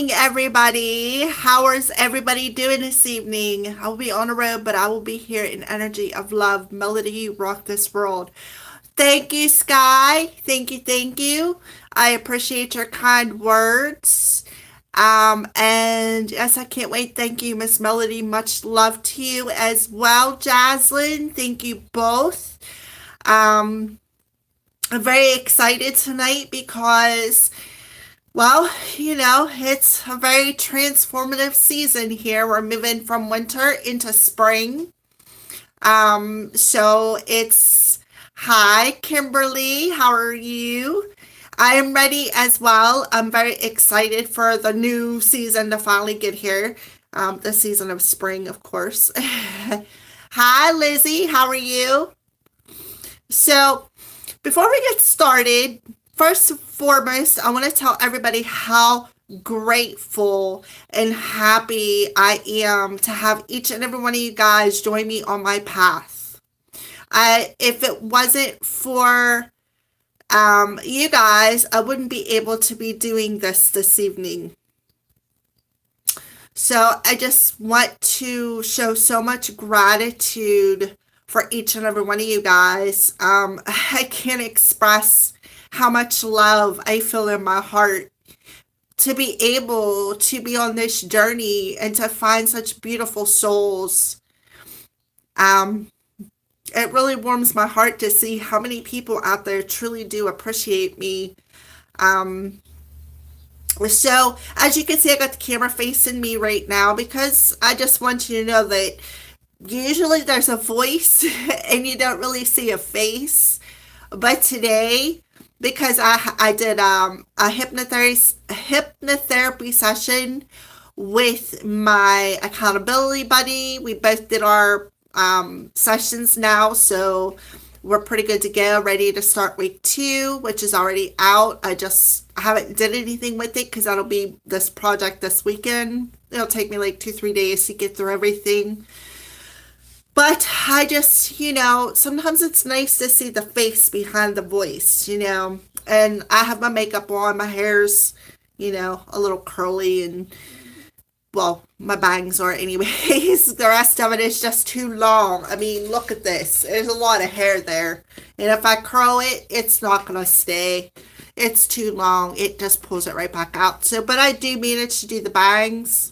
Everybody. How is everybody doing this evening? I will be on the road, but I will be here in energy of love. Melody, you rock this world. Thank you, Sky. Thank you, thank you. I appreciate your kind words. And yes, I can't wait. Thank you, Miss Melody. Much love to you as well, Jaslyn. Thank you both. Um, I'm very excited tonight because it's a very transformative season here. We're moving from winter into spring. So it's Hi, Kimberly. How are you? I am ready as well. I'm very excited for the new season to finally get here. The season of spring, of course. Hi, Lizzie. How are you? So, before we get started, first and foremost, I want to tell everybody how grateful and happy I am to have each and every one of you guys join me on my path. If it wasn't for you guys, I wouldn't be able to be doing this evening. So I just want to show so much gratitude for each and every one of you guys. I can't express how much love I feel in my heart to be able to be on this journey and to find such beautiful souls. Um, it really warms my heart to see how many people out there truly do appreciate me. Um, so, as you can see, I got the camera facing me right now because I just want you to know that usually there's a voice and you don't really see a face. But today, because I did a hypnotherapy session with my accountability buddy. We both did our sessions now, so we're pretty good to go, ready to start week 2, which is already out. I haven't did anything with it because that'll be this project this weekend. It'll take me like 2-3 days to get through everything. But I just, sometimes it's nice to see the face behind the voice. And I have my makeup on, my hair's, a little curly and, well, my bangs are anyways. The rest of it is just too long. I mean, look at this. There's a lot of hair there. And if I curl it, it's not going to stay. It's too long. It just pulls it right back out. So, but I do manage to do the bangs.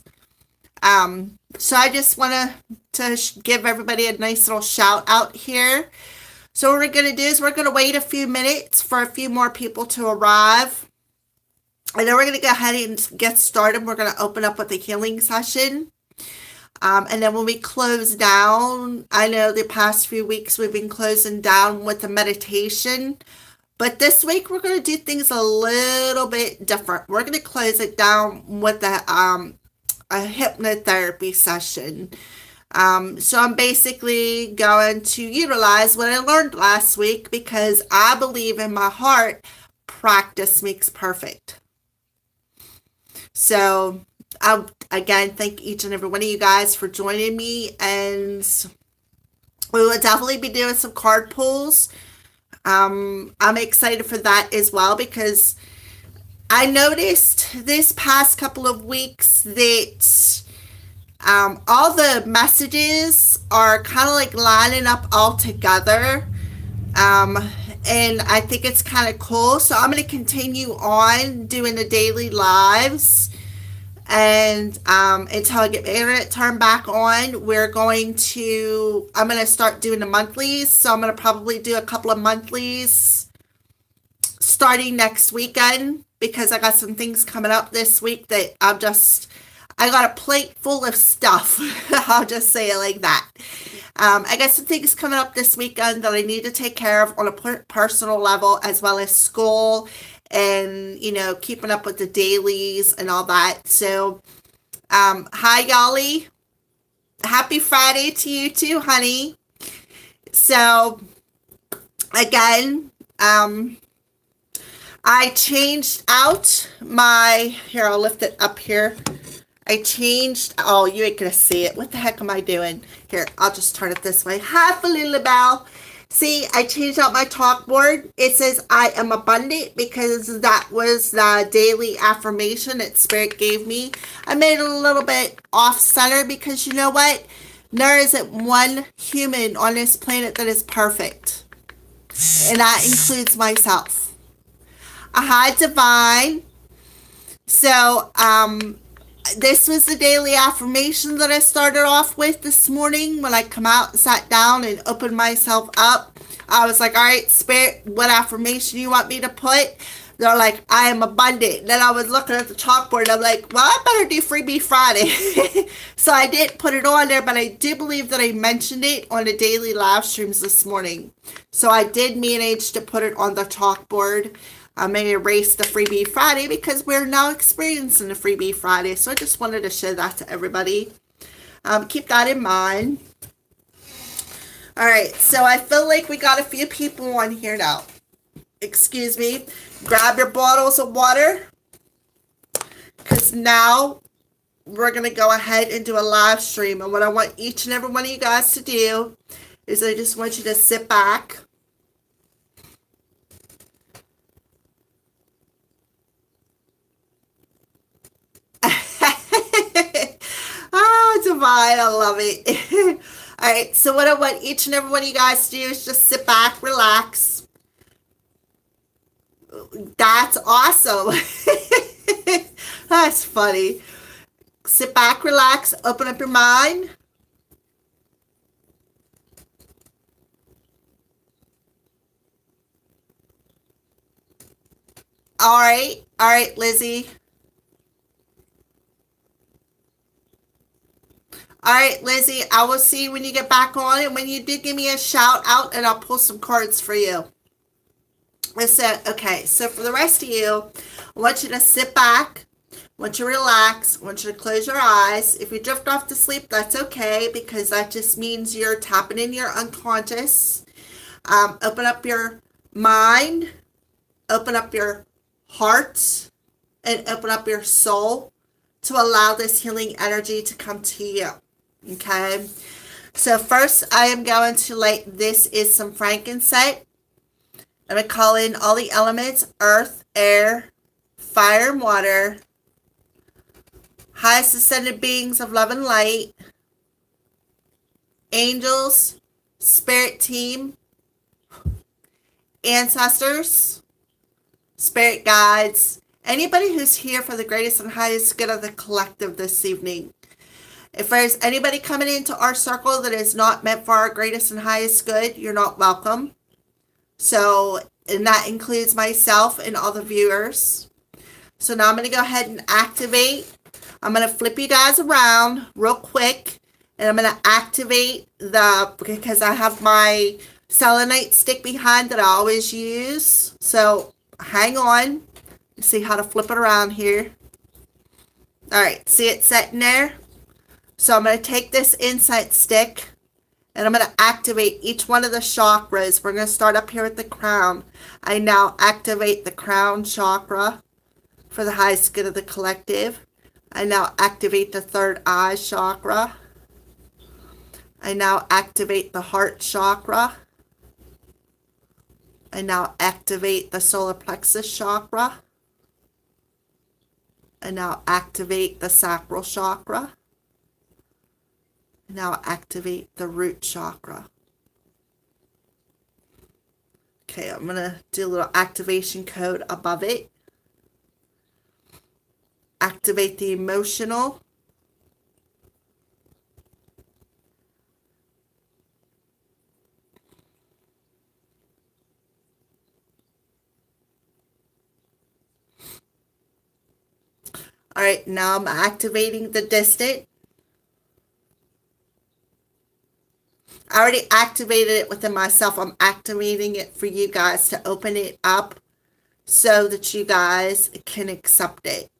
So I just want to give everybody a nice little shout out here. So what we're going to do is we're going to wait a few minutes for a few more people to arrive. And then we're going to go ahead and get started. We're going to open up with a healing session. And then when we close down, I know the past few weeks we've been closing down with a meditation. But this week we're going to do things a little bit different. We're going to close it down with a hypnotherapy session. So I'm basically going to utilize what I learned last week because I believe in my heart, practice makes perfect. So I again thank each and every one of you guys for joining me, and we will definitely be doing some card pulls. I'm excited for that as well because I noticed this past couple of weeks that all the messages are kind of like lining up all together. And I think it's kind of cool. So I'm going to continue on doing the daily lives. And until I get my internet turned back on, I'm going to start doing the monthlies. So I'm going to probably do a couple of monthlies starting next weekend because I got some things coming up this week that I got a plate full of stuff. I'll just say it like that. I got some things coming up this weekend that I need to take care of on a personal level as well as school and, keeping up with the dailies and all that. So, hi, Yali. Happy Friday to you too, honey. So, again, I changed out here, I'll lift it up here. Oh, you ain't gonna see it. What the heck am I doing? Here, I'll just turn it this way. Hi, Lilibel. See, I changed out my chalkboard. It says I am abundant because that was the daily affirmation that Spirit gave me. I made it a little bit off center because you know what? There isn't one human on this planet that is perfect. And that includes myself. A high divine. So, this was the daily affirmation that I started off with this morning when I come out, sat down, and opened myself up. I was like, all right, Spirit, what affirmation you want me to put? They're like, I am abundant. Then I was looking at the chalkboard and I'm like, well, I better do Freebie Friday. So I didn't put it on there, but I do believe that I mentioned it on the daily live streams this morning. So I did manage to put it on the chalkboard. I'm going to erase the Freebie Friday because we're now experiencing the Freebie Friday. So I just wanted to share that to everybody. Keep that in mind. All right, so I feel like we got a few people on here now. Excuse me. Grab your bottles of water because now we're going to go ahead and do a live stream. And what I want each and every one of you guys to do is I just want you to sit back. Divine, I love it. All right, so what I want each and every one of you guys to do is just sit back, relax. That's awesome. That's funny. Sit back, relax, open up your mind. All right, Lizzie. All right, Lizzie, I will see you when you get back on. And when you do, give me a shout out and I'll pull some cards for you. Okay, so for the rest of you, I want you to sit back. I want you to relax. I want you to close your eyes. If you drift off to sleep, that's okay because that just means you're tapping into your unconscious. Open up your mind. Open up your heart. And open up your soul to allow this healing energy to come to you. Okay, so first I am going to light, this is some frankincense. I'm going to call in all the elements, earth, air, fire, and water, highest ascended beings of love and light, angels, spirit team, ancestors, spirit guides, anybody who's here for the greatest and highest good of the collective this evening. If there's anybody coming into our circle that is not meant for our greatest and highest good, you're not welcome. So, and that includes myself and all the viewers. So now I'm going to go ahead and activate. I'm going to flip you guys around real quick. And I'm going to activate because I have my selenite stick behind that I always use. So hang on. See how to flip it around here. All right, see it sitting there? So I'm going to take this insight stick and I'm going to activate each one of the chakras. We're going to start up here at the crown. I now activate the crown chakra for the highest good of the collective. I now activate the third eye chakra. I now activate the heart chakra. I now activate the solar plexus chakra. I now activate the sacral chakra. Now activate the root chakra. Okay, I'm going to do a little activation code above it. Activate the emotional. All right, now I'm activating the distant. I already activated it within myself. I'm activating it for you guys to open it up so that you guys can accept it.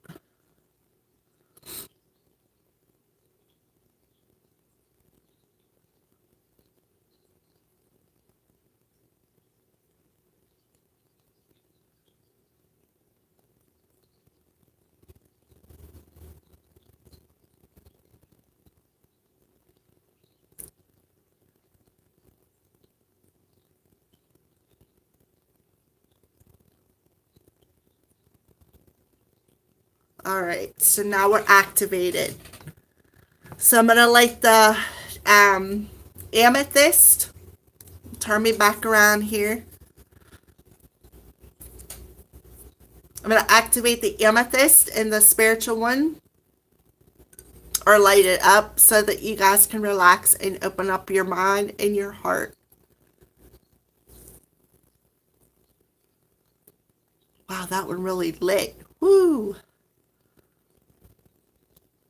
All right, so now we're activated. So I'm going to light the amethyst. Turn me back around here. I'm going to activate the amethyst and the spiritual one, or light it up so that you guys can relax and open up your mind and your heart. Wow, that one really lit. Woo!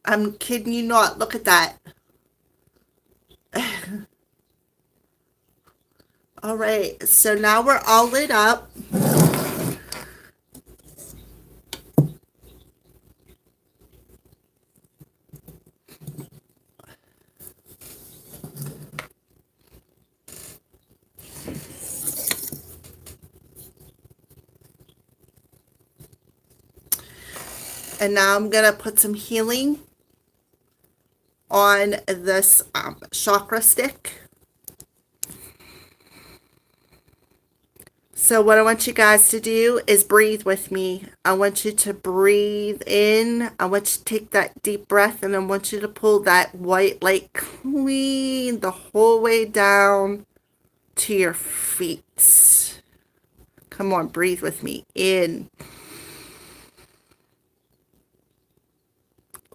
I'm kidding you not. Look at that. All right, so now we're all lit up. And now I'm going to put some healing on this chakra stick. So what I want you guys to do is breathe with me. I want you to breathe in. I want you to take that deep breath, and I want you to pull that white light clean the whole way down to your feet. Come on, breathe with me. In.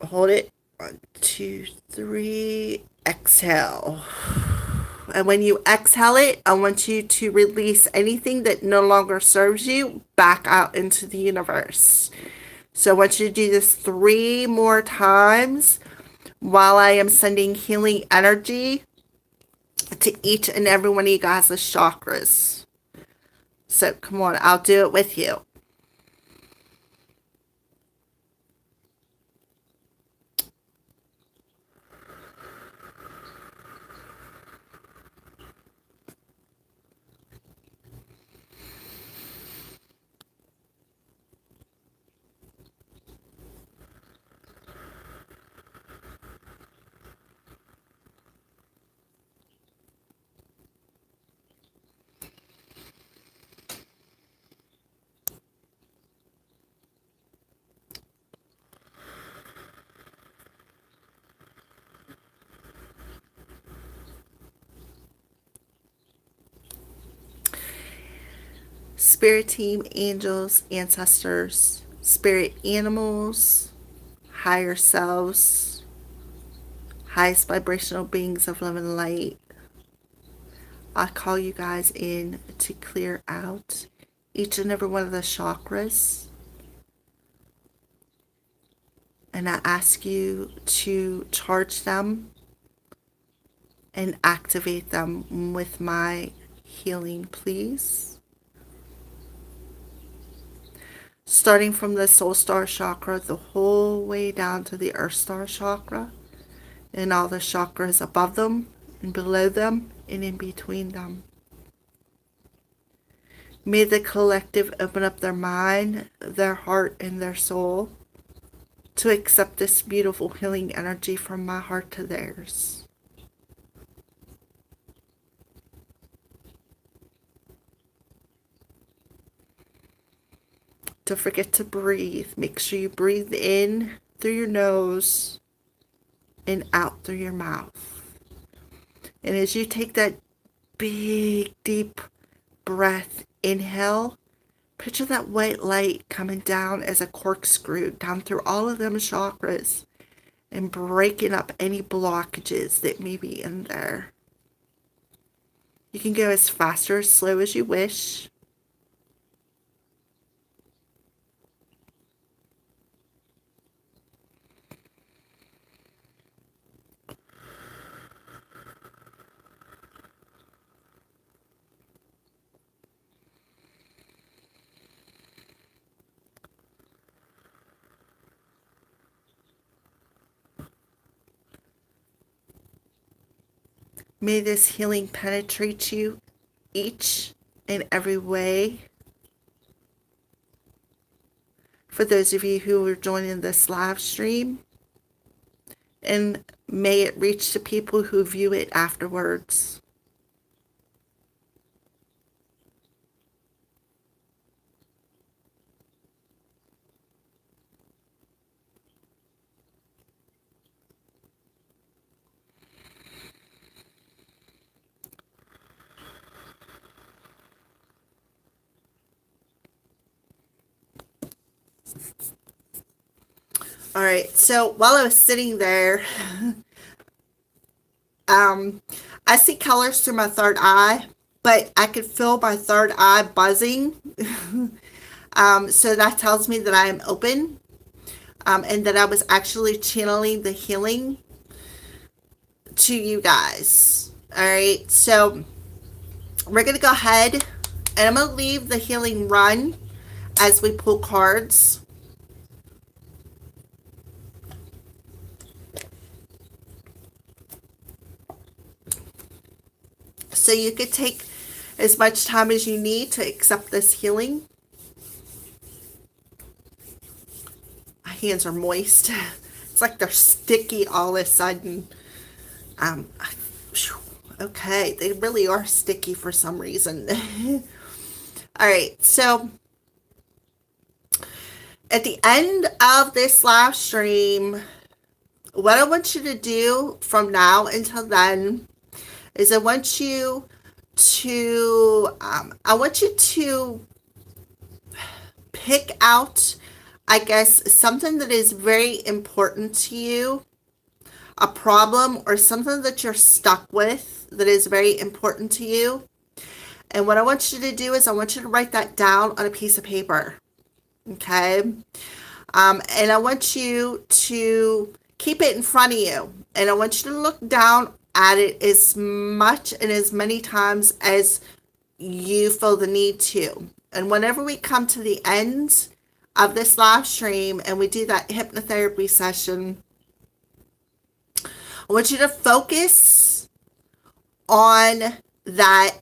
Hold it. 1, 2, 3. Exhale. And when you exhale it, I want you to release anything that no longer serves you back out into the universe. So I want you to do this 3 more times while I am sending healing energy to each and every one of you guys' chakras. So come on, I'll do it with you. Spirit team, angels, ancestors, spirit animals, higher selves, highest vibrational beings of love and light, I call you guys in to clear out each and every one of the chakras. And I ask you to charge them and activate them with my healing, please. Starting from the soul star chakra the whole way down to the earth star chakra, and all the chakras above them and below them and in between them. May the collective open up their mind, their heart, and their soul to accept this beautiful healing energy from my heart to theirs. Don't forget to breathe. Make sure you breathe in through your nose and out through your mouth. And as you take that big, deep breath, inhale, picture that white light coming down as a corkscrew down through all of them chakras and breaking up any blockages that may be in there. You can go as fast or as slow as you wish. May this healing penetrate you each and every way. For those of you who are joining this live stream, and may it reach the people who view it afterwards. All right, so while I was sitting there, I see colors through my third eye, but I could feel my third eye buzzing. So that tells me that I am open, and that I was actually channeling the healing to you guys. All right, so we're going to go ahead and I'm going to leave the healing run as we pull cards. So you could take as much time as you need to accept this healing. My hands are moist. It's like they're sticky all of a sudden. Okay, they really are sticky for some reason. All right, so at the end of this live stream, what I want you to do from now until then is I want you to pick out, I guess, something that is very important to you, a problem or something that you're stuck with that is very important to you. And what I want you to do is I want you to write that down on a piece of paper. Okay? And I want you to keep it in front of you. And I want you to look down at it as much and as many times as you feel the need to. And whenever we come to the end of this live stream and we do that hypnotherapy session, I want you to focus on that,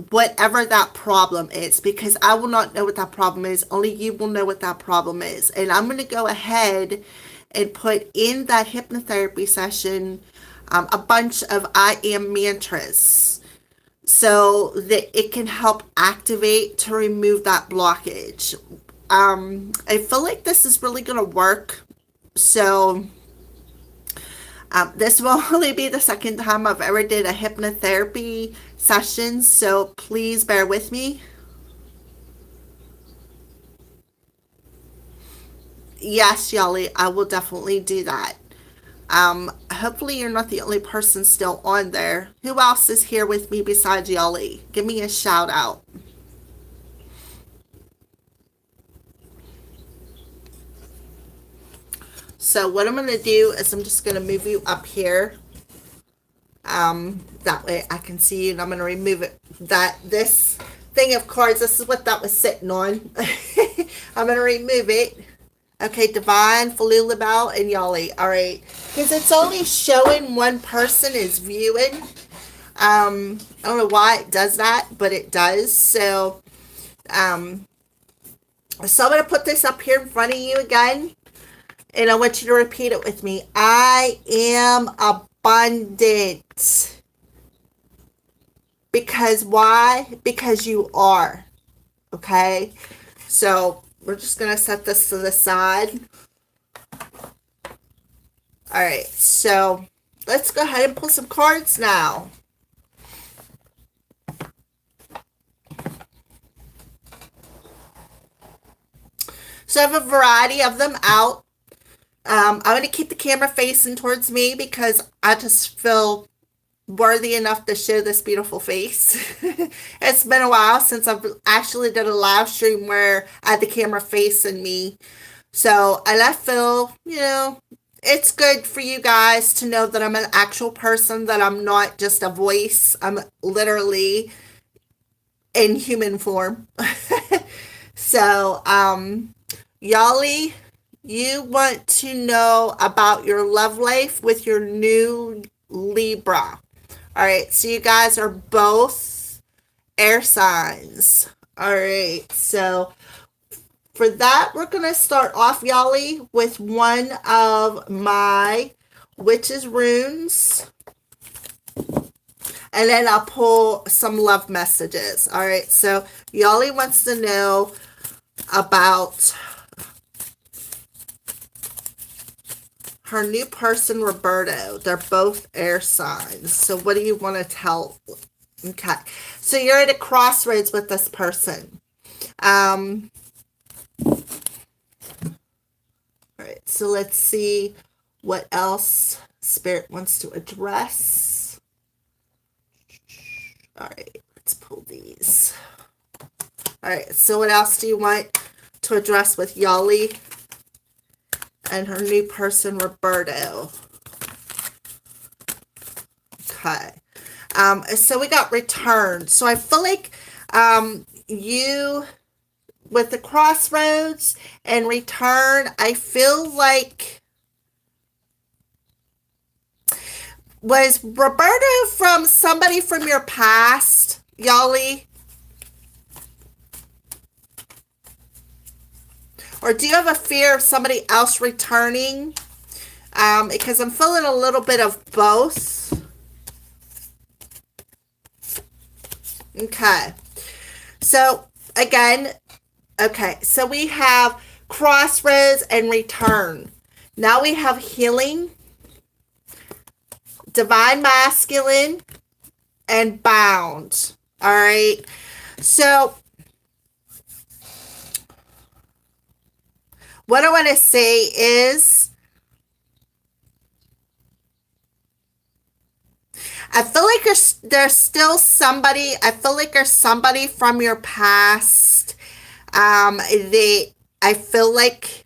whatever that problem is, because I will not know what that problem is. Only you will know what that problem is. And I'm going to go ahead and put in that hypnotherapy session a bunch of I am mantras so that it can help activate to remove that blockage. I feel like this is really going to work. So this will only be the second time I've ever did a hypnotherapy session, so please bear with me. Yes, Yali, I will definitely do that. Hopefully you're not the only person still on there. Who else is here with me besides Yali? Give me a shout out. So what I'm going to do is I'm just going to move you up here. That way I can see you, and I'm going to remove it. This thing of cards, this is what that was sitting on. I'm going to remove it. Okay, Divine, Falulabal, and Yali. All right. Because it's only showing one person is viewing. I don't know why it does that, but it does. So I'm going to put this up here in front of you again. And I want you to repeat it with me. I am abundant. Because why? Because you are. Okay? So we're just going to set this to the side. All right. So let's go ahead and pull some cards now. So I have a variety of them out. I'm going to keep the camera facing towards me because I just feel worthy enough to show this beautiful face. It's been a while since I've actually done a live stream where I had the camera facing me. So, and I feel, it's good for you guys to know that I'm an actual person, that I'm not just a voice. I'm literally in human form. So, Yali, you want to know about your love life with your new Libra. All right, so you guys are both air signs. All right, so for that, we're going to start off, Yali, with one of my witch's runes. And then I'll pull some love messages. All right, so Yali wants to know about her new person, Roberto. They're both air signs. So what do you want to tell? Okay. So you're at a crossroads with this person. All right. So let's see what else Spirit wants to address. All right, let's pull these. All right, so what else do you want to address with Yali and her new person, Roberto? Okay. So we got return. So I feel like you, with the crossroads and return, I feel like, was Roberto from somebody from your past, Yali? Or do you have a fear of somebody else returning? Because I'm feeling a little bit of both. Okay. So, again, okay. So we have crossroads and return. Now we have healing, divine masculine, and bound. All right. So, what I want to say is, I feel like there's still somebody, I feel like there's somebody from your past. I feel like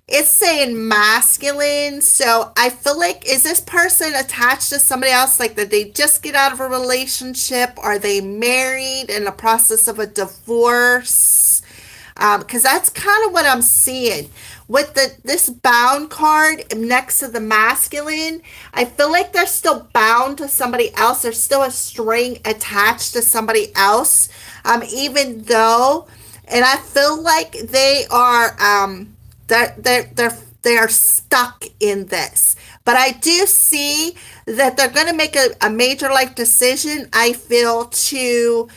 it's saying masculine. So I feel like, is this person attached to somebody else? Like, did they just get out of a relationship? Are they married in the process of a divorce? Because that's kind of what I'm seeing with this bound card next to the masculine. I feel like they're still bound to somebody else. There's still a string attached to somebody else, even though, and I feel like they are they are stuck in this. But I do see that they're going to make a major life decision, I feel, to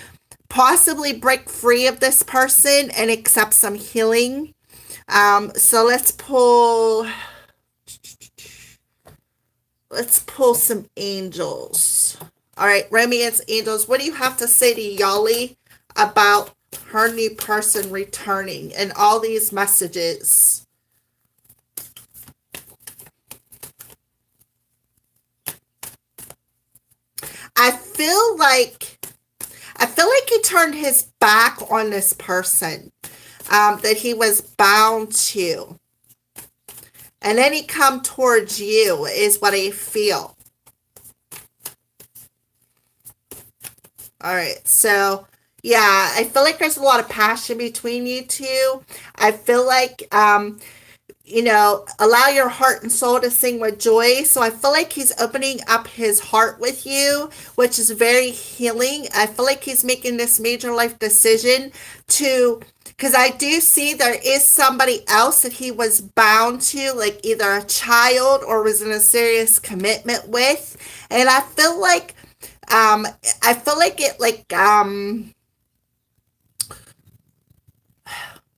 possibly break free of this person and accept some healing. So let's pull some angels. All right, Romance angels, what do you have to say to Yali about her new person returning and all these messages? I feel like he turned his back on this person that he was bound to. And then he come towards you is what I feel. All right. So, yeah, I feel like there's a lot of passion between you two. I feel like, allow your heart and soul to sing with joy. So I feel like he's opening up his heart with you, which is very healing. I feel like he's making this major life decision because I do see there is somebody else that he was bound to, like either a child or was in a serious commitment with. And I feel like,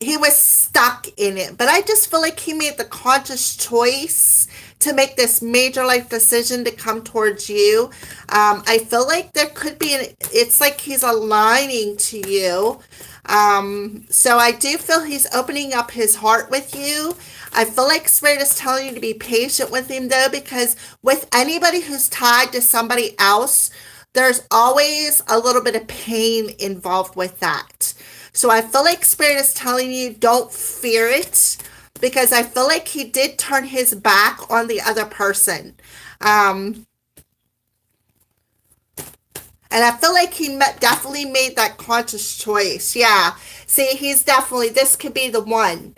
he was stuck in it, but I just feel like he made the conscious choice to make this major life decision to come towards you. I feel like there could be it's like he's aligning to you. So I do feel he's opening up his heart with you. I feel like Spirit is telling you to be patient with him, though, because with anybody who's tied to somebody else, there's always a little bit of pain involved with that. So I feel like Spirit is telling you don't fear it, because I feel like he did turn his back on the other person. And I feel like he definitely made that conscious choice. Yeah. See, he's definitely, this could be the one.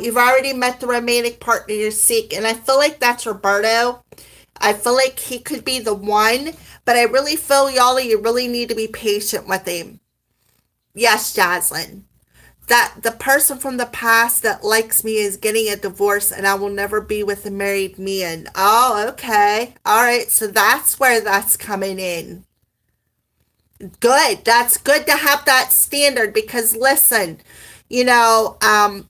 You've already met the romantic partner you seek, and I feel like that's Roberto. I feel like he could be the one, but I really feel, y'all, you really need to be patient with him. Yes, Jaslyn. That the person from the past that likes me is getting a divorce and I will never be with a married man. Oh, okay. All right. So that's where that's coming in. Good. That's good to have that standard, because listen, I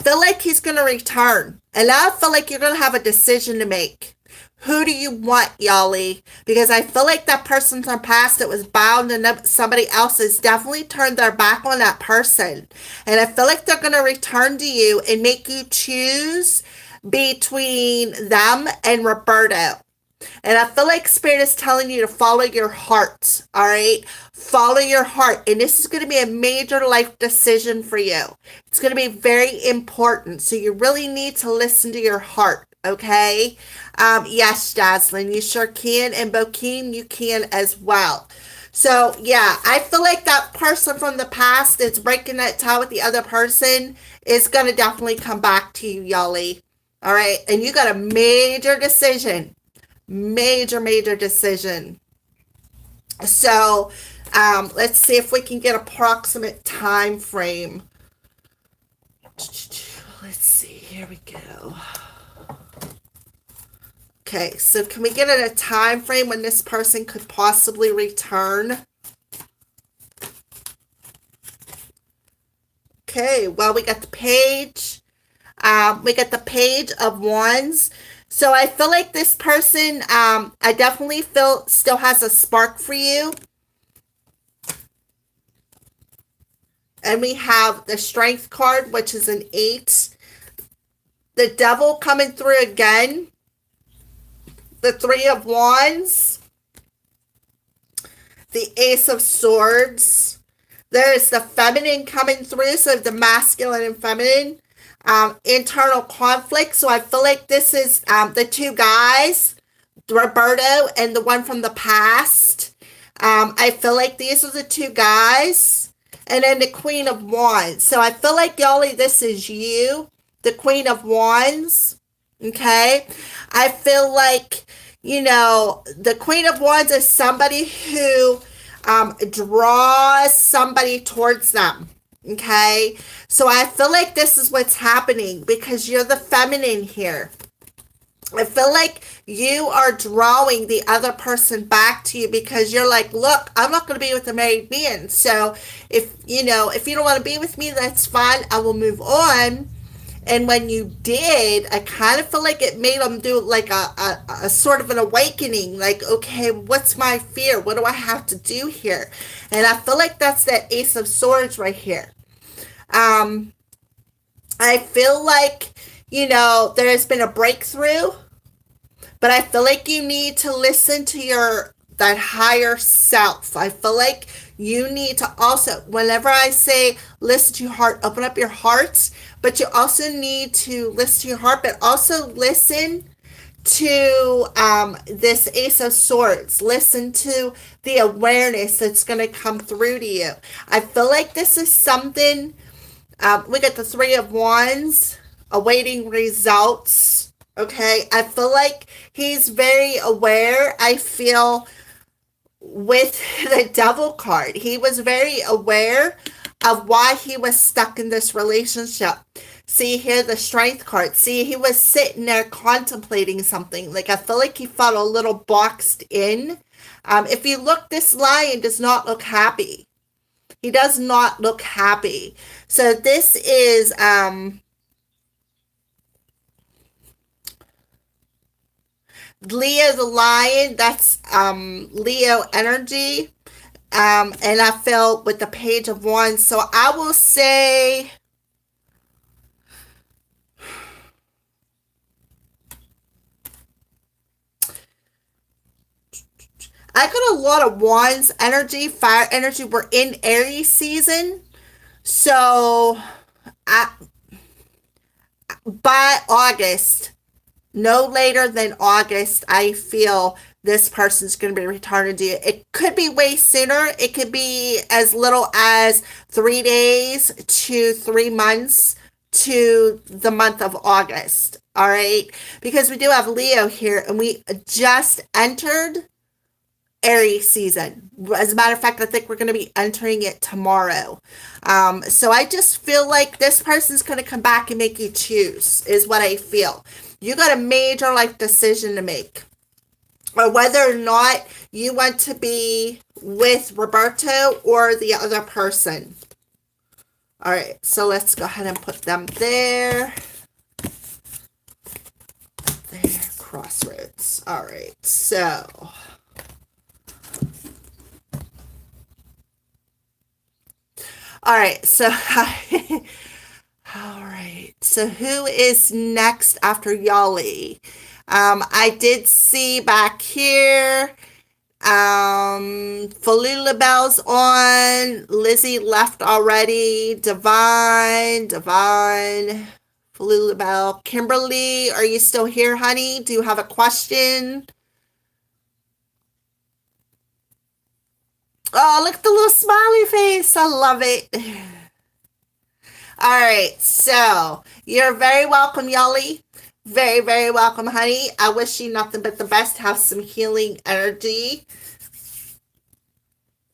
feel like he's going to return, and I feel like you're going to have a decision to make. Who do you want, Yali? Because I feel like that person from past that was bound to somebody else has definitely turned their back on that person. And I feel like they're going to return to you and make you choose between them and Roberto. And I feel like Spirit is telling you to follow your heart, all right? Follow your heart. And this is going to be a major life decision for you. It's going to be very important. So you really need to listen to your heart, okay? Yes, Jaslyn, you sure can. And Bokeem, you can as well. So, yeah, I feel like that person from the past that's breaking that tie with the other person is going to definitely come back to you, Yali. All right? And you got a major decision. Major decision. So let's see if we can get approximate time frame. Let's see, here we go. Okay, so can we get a time frame when this person could possibly return? Okay, well, we got the page. We got the Page of Wands. So I feel like this person, I definitely feel still has a spark for you. And we have the Strength card, which is an 8. The Devil coming through again. The 3 of Wands. The Ace of Swords. There's the Feminine coming through, so the masculine and feminine. Internal conflict. So I feel like this is the 2 guys, Roberto and the one from the past. I feel like these are the 2 guys. And then the Queen of Wands. So I feel like, Yoli, this is you, the Queen of Wands. Okay? I feel like, you know, the Queen of Wands is somebody who draws somebody towards them. Okay, so I feel like this is what's happening because you're the feminine here. I feel like you are drawing the other person back to you because you're like, look, I'm not going to be with a married man. So if you don't want to be with me, that's fine. I will move on. And when you did, I kind of feel like it made them do like a sort of an awakening. Like, okay, what's my fear? What do I have to do here? And I feel like that's that Ace of Swords right here. I feel like, there has been a breakthrough, but I feel like you need to listen to that higher self. I feel like you need to also, whenever I say listen to your heart, open up your heart, but you also need to listen to your heart, but also listen to this Ace of Swords. Listen to the awareness that's going to come through to you. I feel like this is something, we got the 3 of Wands, awaiting results. Okay, I feel like he's very aware. I feel with the Devil card, he was very aware of why he was stuck in this relationship. See here, the Strength card. See, he was sitting there contemplating something. Like, I feel like he felt a little boxed in. If you look, this lion does not look happy. He does not look happy. So this is Leo the lion. That's Leo energy. And I feel with the Page of Wands. So I will say, I got a lot of Wands energy, fire energy. We're in Aries season. So by August, no later than August, I feel this person's going to be returning to you. It could be way sooner. It could be as little as 3 days to 3 months to the month of August. All right. Because we do have Leo here and we just entered Aries season. As a matter of fact, I think we're going to be entering it tomorrow. So I just feel like this person's going to come back and make you choose, is what I feel. You got a major life decision to make. Or whether or not you want to be with Roberto or the other person. All right, so let's go ahead and put them there. There, crossroads. All right, so all right, so all right, so who is next after Yali? I did see back here. Falula Bell's on. Lizzie left already. Divine. Falula Bell. Kimberly, are you still here, honey? Do you have a question? Oh, look at the little smiley face. I love it. All right, so you're very welcome, Yali. Very, very welcome, honey. I wish you nothing but the best. Have some healing energy.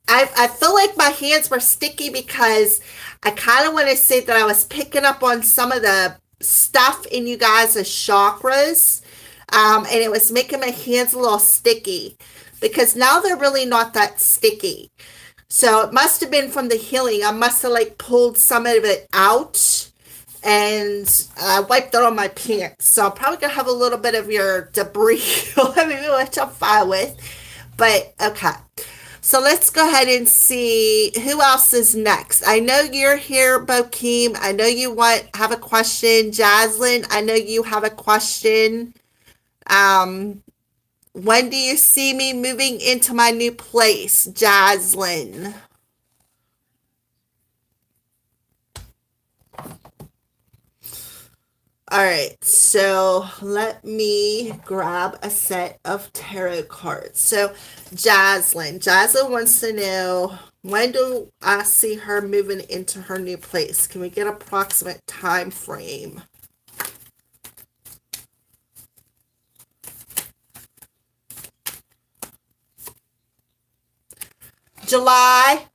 I feel like my hands were sticky because I kind of want to say that I was picking up on some of the stuff in you guys' chakras, and it was making my hands a little sticky because now they're really not that sticky. So it must have been from the healing. I must have like pulled some of it out and I wiped it on my pants. So I'm probably going to have a little bit of your debris, which I'm fine with. But okay. So let's go ahead and see who else is next. I know you're here, Bokeem. I know you have a question. Jaslyn, I know you have a question. When do you see me moving into my new place, Jaslyn? All right, so let me grab a set of tarot cards. So Jaslyn wants to know, when do I see her moving into her new place? Can we get approximate time frame? July.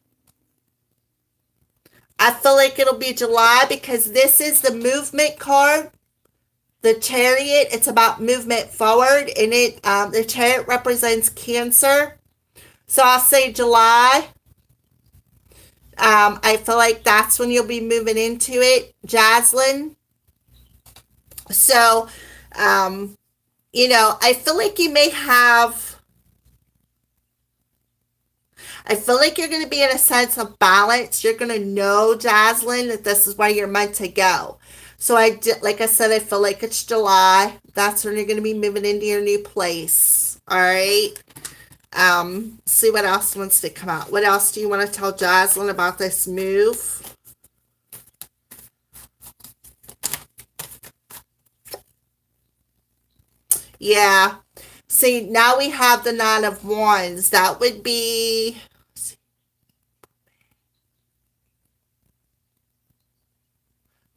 I feel like it'll be July because this is the movement card. The Chariot, it's about movement forward, and the Chariot represents Cancer. So I'll say July. I feel like that's when you'll be moving into it, Jaslyn. So, I feel like you may have, I feel like you're going to be in a sense of balance. You're going to know, Jaslyn, that this is where you're meant to go. So like I said, I feel like it's July. That's when you're going to be moving into your new place. All right. See what else wants to come out. What else do you want to tell Jaslyn about this move? Yeah. See, now we have the Nine of Wands. That would be...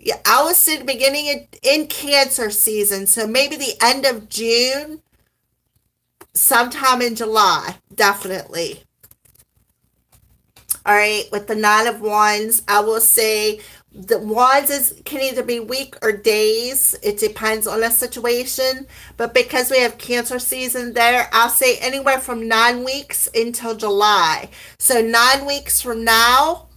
Yeah, I would say the beginning in Cancer season. So maybe the end of June, sometime in July, definitely. All right, with the Nine of Wands, I will say the wands can either be week or days. It depends on the situation. But because we have Cancer season there, I'll say anywhere from 9 weeks until July. So 9 weeks from now,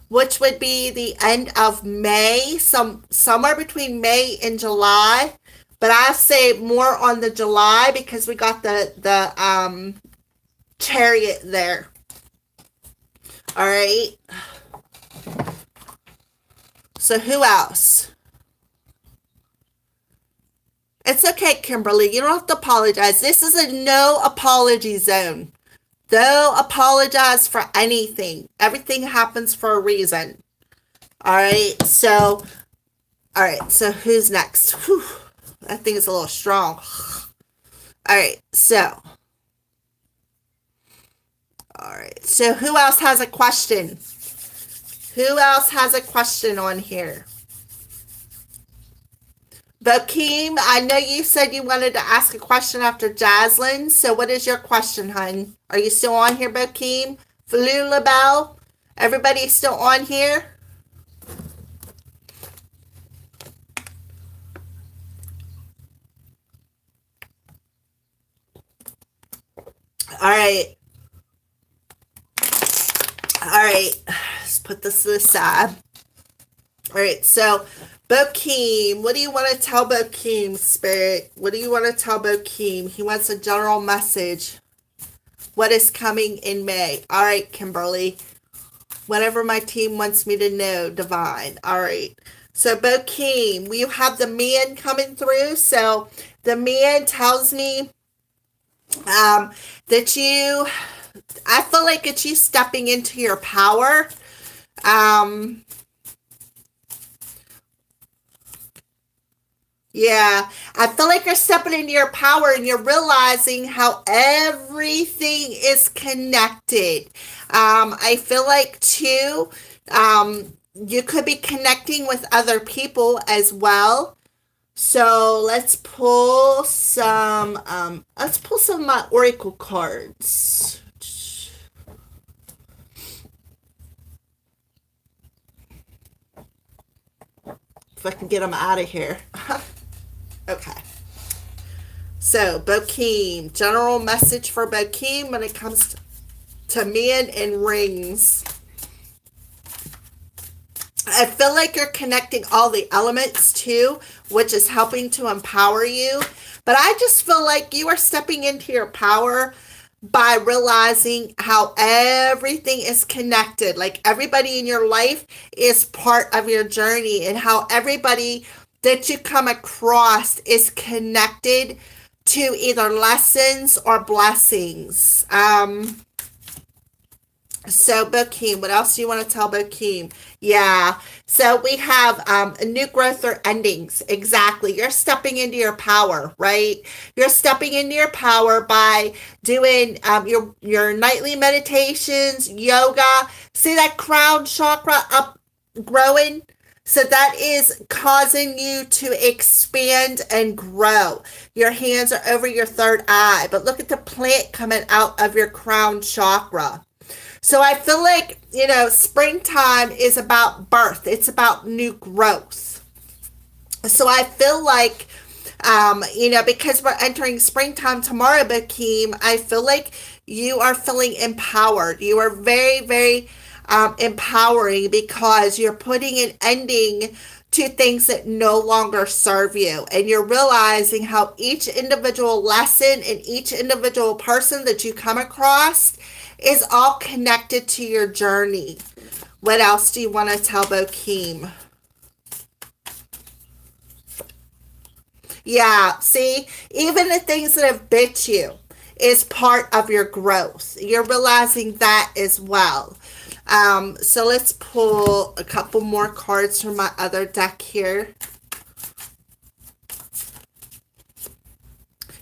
which would be the end of May, somewhere between May and July. But I say more on the July because we got the Chariot there. All right. So who else? It's okay, Kimberly. You don't have to apologize. This is a no apology zone. Don't apologize for anything. Everything happens for a reason. All right. So who's next? Whew, that thing is a little strong. All right. So who else has a question? Who else has a question on here? Bokeem, I know you said you wanted to ask a question after Jaslyn. So what is your question, hon? Are you still on here, Bokeem? Falula Bell? Everybody still on here? All right. All right. Let's put this to the side. All right. So Bokeem, what do you want to tell Bokeem, Spirit? What do you want to tell Bokeem? He wants a general message. What is coming in May? All right, Kimberly. Whatever my team wants me to know, Divine. All right. So, Bokeem, we have the man coming through. So, the man tells me that I feel like it's you stepping into your power. Yeah, I feel like you're stepping into your power and you're realizing how everything is connected. I feel like too, you could be connecting with other people as well. So let's pull some of my oracle cards. If I can get them out of here. Okay. So, Bokeem, general message for Bokeem when it comes to men and rings. I feel like you're connecting all the elements too, which is helping to empower you. But I just feel like you are stepping into your power by realizing how everything is connected. Like everybody in your life is part of your journey, and how everybody that you come across is connected to either lessons or blessings. So, Bokeem, what else do you want to tell Bokeem? Yeah. So we have a new growth or endings. Exactly. You're stepping into your power, right? You're stepping into your power by doing your nightly meditations, yoga. See that crown chakra up growing? So that is causing you to expand and grow. Your hands are over your third eye, but look at the plant coming out of your crown chakra. So I feel like, springtime is about birth. It's about new growth. So I feel like, because we're entering springtime tomorrow, Bokeem, I feel like you are feeling empowered. You are very, very empowering because you're putting an ending to things that no longer serve you. And you're realizing how each individual lesson and each individual person that you come across is all connected to your journey. What else do you want to tell Bokeem? Yeah, see, even the things that have bit you is part of your growth. You're realizing that as well. So let's pull a couple more cards from my other deck here.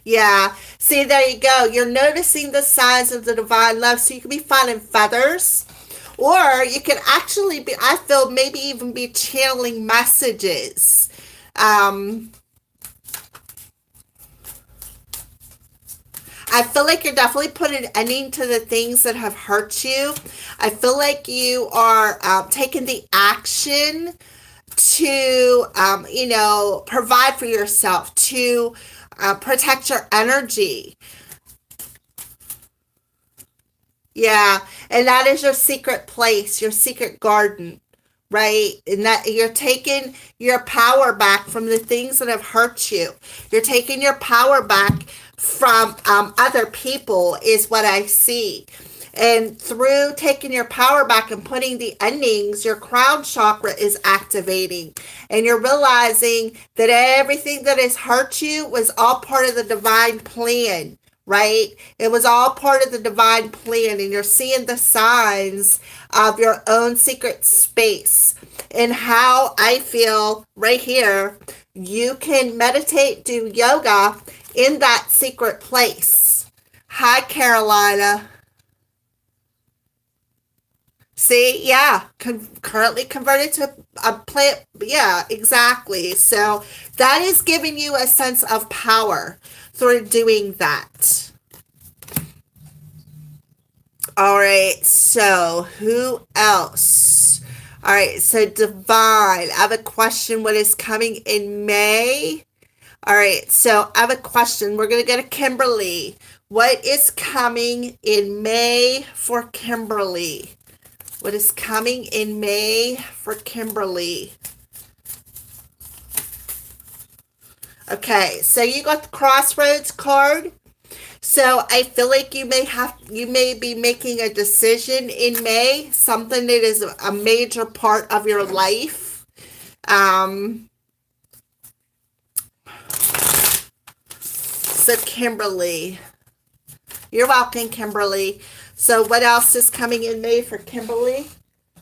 Yeah. See, there you go. You're noticing the signs of the divine love. So you can be finding feathers. Or you can actually be, I feel, maybe even be channeling messages. I feel like you're definitely putting an ending to the things that have hurt you. I feel like you are taking the action to, provide for yourself, to protect your energy. Yeah, and that is your secret place, your secret garden, right? And that you're taking your power back from the things that have hurt you. You're taking your power back from other people, is what I see. And through taking your power back and putting the endings, your crown chakra is activating. And you're realizing that everything that has hurt you was all part of the divine plan, right? It was all part of the divine plan. And you're seeing the signs of your own secret space. And how I feel right here, you can meditate, do yoga in that secret place. Hi, Carolina. See, yeah, currently converted to a plant. Yeah, exactly. So that is giving you a sense of power through doing that. All right, so who else? All right, so Divine, I have a question. What is coming in May? All right, so I have a question. We're going to go to Kimberly. What is coming in May for Kimberly? What is coming in May for Kimberly? Okay, so you got the Crossroads card. So I feel like you may be making a decision in May, something that is a major part of your life. Um, so Kimberly, you're welcome, Kimberly. So what else is coming in May for Kimberly?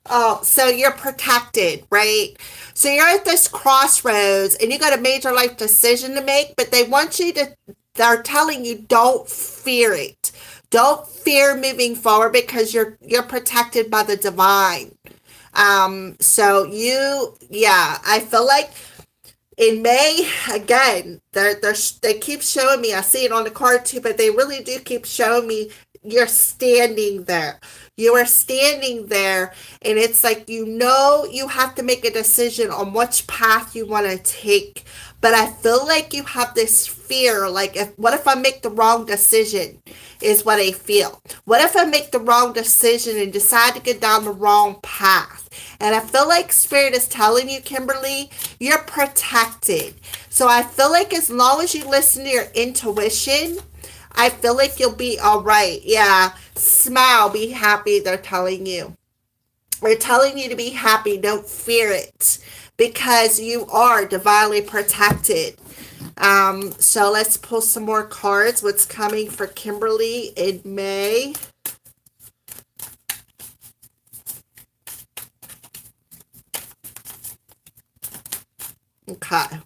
Oh, so you're protected, right? So you're at this crossroads and you got a major life decision to make, but they're telling you don't fear it. Don't fear moving forward because you're protected by the divine. Yeah, I feel like in May, again, they keep showing me, I see it on the card too, but they really do keep showing me you're standing there. You are standing there, and it's like you know you have to make a decision on which path you want to take. But I feel like you have this fear, like what if I make the wrong decision? Is what I feel. What if I make the wrong decision and decide to get down the wrong path? And I feel like Spirit is telling you, Kimberly, you're protected. So I feel like as long as you listen to your intuition, I feel like you'll be all right. Yeah. Smile, be happy, they're telling you. They're telling you to be happy, don't fear it, because you are divinely protected. So let's pull some more cards. What's coming for Kimberly in May? Okay.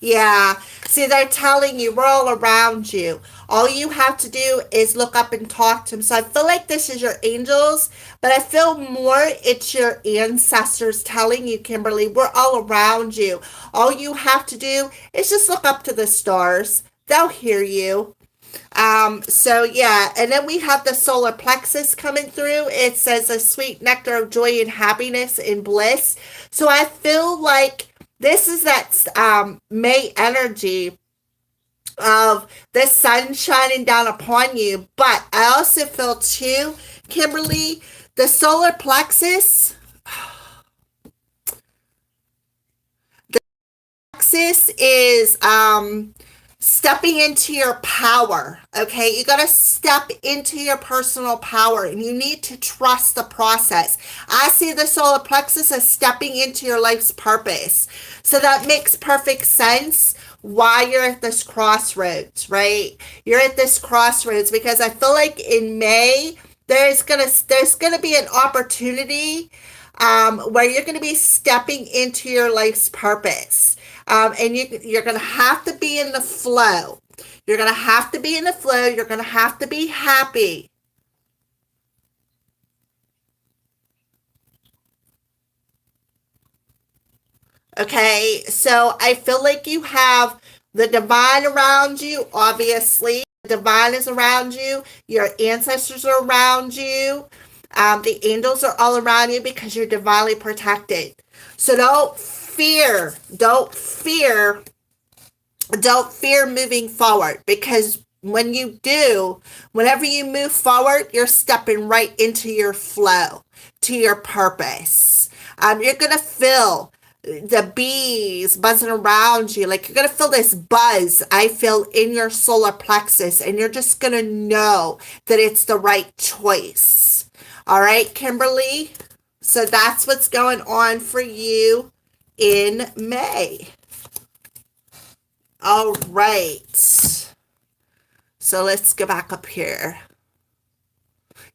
Yeah. See, they're telling you we're all around you. All you have to do is look up and talk to them. So I feel like this is your angels, but I feel more it's your ancestors telling you, Kimberly, we're all around you. All you have to do is just look up to the stars. They'll hear you. So yeah, and then we have the solar plexus coming through. It says a sweet nectar of joy and happiness and bliss. So I feel like this is that May energy of the sun shining down upon you. But I also feel too, Kimberly, the solar plexus is stepping into your power. Okay, you got to step into your personal power and you need to trust the process. I see the solar plexus as stepping into your life's purpose. So that makes perfect sense why you're at this crossroads, right? You're at this crossroads because I feel like in May there's gonna be an opportunity where you're gonna be stepping into your life's purpose. And you're going to have to be in the flow. You're going to have to be in the flow. You're going to have to be happy. Okay, so I feel like you have the divine around you, obviously. The divine is around you. Your ancestors are around you. The angels are all around you because you're divinely protected. So don't fear moving forward because whenever you move forward, you're stepping right into your flow, to your purpose. You're going to feel the bees buzzing around you. Like you're going to feel this buzz, I feel, in your solar plexus, and you're just going to know that it's the right choice. All right, Kimberly? So that's what's going on for you in May. All right. So let's go back up here.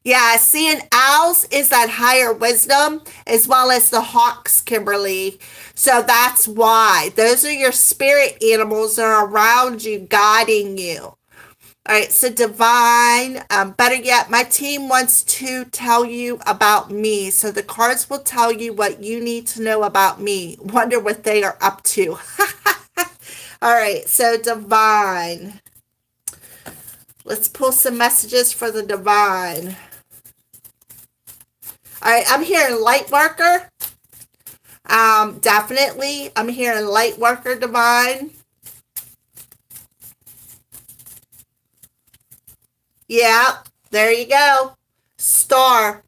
Yeah, seeing owls is that higher wisdom as well as the hawks, Kimberly. So that's why. Those are your spirit animals that are around you, guiding you. All right, so divine, better yet, my team wants to tell you about me. So the cards will tell you what you need to know about me. Wonder what they are up to. All right, so divine. Let's pull some messages for the divine. All right, I'm hearing light worker. Definitely, I'm hearing light worker, divine. Yeah, there you go. Star.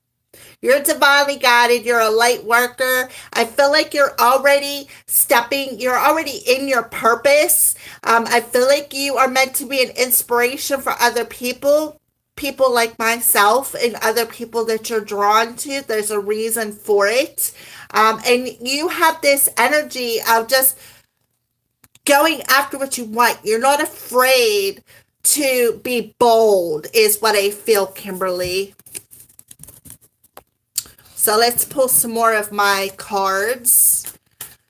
You're divinely guided. You're a light worker. I feel like you're already you're already in your purpose. I feel like you are meant to be an inspiration for other people, people like myself and other people that you're drawn to. There's a reason for it. And you have this energy of just going after what you want. You're not afraid to be bold, is what I feel, Kimberly. So let's pull some more of my cards.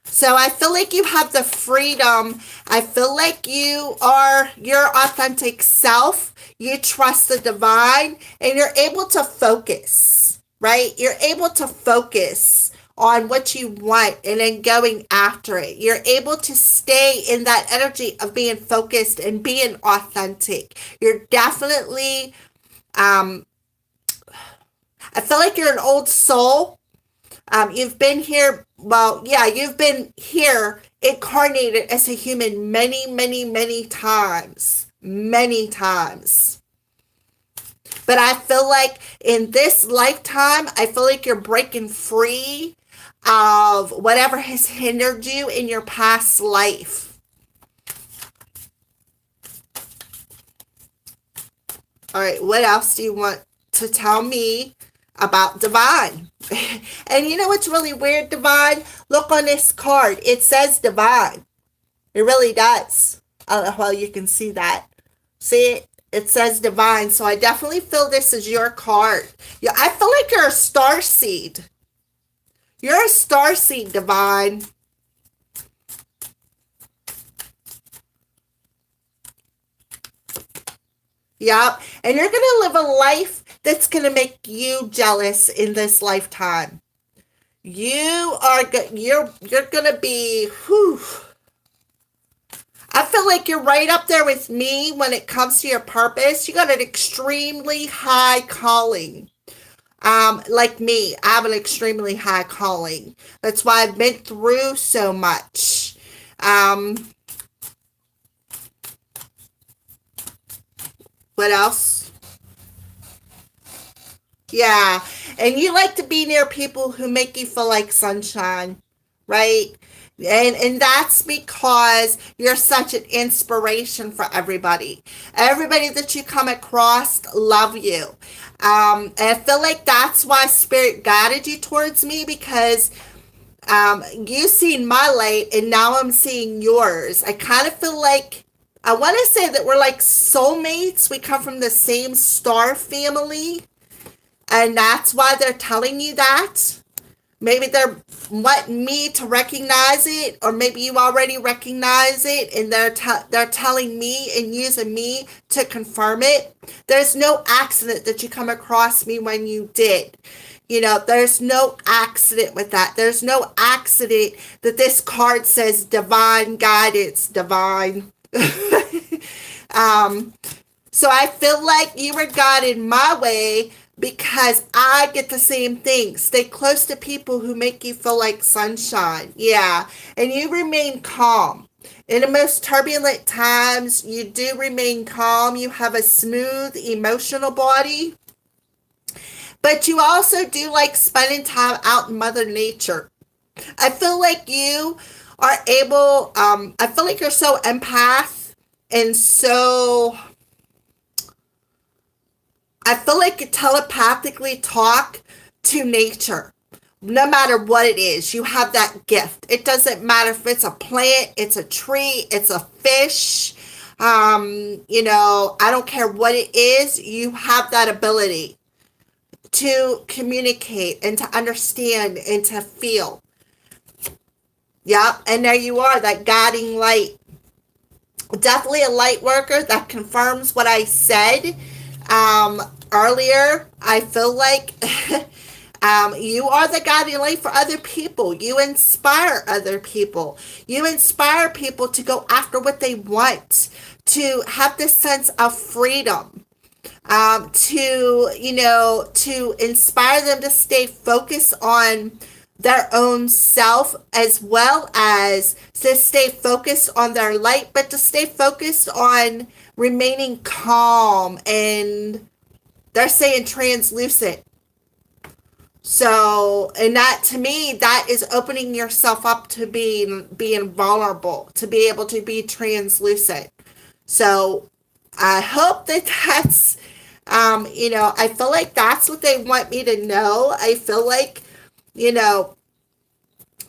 So I feel like you have the freedom. I feel like you are your authentic self. You trust the divine and you're able to focus, right? You're able to focus on what you want and then going after it. You're able to stay in that energy of being focused and being authentic. You're definitely, I feel like you're an old soul. You've been here, well, yeah, you've been here incarnated as a human many, many, many times. Many times. But I feel like in this lifetime, I feel like you're breaking free of whatever has hindered you in your past life. All right, what else do you want to tell me about divine? And you know what's really weird, divine? Look on this card. It says divine. It really does. I don't know how you can see that. See it? It says divine. So I definitely feel this is your card. Yeah, I feel like you're a star seed. You're a star seed, divine. Yep. And you're going to live a life that's going to make you jealous in this lifetime. You're going to be, whew. I feel like you're right up there with me when it comes to your purpose. You got an extremely high calling. Like me, I have an extremely high calling. That's why I've been through so much. What else? Yeah. And you like to be near people who make you feel like sunshine, right? And that's because you're such an inspiration for everybody. Everybody that you come across love you. And I feel like that's why Spirit guided you towards me, because you seen my light and now I'm seeing yours. I kind of feel like, I want to say that we're like soulmates. We come from the same star family. And that's why they're telling you that. Maybe they're wanting me to recognize it, or maybe you already recognize it, and they're telling me and using me to confirm it. There's no accident that you come across me when you did. You know, there's no accident with that. There's no accident that this card says divine guidance, divine. So I feel like you were guided my way, because I get the same thing. Stay close to people who make you feel like sunshine. Yeah. And you remain calm. In the most turbulent times, you do remain calm. You have a smooth, emotional body. But you also do like spending time out in Mother Nature. I feel like you are able, I feel like you're so empath and so, I feel like you telepathically talk to nature. No matter what it is, you have that gift. It doesn't matter if it's a plant, it's a tree, it's a fish. You know, I don't care what it is. You have that ability to communicate and to understand and to feel. Yep. And there you are, that guiding light. Definitely a light worker. That confirms what I said earlier. I feel like you are the guiding light for other people. You inspire other people. You inspire people to go after what they want, to have this sense of freedom, to inspire them to stay focused on their own self, as well as to stay focused on their light, but to stay focused on remaining calm, and they're saying translucent. So, and that to me, that is opening yourself up to being vulnerable, to be able to be translucent. So, I hope that I feel like that's what they want me to know. I feel like, you know,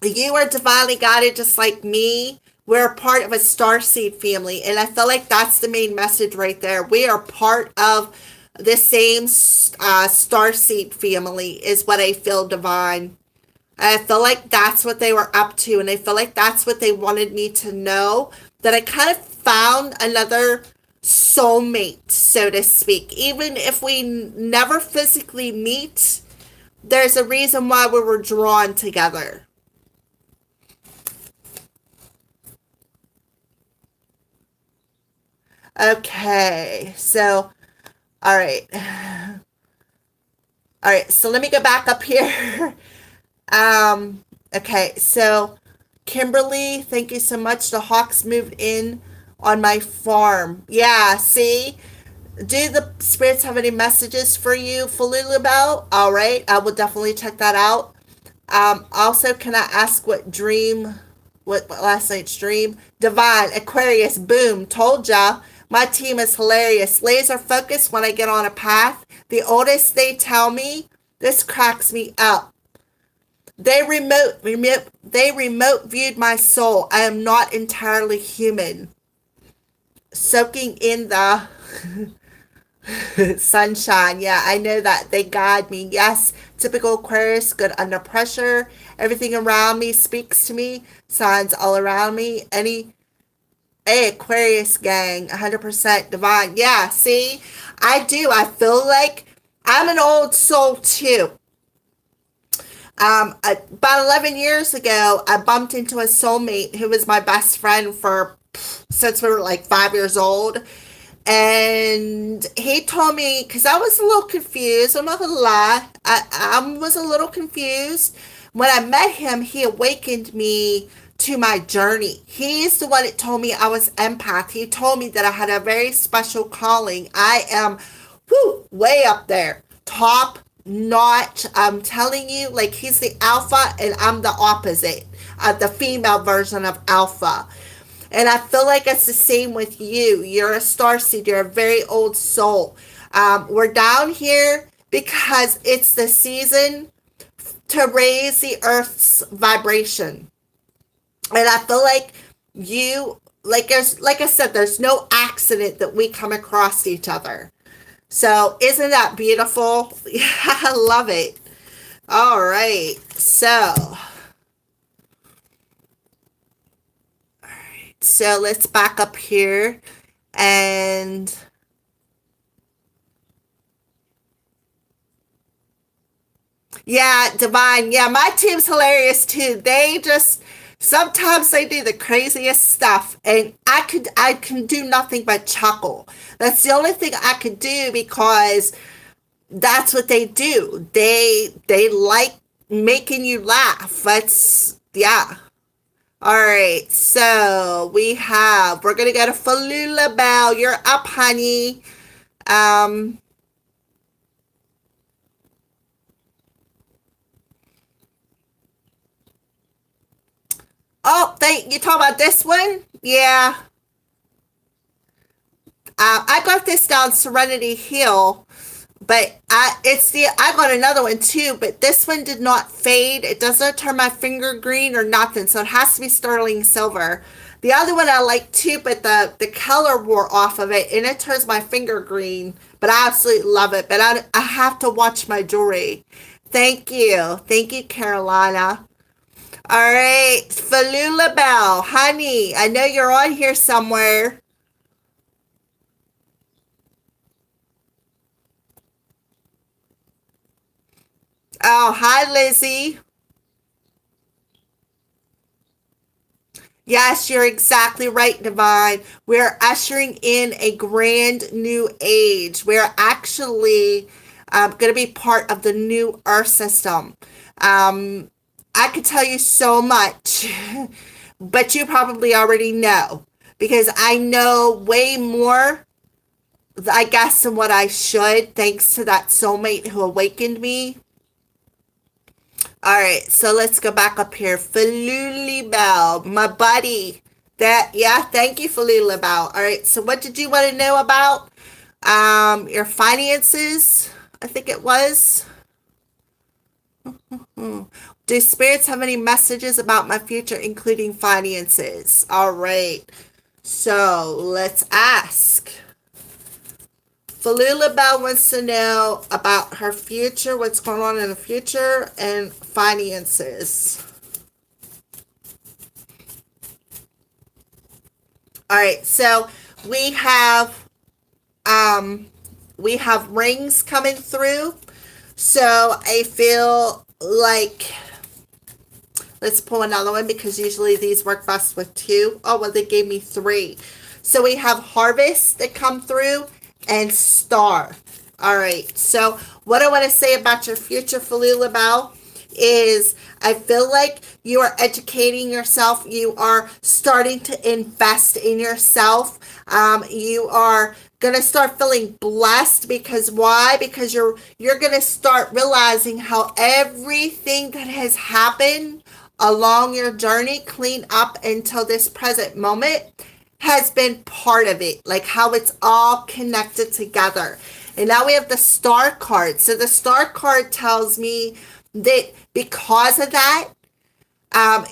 you are divinely guided just like me. We're a part of a starseed family. And I feel like that's the main message right there. We are part of the same starseed family, is what I feel, divine. I feel like that's what they were up to. And I feel like that's what they wanted me to know. That I kind of found another soulmate, so to speak. Even if we never physically meet, there's a reason why we were drawn together. Okay, so, all right. All right, so let me go back up here. Okay, so Kimberly, thank you so much. The Hawks moved in on my farm. Yeah, see? Do the spirits have any messages for you, Falulabelle? All right, I will definitely check that out. Also, can I ask what last night's dream? Divine, Aquarius, boom, told ya. My team is hilarious. Laser focused when I get on a path. The oldest they tell me, this cracks me up. They remote viewed my soul. I am not entirely human. Soaking in the sunshine. Yeah, I know that. They guide me. Yes, typical Aquarius, good under pressure. Everything around me speaks to me. Signs all around me. Aquarius gang, 100% divine. Yeah, see, I do. I feel like I'm an old soul too. About 11 years ago, I bumped into a soulmate who was my best friend for since we were like 5 years old. And he told me, because I was a little confused, I'm not gonna lie, I was a little confused. When I met him, he awakened me to my journey. He's the one that told me I was empath. He told me that I had a very special calling. I am, way up there, top notch. I'm telling you, like he's the alpha and I'm the opposite, the female version of alpha. And I feel like it's the same with you. You're a starseed. You're a very old soul. We're down here because it's the season to raise the earth's vibration. And I feel like like I said, there's no accident that we come across each other. So isn't that beautiful? Yeah, I love it. All right. So let's back up here and yeah, divine. Yeah, my team's hilarious too. They just sometimes they do the craziest stuff and I can do nothing but chuckle. That's the only thing I could do because that's what they do. They like making you laugh. That's yeah. All right, so we're gonna go to Falula Bell. You're up, honey. Um, oh, thank you. Talking about this one? Yeah. I got this down Serenity Hill, but I got another one too, but this one did not fade. It doesn't turn my finger green or nothing, so it has to be sterling silver. The other one I like too, but the color wore off of it and it turns my finger green. But I absolutely love it. But I have to watch my jewelry. Thank you, Carolina. All right, Falula Bell, honey, I know you're on here somewhere. Oh, hi, Lizzie. Yes, you're exactly right, Divine. We're ushering in a grand new age. We're actually going to be part of the new Earth system. Um, I could tell you so much, but you probably already know because I know way more, I guess, than what I should, thanks to that soulmate who awakened me. All right, so let's go back up here. Faluli Bell, my buddy. Yeah, thank you, Falula Bell. All right, so what did you want to know about? Your finances, I think it was. Do spirits have any messages about my future, including finances? All right, so let's ask. Falula Bell wants to know about her future, what's going on in the future, and finances. All right, so we have we have rings coming through. So I feel like let's pull another one because usually these work best with two. Oh, well, they gave me three. So we have harvest that come through and star. All right. So what I want to say about your future, Falula Bell, is I feel like you are educating yourself. You are starting to invest in yourself. You are gonna start feeling blessed because why? Because you're gonna start realizing how everything that has happened along your journey, clean up until this present moment, has been part of it, like how it's all connected together. And now we have the star card. So the star card tells me that because of that,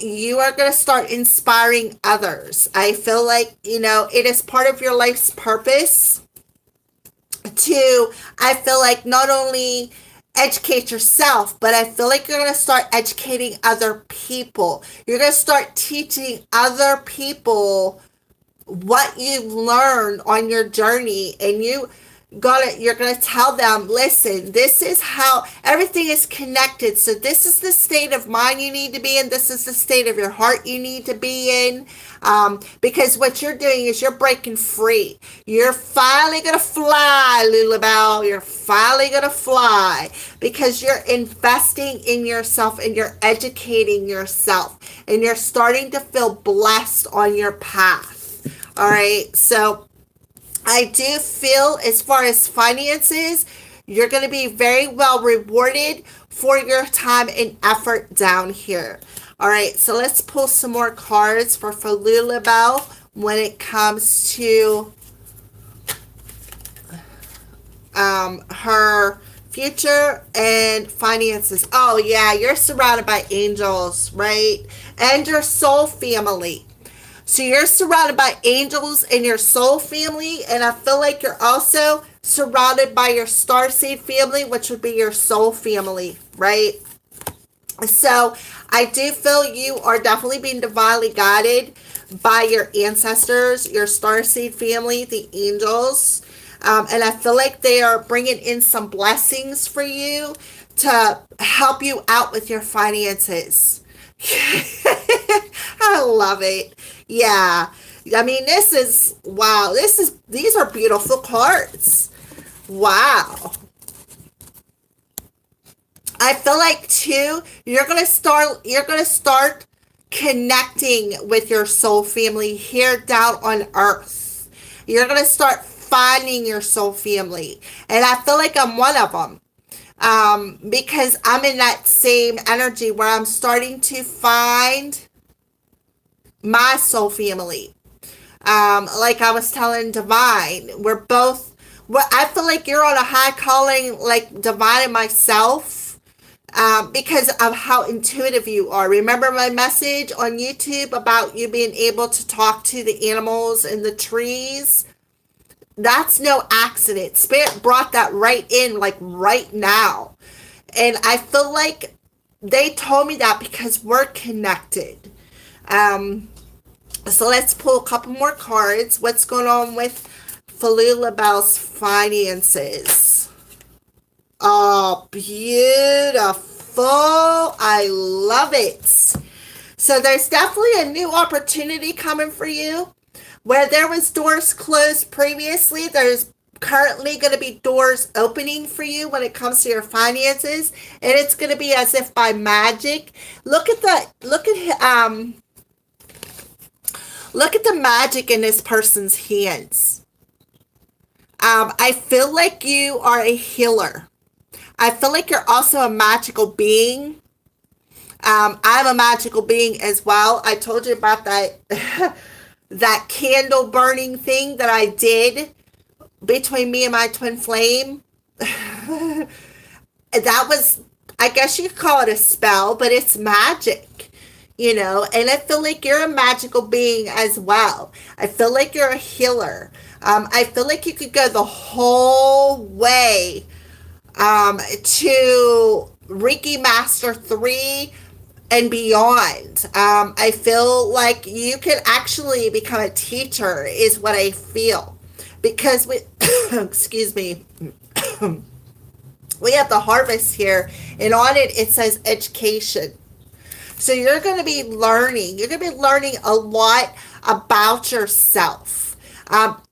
you are going to start inspiring others. I feel like, it is part of your life's purpose to, I feel like, not only educate yourself, but I feel like you're going to start educating other people. You're going to start teaching other people what you've learned on your journey, and you're gonna tell them, listen, this is how everything is connected. So this is the state of mind you need to be in. This is the state of your heart you need to be in. Because what you're doing is you're breaking free. You're finally gonna fly, Lulabelle. You're finally gonna fly because you're investing in yourself and you're educating yourself and you're starting to feel blessed on your path. All right, so I do feel as far as finances, you're going to be very well rewarded for your time and effort down here. All right, so let's pull some more cards for Falula Bell when it comes to her future and finances. Oh, yeah, you're surrounded by angels, right? And your soul family. So you're surrounded by angels in your soul family, and I feel like you're also surrounded by your starseed family, which would be your soul family, right? So I do feel you are definitely being divinely guided by your ancestors, your starseed family, the angels, and I feel like they are bringing in some blessings for you to help you out with your finances. I love it. Yeah. I mean, wow. These are beautiful cards. Wow. I feel like too, you're going to start connecting with your soul family here down on earth. You're going to start finding your soul family. And I feel like I'm one of them. Because I'm in that same energy where I'm starting to find my soul family. Like I was telling Divine, I feel like you're on a high calling, like Divine and myself, because of how intuitive you are. Remember my message on YouTube about you being able to talk to the animals and the trees? That's no accident. Spirit brought that right in, like right now. And I feel like they told me that because we're connected. So let's pull a couple more cards. What's going on with Falula Bell's finances? Oh, beautiful. I love it. So there's definitely a new opportunity coming for you. Where there was doors closed previously, there's currently going to be doors opening for you when it comes to your finances, and it's going to be as if by magic. Look at the magic in this person's hands. I feel like you are a healer. I feel like you're also a magical being. I'm a magical being as well. I told you about that that candle burning thing that I did between me and my twin flame. That was, I guess you could call it a spell, but it's magic, you know. And I feel like you're a magical being as well. I feel like you're a healer. I feel like you could go the whole way to Reiki Master 3 and beyond. I feel like you could actually become a teacher, is what I feel. Because we, excuse me, we have the harvest here, and on it, it says education. So you're going to be learning. You're going to be learning a lot about yourself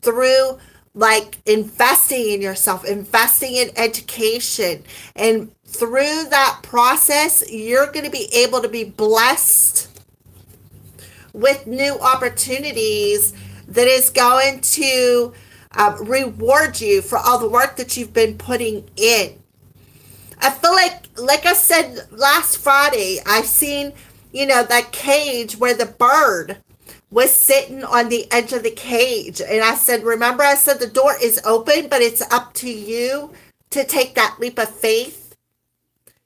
through like investing in yourself, investing in education. And through that process, you're going to be able to be blessed with new opportunities that is going to reward you for all the work that you've been putting in. I feel like I said last Friday, I seen, you know, that cage where the bird was sitting on the edge of the cage. And I said, remember, I said the door is open, but it's up to you to take that leap of faith.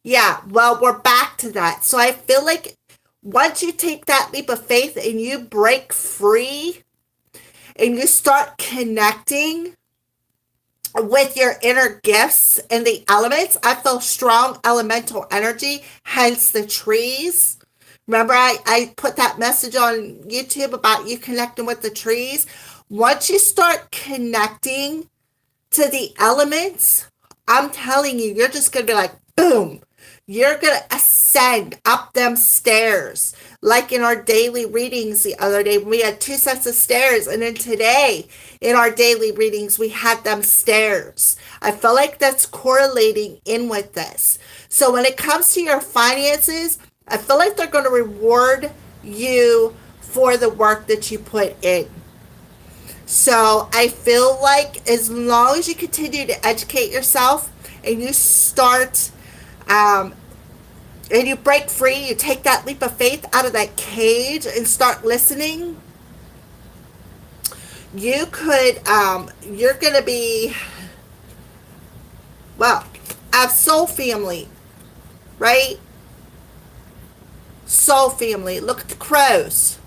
Yeah, well, we're back to that. So I feel like once you take that leap of faith and you break free and you start connecting with your inner gifts and the elements, I feel strong elemental energy, hence the trees. Remember, I put that message on YouTube about you connecting with the trees. Once you start connecting to the elements, I'm telling you, you're just going to be like, boom. You're going to ascend up them stairs. Like in our daily readings the other day, we had 2 sets of stairs. And then today, in our daily readings, we had them stairs. I feel like that's correlating in with this. So when it comes to your finances, I feel like they're going to reward you for the work that you put in. So I feel like as long as you continue to educate yourself and you start and you break free, you take that leap of faith out of that cage and start listening, you could, you're going to be, well, have soul family, right? Soul family. Look at the crows.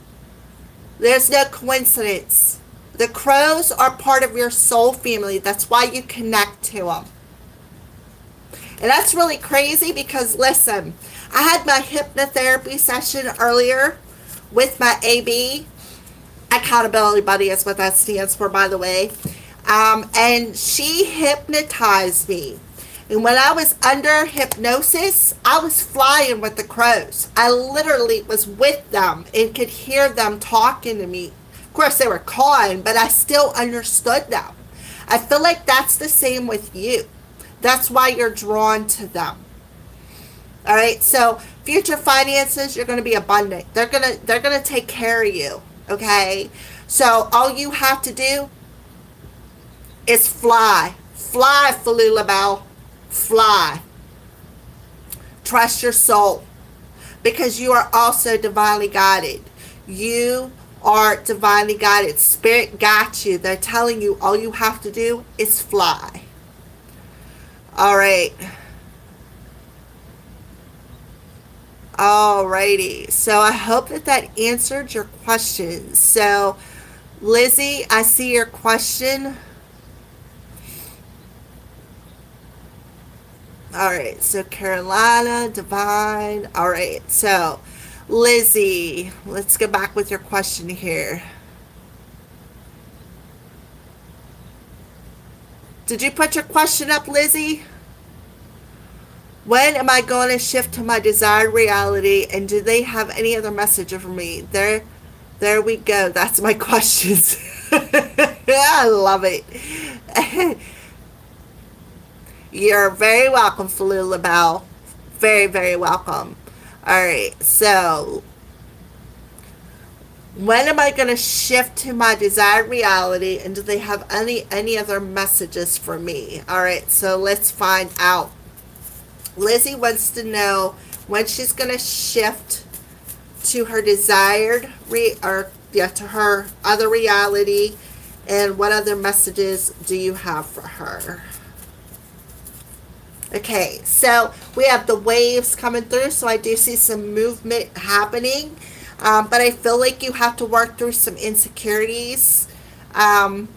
There's no coincidence. The crows are part of your soul family. That's why you connect to them. And that's really crazy because, listen, I had my hypnotherapy session earlier with my AB. Accountability buddy is what that stands for, by the way. And she hypnotized me. And when I was under hypnosis, I was flying with the crows. I literally was with them and could hear them talking to me. Of course, they were cawing, but I still understood them. I feel like that's the same with you. That's why you're drawn to them. All right. So future finances, you're going to be abundant. They're going to take care of you. Okay. So all you have to do is fly. Fly, Falula Bell. Fly. Trust your soul. Because you are also divinely guided. You are divinely guided. Spirit got you. They're telling you all you have to do is fly. All right. Alrighty. So I hope that answered your question. So, Lizzie, I see your question. All right. So, Carolina, Divine. All right. So, Lizzie, let's go back with your question here. Did you put your question up, Lizzie? When am I going to shift to my desired reality, and do they have any other message for me? There we go. That's my questions. I love it. You're very welcome, Falula Bell. Very, very welcome. All right. So, when am I going to shift to my desired reality, and do they have any other messages for me? All right. So let's find out. Lizzie wants to know, when she's going to shift to her desired to her other reality, and what other messages do you have for her? Okay, so we have the waves coming through, so I do see some movement happening, but I feel like you have to work through some insecurities. Um,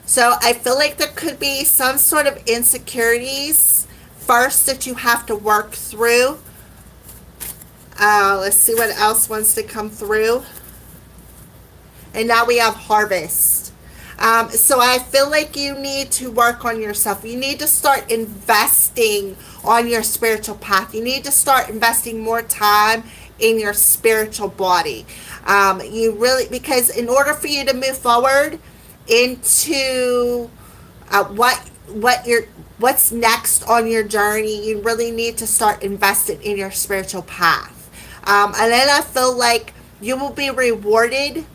so I feel like there could be some sort of insecurities first that you have to work through. Let's see what else wants to come through. And now we have harvest. So I feel like you need to work on yourself. You need to start investing on your spiritual path. You need to start investing more time in your spiritual body. You really, because in order for you to move forward into what's next on your journey, you really need to start investing in your spiritual path. And then I feel like you will be rewarded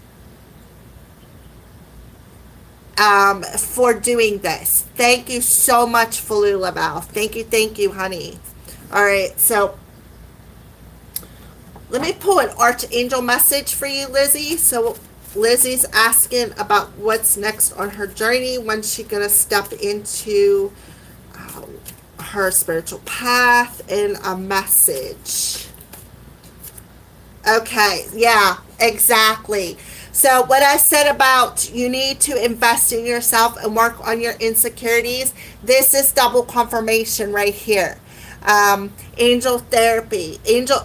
for doing this. Thank you so much, Falulabelle. Thank you, honey. All right, so let me pull an archangel message for you, Lizzie. So Lizzie's asking about what's next on her journey. When's she gonna step into her spiritual path, and a message. Okay, yeah, exactly. So what I said about you need to invest in yourself and work on your insecurities, this is double confirmation right here. Angel therapy.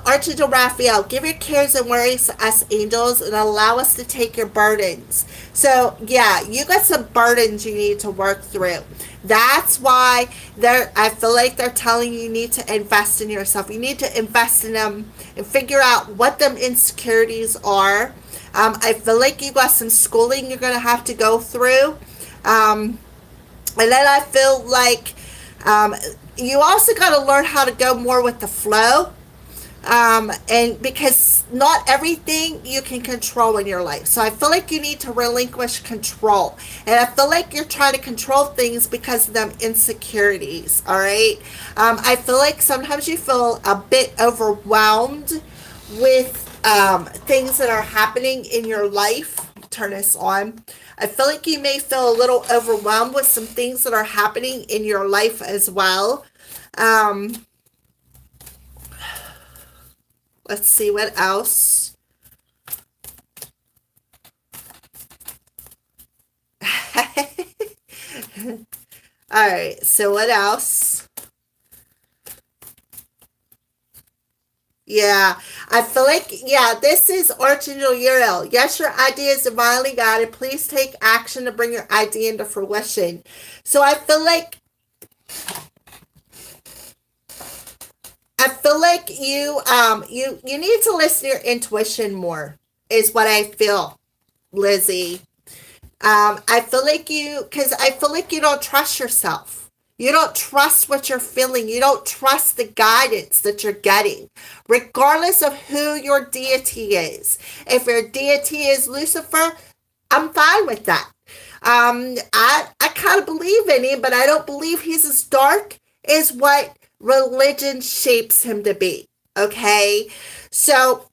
Archangel Raphael, give your cares and worries to us angels and allow us to take your burdens. So yeah, you got some burdens you need to work through. That's why I feel like they're telling you need to invest in yourself. You need to invest in them and figure out what them insecurities are. I feel like you got some schooling you're going to have to go through. And then I feel like you also got to learn how to go more with the flow. And because not everything you can control in your life. So I feel like you need to relinquish control. And I feel like you're trying to control things because of them insecurities. All right. I feel like sometimes you feel a bit overwhelmed with things that are happening in your life. Turn this on. I feel like you may feel a little overwhelmed with some things that are happening in your life as well. Let's see what else. All right, so what else? Yeah, I feel like, yeah, this is Archangel Uriel. Yes, your idea is divinely guided. Please take action to bring your idea into fruition. So I feel like you need to listen to your intuition more, is what I feel, Lizzie. I feel like you don't trust yourself. You don't trust what you're feeling. You don't trust the guidance that you're getting, regardless of who your deity is. If your deity is Lucifer, I'm fine with that. I kind of believe in him, but I don't believe he's as dark as what religion shapes him to be. Okay? So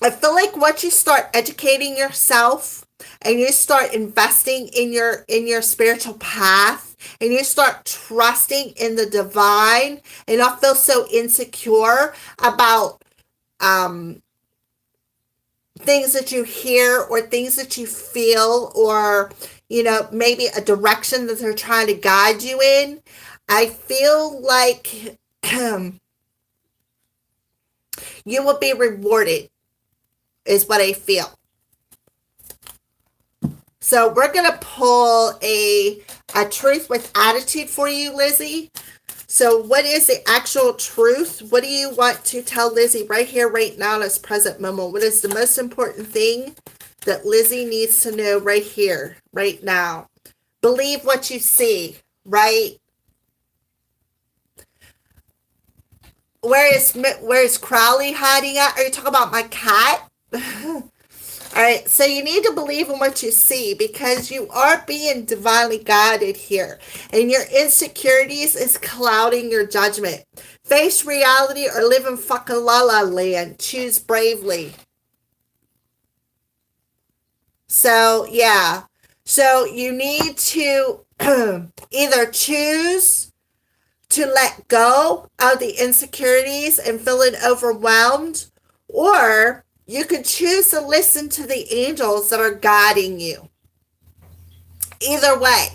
I feel like once you start educating yourself and you start investing in your spiritual path and you start trusting in the divine and not feel so insecure about things that you hear or things that you feel, or maybe a direction that they're trying to guide you in, I feel like you will be rewarded, is what I feel. So we're going to pull a truth with attitude for you, Lizzie. So what is the actual truth? What do you want to tell Lizzie right here, right now, in this present moment? What is the most important thing that Lizzie needs to know right here, right now? Believe what you see, right? Where is Crowley hiding at? Are you talking about my cat? All right, so you need to believe in what you see because you are being divinely guided here, and your insecurities is clouding your judgment. Face reality or live in fucking la la land. Choose bravely. So, yeah. So, you need to either choose to let go of the insecurities and feeling overwhelmed, or you could choose to listen to the angels that are guiding you. Either way,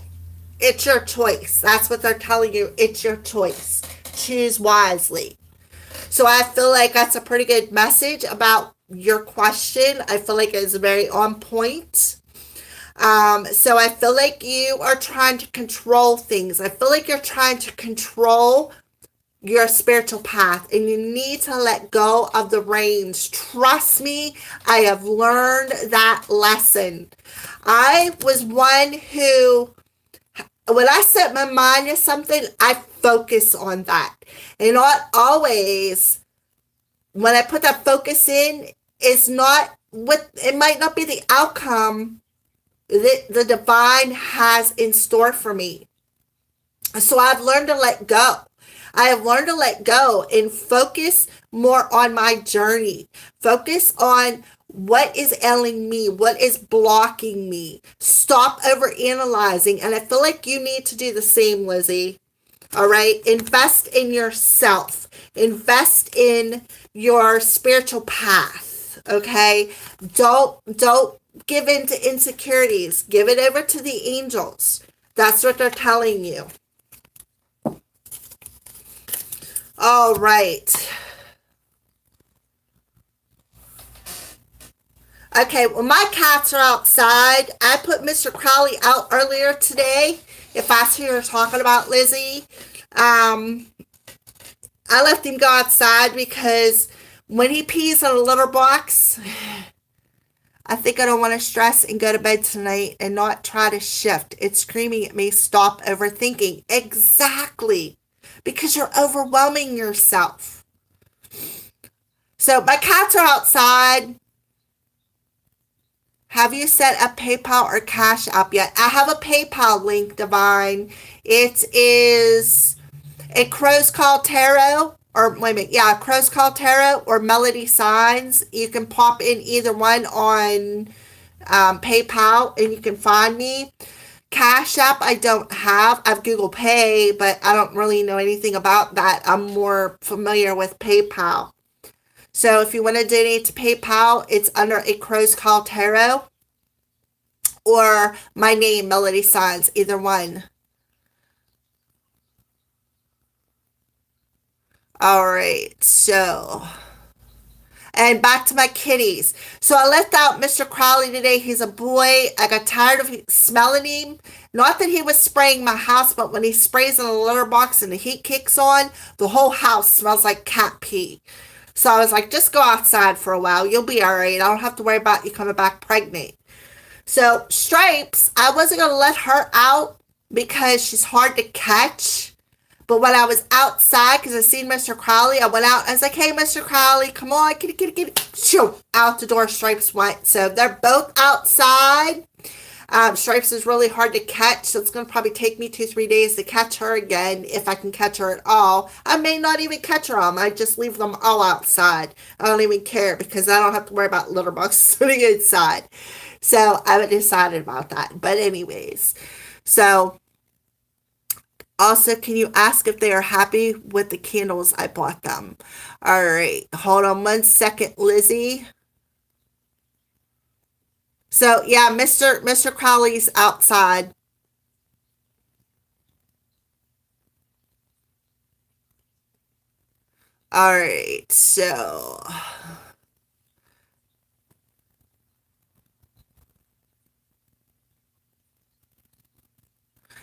it's your choice. That's what they're telling you. It's your choice. Choose wisely. So I feel like that's a pretty good message about your question. I feel like it's very on point. So I feel like you are trying to control things. I feel like you're trying to control your spiritual path, and you need to let go of the reins. Trust me, I have learned that lesson. I was one who, when I set my mind to something, I focus on that. And not always, when I put that focus in, it's not what, it might not be the outcome that the divine has in store for me. So I've learned to let go. I have learned to let go and focus more on my journey. Focus on what is ailing me, what is blocking me. Stop over analyzing. And I feel like you need to do the same, Lizzie. All right. Invest in yourself. Invest in your spiritual path. Okay. Don't give in to insecurities. Give it over to the angels. That's what they're telling you. All right. Okay, well, my cats are outside. I put Mr. Crowley out earlier today, if that's who you're talking about, Lizzie. I left him go outside because when he pees in a litter box, I think I don't want to stress and go to bed tonight and not try to shift. It's screaming at me, stop overthinking. Exactly. Because you're overwhelming yourself. So my cats are outside. Have you set up PayPal or Cash App yet? I have a PayPal link, Divine. It is a Crow's Call Tarot, or wait a minute, yeah, Crow's Call Tarot or Melody Signs. You can pop in either one on PayPal and you can find me. Cash App, I don't have. I have Google Pay, but I don't really know anything about that. I'm more familiar with PayPal. So if you want to donate to PayPal, it's under a Crow's Call Tarot or my name, Melody Signs, either one. All right, so, and back to my kitties. So I left out Mr. Crowley today. He's a boy. I got tired of smelling him. Not that he was spraying my house, but when he sprays in a litter box and the heat kicks on, the whole house smells like cat pee. So I was like, just go outside for a while. You'll be all right. I don't have to worry about you coming back pregnant. So Stripes, I wasn't going to let her out because she's hard to catch. But when I was outside, because I seen Mr. Crowley, I went out and I was like, hey, Mr. Crowley, come on, kitty. Shoo, out the door Stripes went. So they're both outside. Stripes is really hard to catch, so it's going to probably take me 2-3 days to catch her again, if I can catch her at all. I may not even catch her all. I just leave them all outside. I don't even care because I don't have to worry about litter boxes sitting inside. So I haven't decided about that. But anyways, so also, can you ask if they are happy with the candles I bought them? All right, hold on 1 second, Lizzie. So yeah, Mr. Crowley's outside. All right, so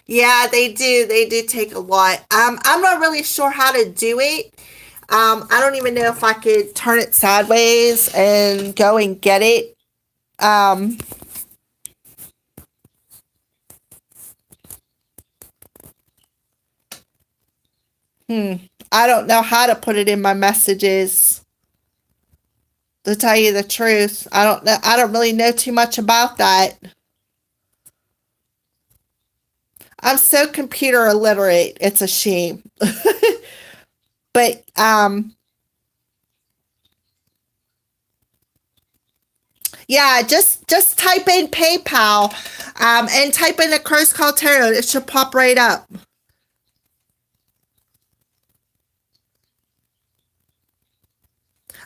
yeah, they do. They do take a lot. I'm not really sure how to do it. I don't even know if I could turn it sideways and go and get it. Um, I don't know how to put it in my messages. to tell you the truth. I don't know. I don't really know too much about that. I'm so computer illiterate. It's a shame. But yeah, just type in PayPal and type in the Curse Call Tarot. It should pop right up.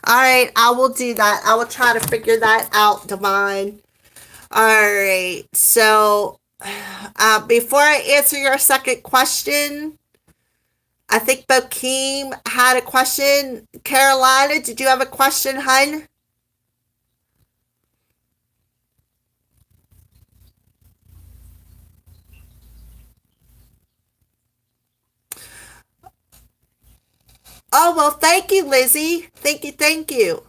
All right, I will do that. I will try to figure that out, Divine. All right, so before I answer your second question, I think Bokeem had a question. Carolina, did you have a question, hun? Oh, well, thank you, Lizzie. Thank you, thank you.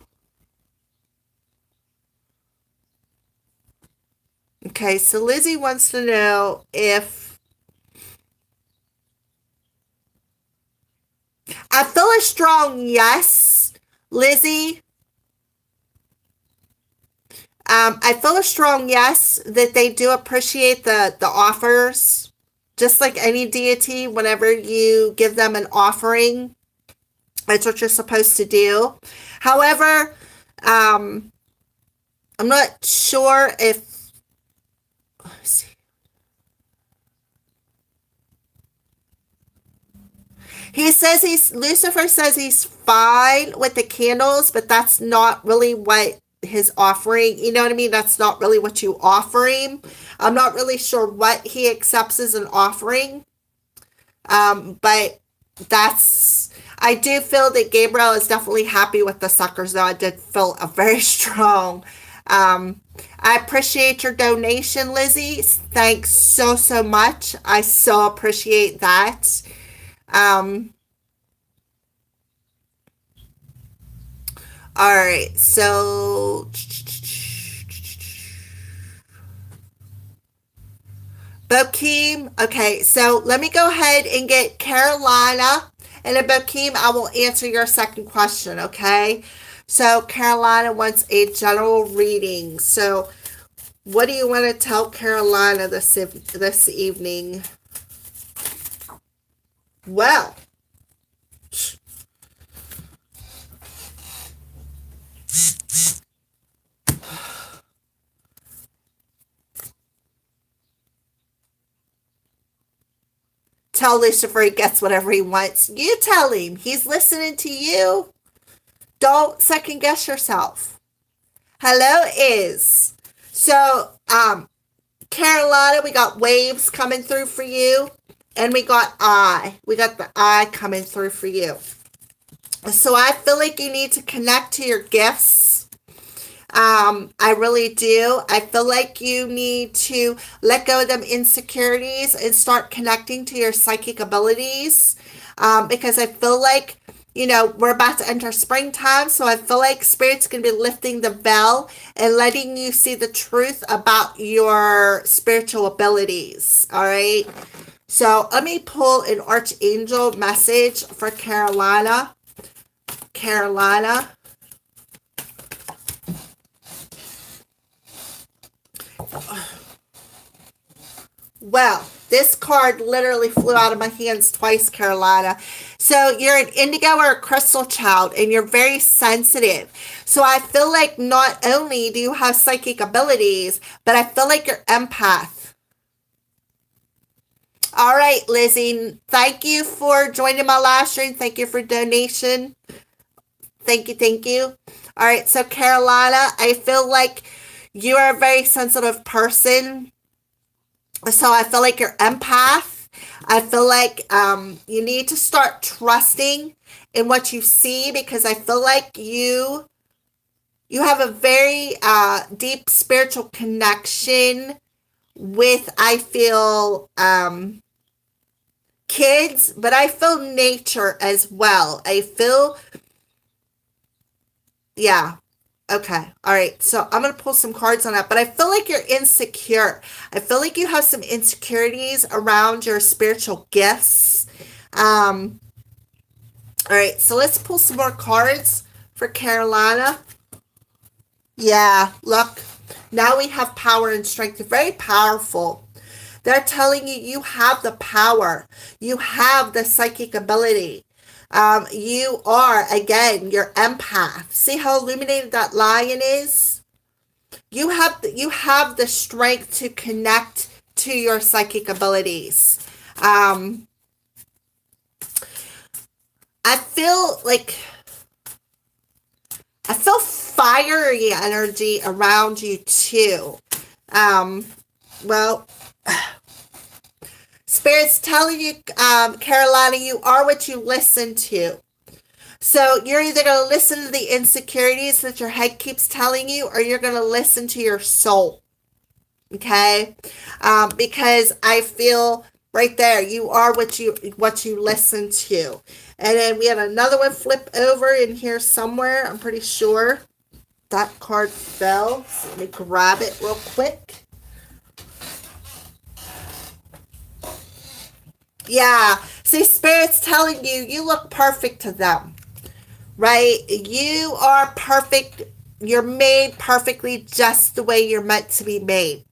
Okay, so Lizzie wants to know if I feel a strong yes, Lizzie. I feel a strong yes that they do appreciate the offers. Just like any deity, whenever you give them an offering, that's what you're supposed to do. However, I'm not sure if. Let's see. He says Lucifer says he's fine with the candles, but that's not really what his offering, you know what I mean? That's not really what you offer him. I'm not really sure what he accepts as an offering. But that's, I do feel that Gabriel is definitely happy with the suckers, though. I did feel a very strong. I appreciate your donation, Lizzie. Thanks so, so much. I so appreciate that. Um, all right, so Bokeem. Okay, so let me go ahead and get Carolina. And then Bokeem, I will answer your second question, okay? So Carolina wants a general reading. So what do you want to tell Carolina this evening? Well, tell Lucifer he gets whatever he wants. You tell him. He's listening to you. Don't second guess yourself. Hello is. So, Carolina, we got waves coming through for you. And we got I. We got the I coming through for you. So I feel like you need to connect to your gifts. I really do. I feel like you need to let go of them insecurities and start connecting to your psychic abilities. Because I feel like, we're about to enter springtime. So I feel like Spirit's going to be lifting the veil and letting you see the truth about your spiritual abilities. All right. So let me pull an Archangel message for Carolina. Carolina. Well, this card literally flew out of my hands twice, Carolina. So you're an indigo or a crystal child, and you're very sensitive. So I feel like not only do you have psychic abilities, but I feel like you're empath. All right, Lizzie, thank you for joining my live stream. Thank you for donation. Thank you, thank you. All right, so Carolina, I feel like you are a very sensitive person. So I feel like you're empath. I feel like you need to start trusting in what you see, because I feel like you have a very deep spiritual connection with, I feel, kids, but I feel nature as well. I feel, yeah. Okay. All right. So I'm going to pull some cards on that, but I feel like you're insecure. I feel like you have some insecurities around your spiritual gifts. All right. So let's pull some more cards for Carolina. Yeah, look, now we have power and strength. Very powerful. They're telling you you have the power. You have the psychic ability. You are, again, your empath. See how illuminated that lion is? You have the strength to connect to your psychic abilities. Um, I feel like I feel fiery energy around you too. Um, well, Spirit's telling you, Carolina, you are what you listen to. So you're either going to listen to the insecurities that your head keeps telling you, or you're going to listen to your soul. Okay, because I feel right there, you are what you listen to. And then we had another one flip over in here somewhere. I'm pretty sure that card fell. So let me grab it real quick. Yeah. See, Spirit's telling you, you look perfect to them, right? You are perfect. You're made perfectly just the way you're meant to be made.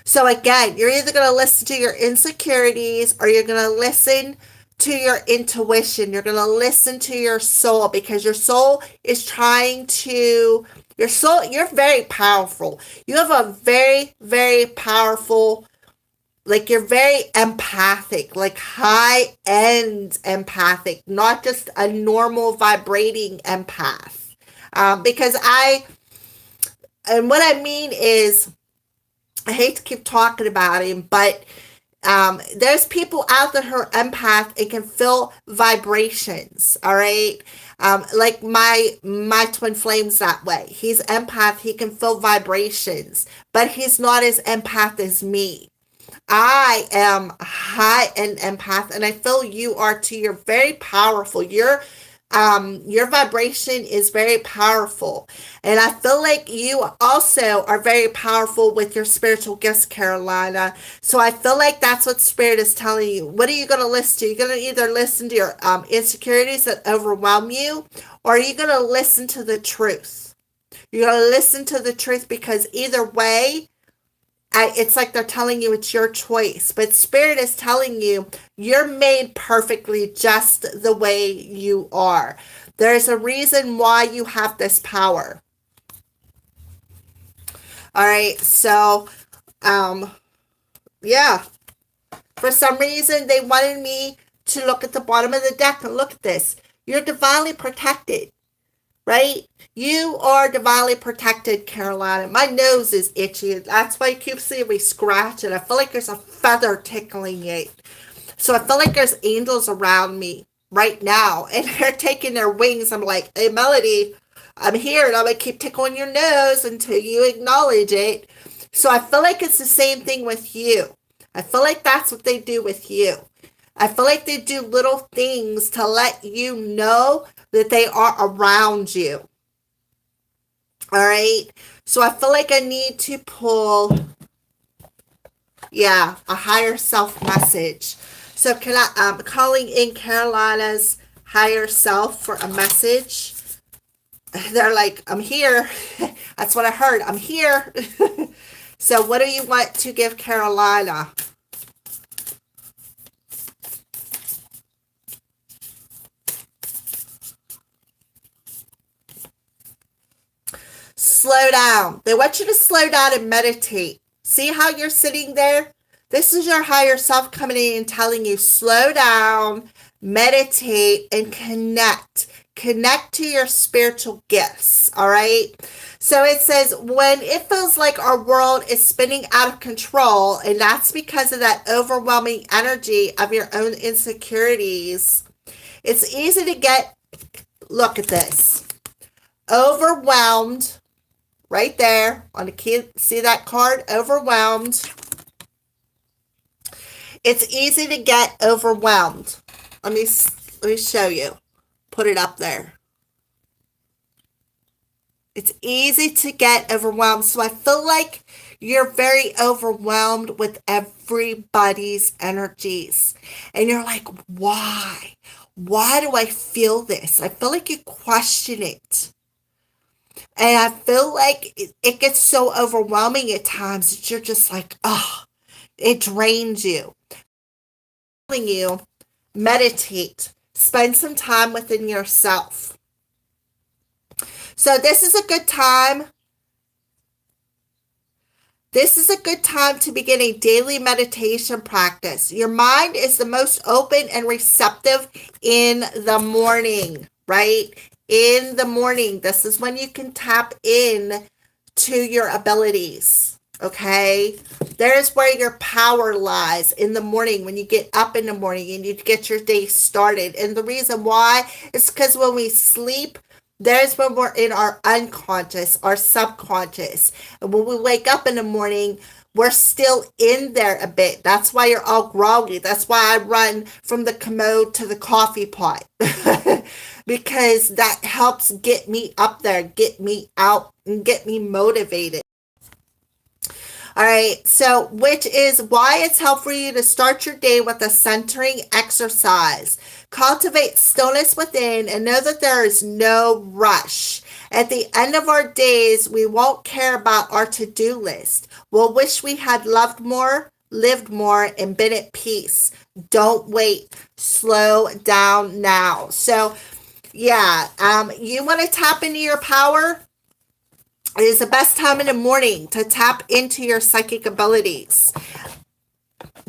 So again, you're either going to listen to your insecurities or you're going to listen to your intuition. You're going to listen to your soul because your soul is trying to, your soul, you're very powerful. You have a very, very powerful, like you're very empathic, like high end empathic, not just a normal vibrating empath. Because and what I mean is, I hate to keep talking about him, but there's people out there who are empath and can feel vibrations. All right, like my twin flame's that way. He's empath. He can feel vibrations, but he's not as empath as me. I am high end empath, and I feel you are too. You're very powerful. Your vibration is very powerful, and I feel like you also are very powerful with your spiritual gifts, Carolina. So I feel like that's what Spirit is telling you. What are you going to listen to? You're going to either listen to your insecurities that overwhelm you, or are you going to listen to the truth? You're going to listen to the truth because either way, it's like they're telling you it's your choice, but Spirit is telling you you're made perfectly just the way you are. There's a reason why you have this power. All right, so, yeah, for some reason they wanted me to look at the bottom of the deck and look at this. You're divinely protected. Right? You are divinely protected, Carolina. My nose is itchy. That's why you keep seeing me scratch it. I feel like there's a feather tickling it. So I feel like there's angels around me right now. And they're taking their wings. I'm like, hey, Melody, I'm here. And I'm going to keep tickling your nose until you acknowledge it. So I feel like it's the same thing with you. I feel like that's what they do with you. I feel like they do little things to let you know that they are around you. All right. So I feel like I need to pull, yeah, a higher self message. So I'm calling in Carolina's higher self for a message. They're like, I'm here. That's what I heard. I'm here. So what do you want to give Carolina? Slow down. They want you to slow down and meditate. See how you're sitting there? This is your higher self coming in and telling you slow down, meditate, and connect. Connect to your spiritual gifts. All right. So it says, when it feels like our world is spinning out of control, and that's because of that overwhelming energy of your own insecurities, it's easy to get, look at this, overwhelmed. Right there on the key, see that card? Overwhelmed. It's easy to get overwhelmed. Let me show you. Put it up there. It's easy to get overwhelmed. So I feel like you're very overwhelmed with everybody's energies. And you're like, why? Why do I feel this? I feel like you question it. And I feel like it gets so overwhelming at times that you're just like, oh, it drains you. Telling you, meditate, spend some time within yourself. So this is a good time. This is a good time to begin a daily meditation practice. Your mind is the most open and receptive in the morning, right? In the morning, this is when you can tap in to your abilities, okay? There's where your power lies in the morning when you get up in the morning and you get your day started. And the reason why is because when we sleep, there's when we're in our unconscious, our subconscious. And when we wake up in the morning, we're still in there a bit. That's why you're all groggy. That's why I run from the commode to the coffee pot. Because that helps get me up there, get me out, and get me motivated. All right, so which is why it's helpful for you to start your day with a centering exercise. Cultivate stillness within and know that there is no rush. At the end of our days, we won't care about our to-do list. We'll wish we had loved more, lived more, and been at peace. Don't wait. Slow down now. So, yeah, you want to tap into your power? It is the best time in the morning to tap into your psychic abilities.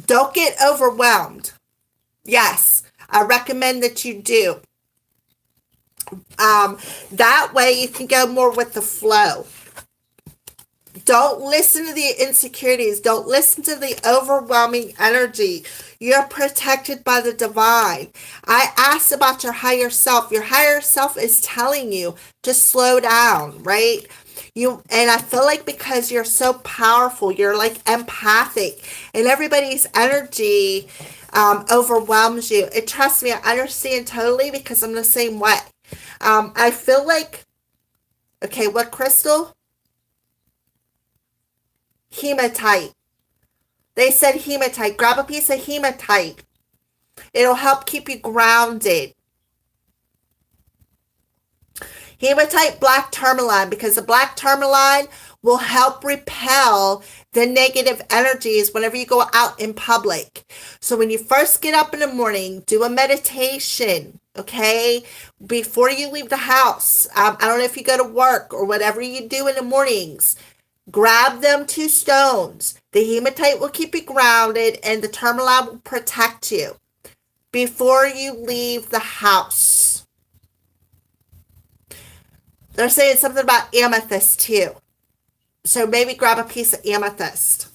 Don't get overwhelmed. Yes, I recommend that you do. That way you can go more with the flow. Don't listen to the insecurities. Don't listen to the overwhelming energy. You're protected by the divine. I asked about your higher self. Your higher self is telling you to slow down, right? And I feel like because you're so powerful, you're like empathic, and everybody's energy overwhelms you. And trust me, I understand totally because I'm the same way. I feel like, okay, what crystal? Hematite. They said hematite. Grab a piece of hematite. It'll help keep you grounded. Hematite black tourmaline, because the black tourmaline will help repel the negative energies whenever you go out in public. So when you first get up in the morning, do a meditation, okay? Before you leave the house. I don't know if you go to work or whatever you do in the mornings. Grab them 2 stones. The hematite will keep you grounded and the tourmaline will protect you before you leave the house. They're saying something about amethyst too. So maybe grab a piece of amethyst.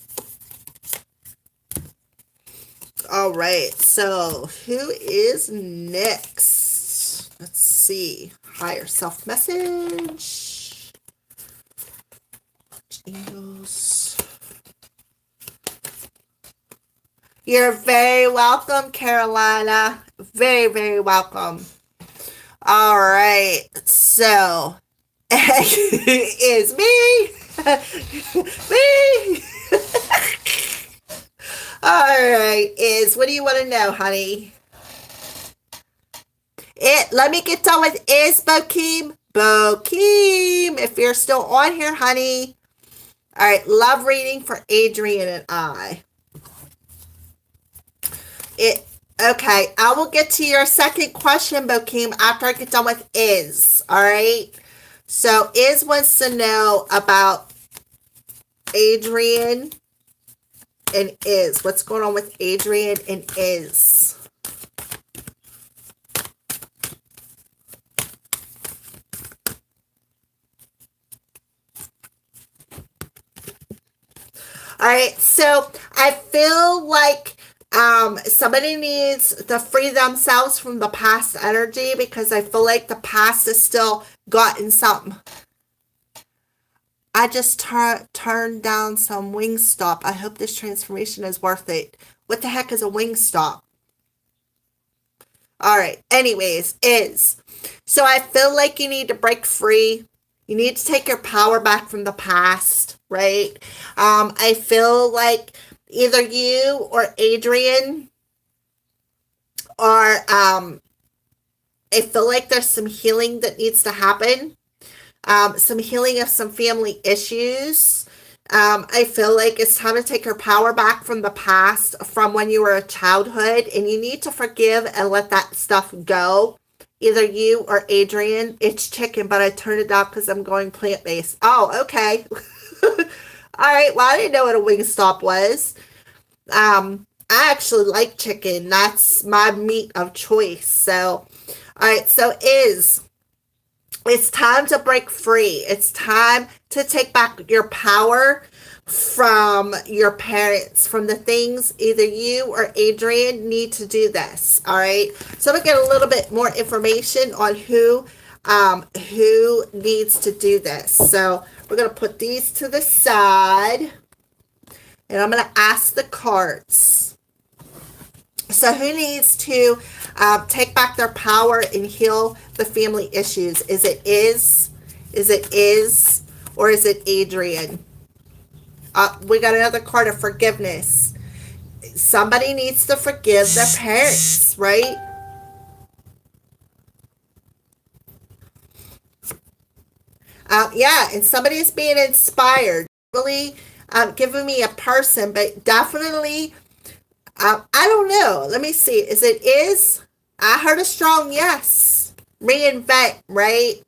All right. So who is next? Let's see. Higher self message. Angels. You're very welcome, Carolina. Very, very welcome. All right. So is me. Me. All right. What do you want to know, honey? Let me get done with Bokeem. Bokeem, if you're still on here, honey. All right. Love reading for Adrian and I. Okay. I will get to your second question, Bokeem, after I get done with All right. So wants to know about Adrian and What's going on with Adrian and All right. So I feel like somebody needs to free themselves from the past energy because I feel like the past is still gotten something. I just turned down some Wingstop. I hope this transformation is worth it. What the heck is a Wingstop? All right. Anyways, so I feel like you need to break free. You need to take your power back from the past, right? I feel like either you or Adrian are, I feel like there's some healing that needs to happen. some healing of some family issues. I feel like it's time to take your power back from the past, from when you were a childhood, and you need to forgive and let that stuff go. Either you or Adrian. It's chicken, but I turned it down because I'm going plant based. Oh, okay. All right. Well, I didn't know what a Wingstop was. I actually like chicken. That's my meat of choice. So, all right. So it's time to break free. It's time to take back your power from your parents, from the things either you or Adrian need to do this. All right. So I'm gonna get a little bit more information on who needs to do this. So we're gonna put these to the side, and I'm gonna ask the cards. So who needs to take back their power and heal the family issues? Is it or is it Adrian? We got another card of forgiveness. Somebody needs to forgive their parents, right? Yeah, and somebody is being inspired. Really giving me a person, but definitely, I don't know. Let me see. I heard a strong yes. Reinvent, right?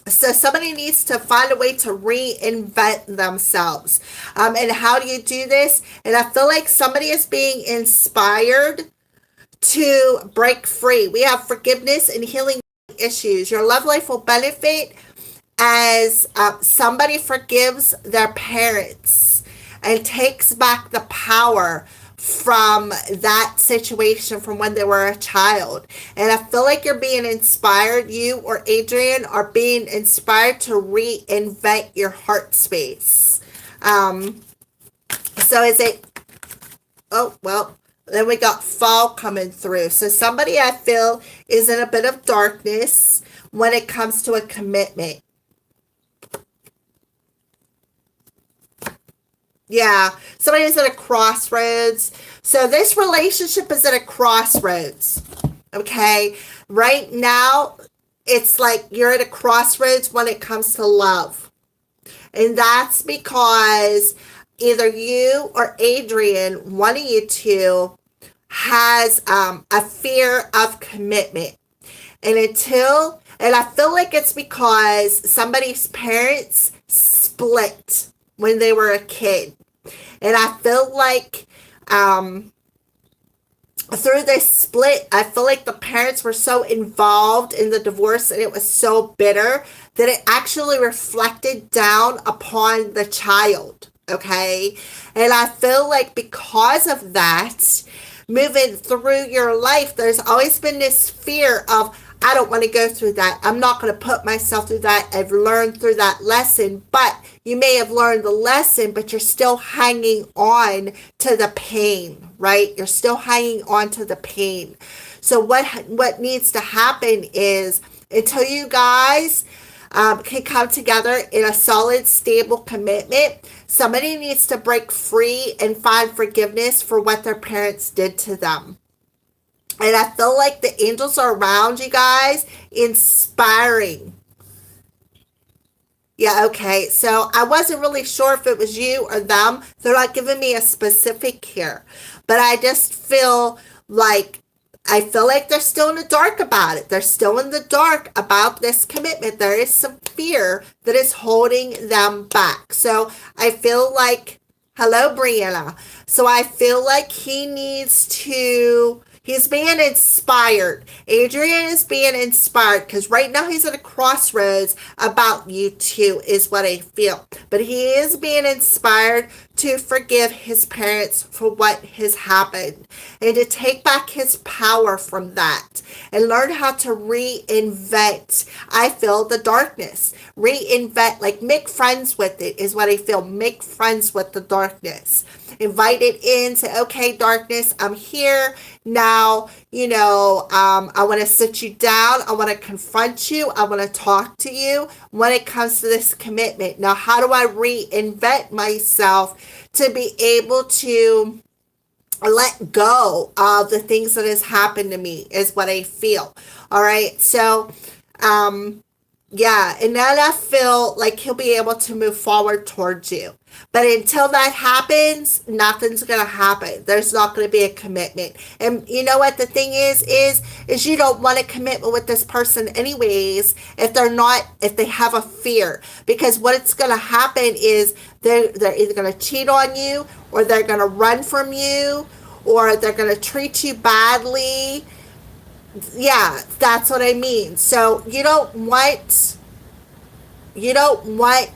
So somebody needs to find a way to reinvent themselves. And how do you do this? And I feel like somebody is being inspired to break free. We have forgiveness and healing issues. Your love life will benefit as somebody forgives their parents and takes back the power from that situation from when they were a child. And I feel like you're being inspired, you or Adrian are being inspired to reinvent your heart space. So is it, oh, well, then we got fall coming through. So somebody I feel is in a bit of darkness when it comes to a commitment. Yeah, somebody is at a crossroads. So this relationship is at a crossroads. Okay, right now it's like you're at a crossroads when it comes to love. And that's because either you or Adrian, one of you two, has a fear of commitment. And I feel like it's because somebody's parents split when they were a kid. And I feel like through this split, I feel like the parents were so involved in the divorce and it was so bitter that it actually reflected down upon the child. Okay. And I feel like because of that, moving through your life, there's always been this fear of, I don't want to go through that. I'm not going to put myself through that. I've learned through that lesson, but you may have learned the lesson, but you're still hanging on to the pain, right? You're still hanging on to the pain. So what needs to happen is until you guys can come together in a solid, stable commitment, somebody needs to break free and find forgiveness for what their parents did to them. And I feel like the angels are around you guys, inspiring. Yeah, okay. So I wasn't really sure if it was you or them. They're not giving me a specific here. But I just feel like they're still in the dark about it. They're still in the dark about this commitment. There is some fear that is holding them back. So I feel like, hello, Brianna. So I feel like he's being inspired. Adrian is being inspired because right now he's at a crossroads about you two is what I feel. But he is being inspired to forgive his parents for what has happened and to take back his power from that and learn how to reinvent, I feel, the darkness. Reinvent, like make friends with it is what I feel. Make friends with the darkness. Invite it in, say, okay, darkness, I'm here now. I want to sit you down. I want to confront you. I want to talk to you when it comes to this commitment. Now, how do I reinvent myself to be able to let go of the things that has happened to me is what I feel. All right. So, Yeah, and then I feel like he'll be able to move forward towards you. But until that happens, nothing's gonna happen. There's not gonna be a commitment. And you know what the thing is you don't want a commitment with this person anyways if they have a fear. Because what's gonna happen is they're either gonna cheat on you, or they're gonna run from you, or they're gonna treat you badly. Yeah, that's what I mean. So you don't want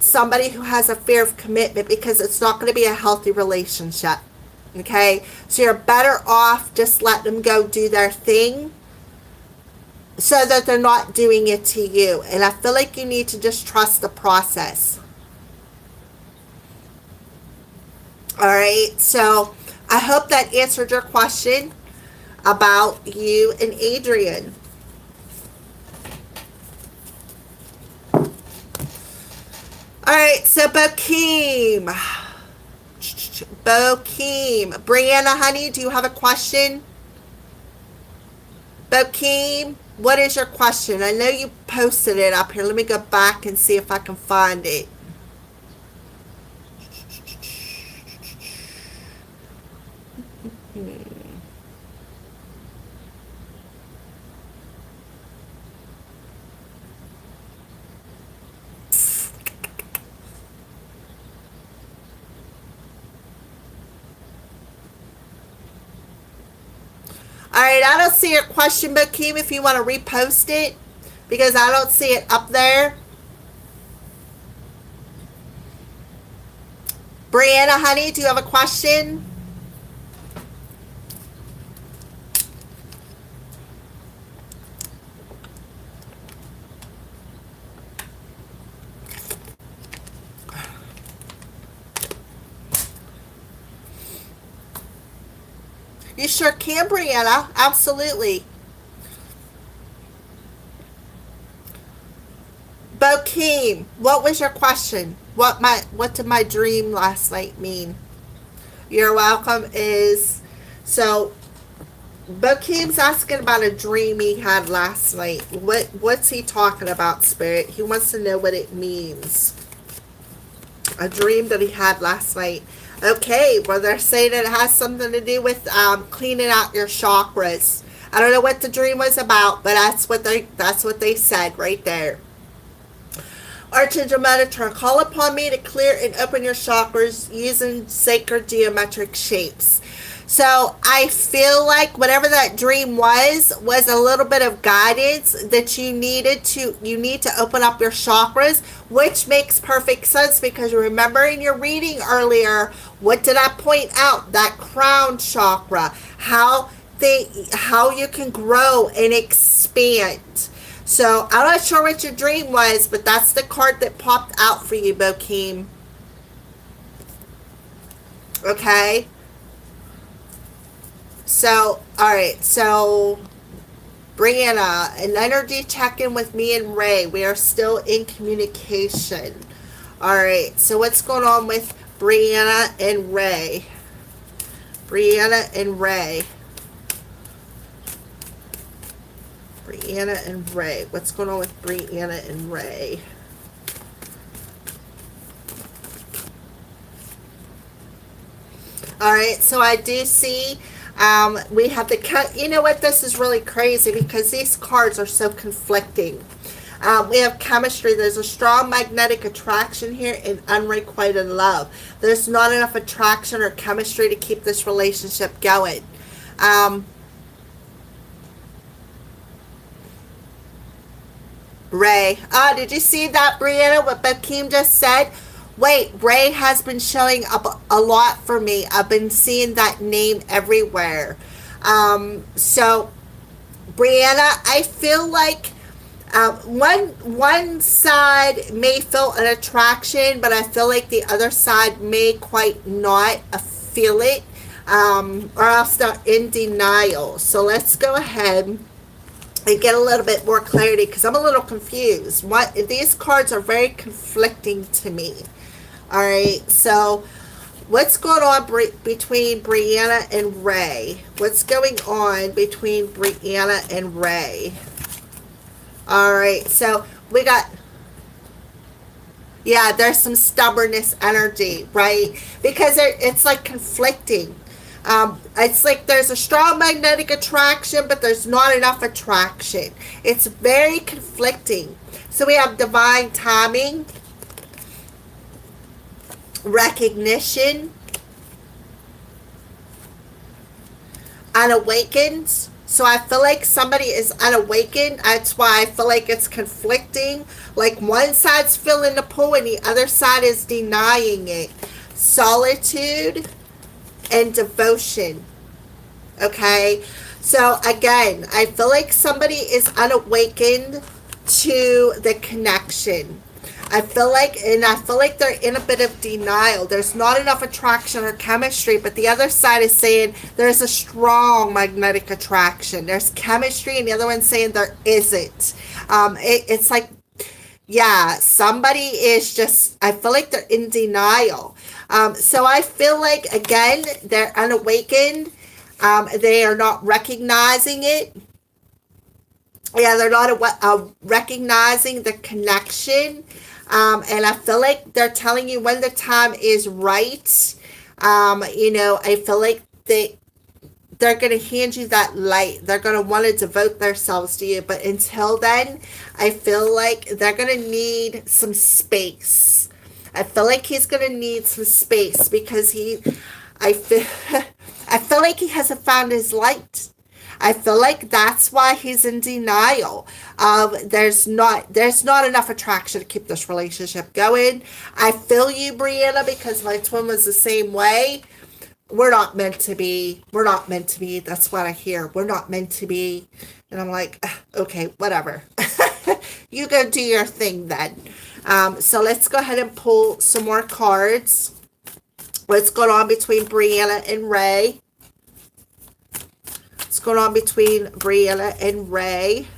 somebody who has a fear of commitment, because it's not going to be a healthy relationship. Okay? So you're better off just letting them go do their thing, so that they're not doing it to you. And I feel like you need to just trust the process. All right? So I hope that answered your question about you and Adrian. All right, so Bokeem. Brianna, honey, do you have a question? Bokeem, what is your question? I know you posted it up here. Let me go back and see if I can find it. All right, I don't see your question, Bokeem, if you want to repost it, because I don't see it up there. Brianna, honey, do you have a question? You sure can, Brianna. Absolutely. Bokeem, what was your question? What did my dream last night mean? You're welcome. So Bokeem's asking about a dream he had last night. What's he talking about, Spirit? He wants to know what it means. A dream that he had last night. Okay, well, they're saying it has something to do with cleaning out your chakras. I don't know what the dream was about, but that's what they said right there. Archangel Metatron, call upon me to clear and open your chakras using sacred geometric shapes. So I feel like whatever that dream was a little bit of guidance that you need to open up your chakras, which makes perfect sense, because you remember in your reading earlier, what did I point out? That crown chakra, how you can grow and expand. So I'm not sure what your dream was, but that's the card that popped out for you, Bokeem. Okay? So, alright, so Brianna, an energy check-in with me and Ray. We are still in communication. Alright, so what's going on with Brianna and Ray? Brianna and Ray. Brianna and Ray. What's going on with Brianna and Ray? Alright, so I do see we have the, you know what, this is really crazy because these cards are so conflicting. We have chemistry. There's a strong magnetic attraction here and unrequited love. There's not enough attraction or chemistry to keep this relationship going. Ray. Did you see that, Brianna, what Bokeem just said? Wait, Ray has been showing up a lot for me. I've been seeing that name everywhere. So, Brianna, I feel like one side may feel an attraction, but I feel like the other side may quite not feel it, or else they're in denial. So let's go ahead and get a little bit more clarity, because I'm a little confused. These cards are very conflicting to me. All right, so what's going on between Brianna and Ray? What's going on between Brianna and Ray? All right, so we got Yeah, there's some stubbornness energy, right? Because it's like conflicting. It's like there's a strong magnetic attraction, but there's not enough attraction. It's very conflicting. So we have divine timing, recognition, unawakened. So I feel like somebody is unawakened. That's why I feel like it's conflicting. Like one side's feeling the pull and the other side is denying it. Solitude and devotion. Okay? So again, I feel like somebody is unawakened to the connection. I feel like they're in a bit of denial. There's not enough attraction or chemistry, but the other side is saying there's a strong magnetic attraction. There's chemistry, and the other one's saying there isn't. It's like, yeah, somebody is just, I feel like they're in denial. So I feel like, again, they're unawakened. They are not recognizing it. Yeah, they're not recognizing the connection. And I feel like they're telling you when the time is right. I feel like they're going to hand you that light. They're going to want to devote themselves to you. But until then, I feel like they're going to need some space. I feel like he's going to need some space because I feel, I feel like he hasn't found his light. I feel like that's why he's in denial. There's not enough attraction to keep this relationship going. I feel you, Brianna, because my twin was the same way. We're not meant to be. We're not meant to be. That's what I hear. We're not meant to be. And I'm like, okay, whatever. You go do your thing then. So let's go ahead and pull some more cards. What's going on between Brianna and Ray? What's going on between Brianna and Ray?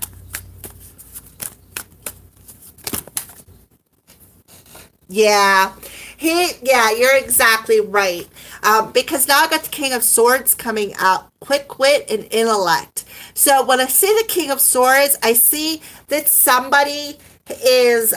Yeah. You're exactly right. Because now I got the King of Swords coming up. Quick wit and intellect. So when I see the King of Swords, I see that somebody is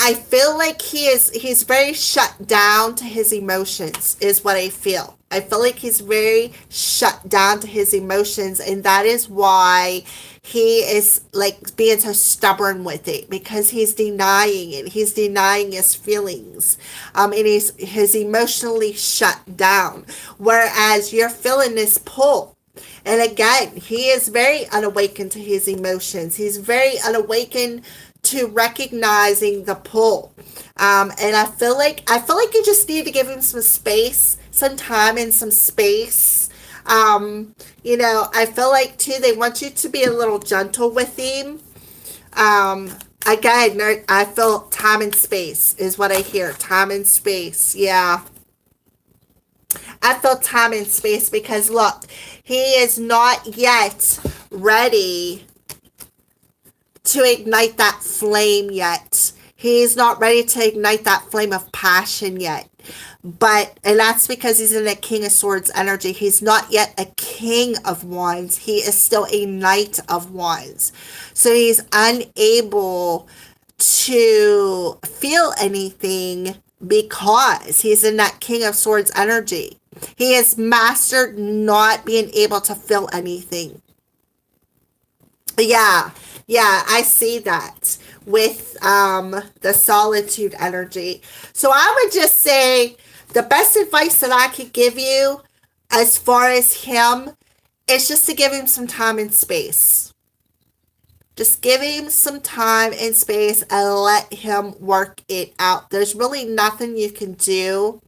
I feel like he's very shut down to his emotions is what I feel. I feel like he's very shut down to his emotions, and that is why he is like being so stubborn with it, because he's denying it. He's denying his feelings. And he's emotionally shut down. Whereas you're feeling this pull. And again, he is very unawakened to his emotions. He's very unawakened to recognizing the pull. And I feel like you just need to give him some space, some time and some space. I feel like too, they want you to be a little gentle with him. Again, I feel time and space is what I hear. Time and space. Yeah. I feel time and space because look, he is not yet ready to ignite that flame yet. He's not ready to ignite that flame of passion yet. And that's because he's in a King of Swords energy. He's not yet a King of Wands. He is still a Knight of Wands. So he's unable to feel anything because he's in that King of Swords energy. He has mastered not being able to feel anything. Yeah, I see that with the solitude energy. So I would just say the best advice that I could give you as far as him is just to give him some time and space. Just give him some time and space and let him work it out. There's really nothing you can do.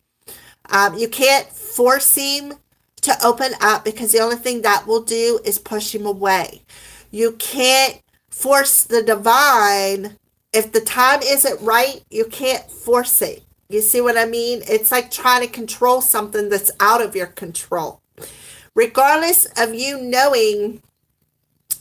You can't force him to open up because the only thing that will do is push him away. You can't force the divine. If the time isn't right, you can't force it. You see what I mean? It's like trying to control something that's out of your control. Regardless of you knowing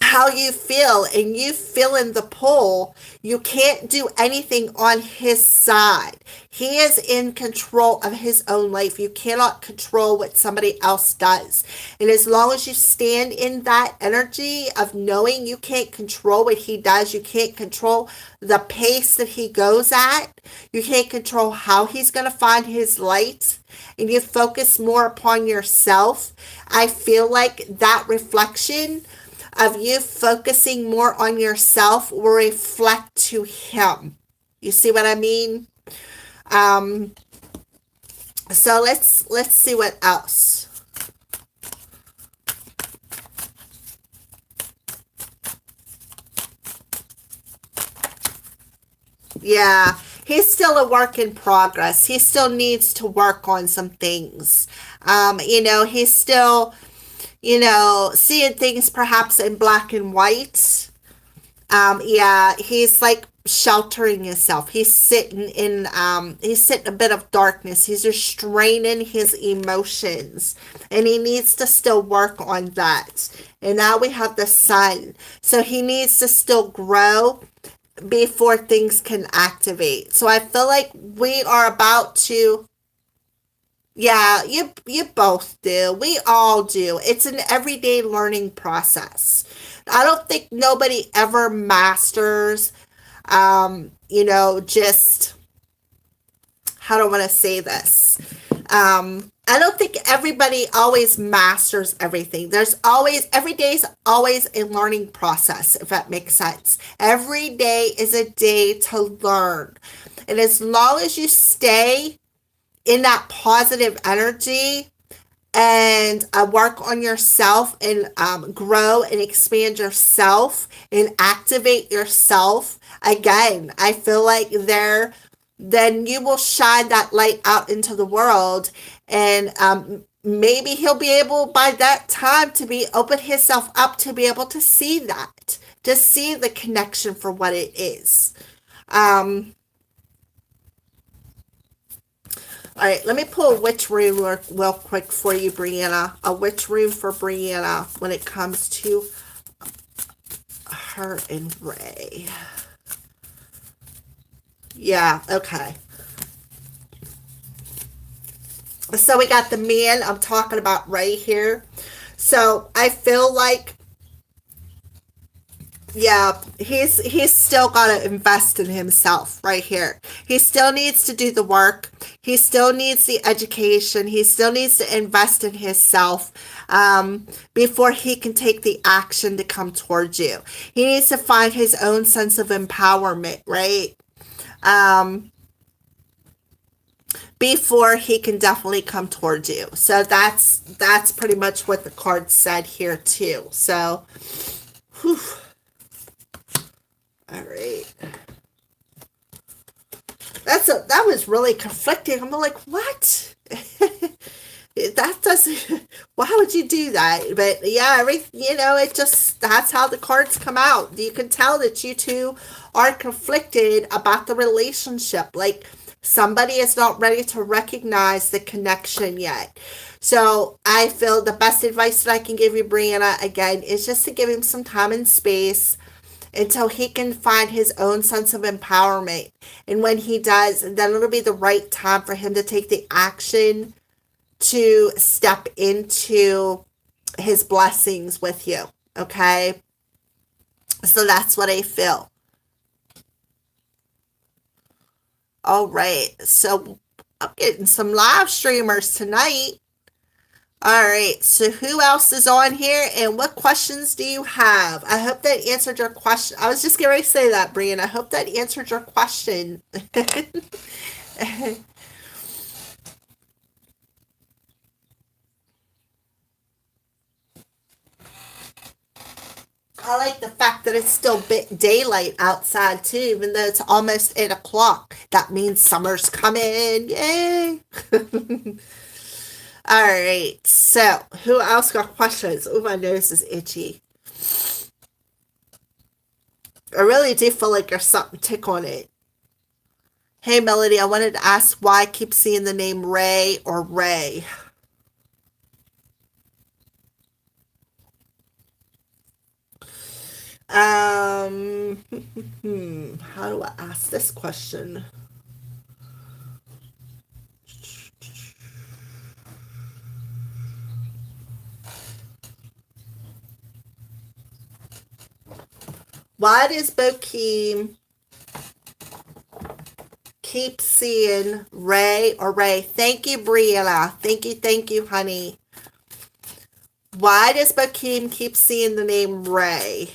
how you feel and you feel in the pull, you can't do anything on his side. He is in control of his own life. You cannot control what somebody else does. And as long as you stand in that energy of knowing you can't control what he does, you can't control the pace that he goes at, you can't control how he's going to find his light, and you focus more upon yourself, I feel like that reflection of you focusing more on yourself will reflect to him. You see what I mean? Um, so let's see what else. Yeah, he's still a work in progress. He still needs to work on some things. He's still, seeing things perhaps in black and white. Yeah, he's like sheltering himself. He's sitting a bit of darkness. He's restraining his emotions, and he needs to still work on that. And now we have the sun. So he needs to still grow before things can activate. So I feel like we are about to. Yeah, you both do. We all do. It's an everyday learning process. I don't think nobody ever masters, just how do I want to say this? I don't think everybody always masters everything. There's always, every day is always a learning process, if that makes sense. Every day is a day to learn. And as long as you stay in that positive energy and work on yourself and grow and expand yourself and activate yourself, again, I feel like then you will shine that light out into the world, and maybe he'll be able by that time to be open himself up to be able to see that, to see the connection for what it is. All right, let me pull a witch room real quick for you, Brianna. A witch room for Brianna when it comes to her and Ray. Yeah, okay. So we got the man I'm talking about right here. So I feel like, yeah, he's still got to invest in himself right here. He still needs to do the work. He still needs the education. He still needs to invest in himself before he can take the action to come towards you. He needs to find his own sense of empowerment, right? Um, Before he can definitely come towards you. So that's pretty much what the card said here too. So, whew. All right. That was really conflicting. I'm like, what? That doesn't. Why would you do that? But yeah, it just, that's how the cards come out. You can tell that you two are conflicted about the relationship. Like somebody is not ready to recognize the connection yet. So I feel the best advice that I can give you, Brianna, again, is just to give him some time and space until he can find his own sense of empowerment. And when he does, then it'll be the right time for him to take the action to step into his blessings with you. Okay? So that's what I feel. All right. So I'm getting some live streamers tonight. All right, so who else is on here and what questions do you have? I hope that answered your question. I was just going to say that, Brian. I hope that answered your question. I like the fact that it's still bit daylight outside too, even though it's almost 8 o'clock. That means summer's coming. Yay! All right, so who else got questions? Oh, my nose is itchy. I really do feel like there's something tick on it. Hey, Melody, I wanted to ask why I keep seeing the name Ray or Ray. Um, how do I ask this question? Why does Bokeem keep seeing Ray or Ray? Thank you, Brianna. Thank you, honey. Why does Bokeem keep seeing the name Ray?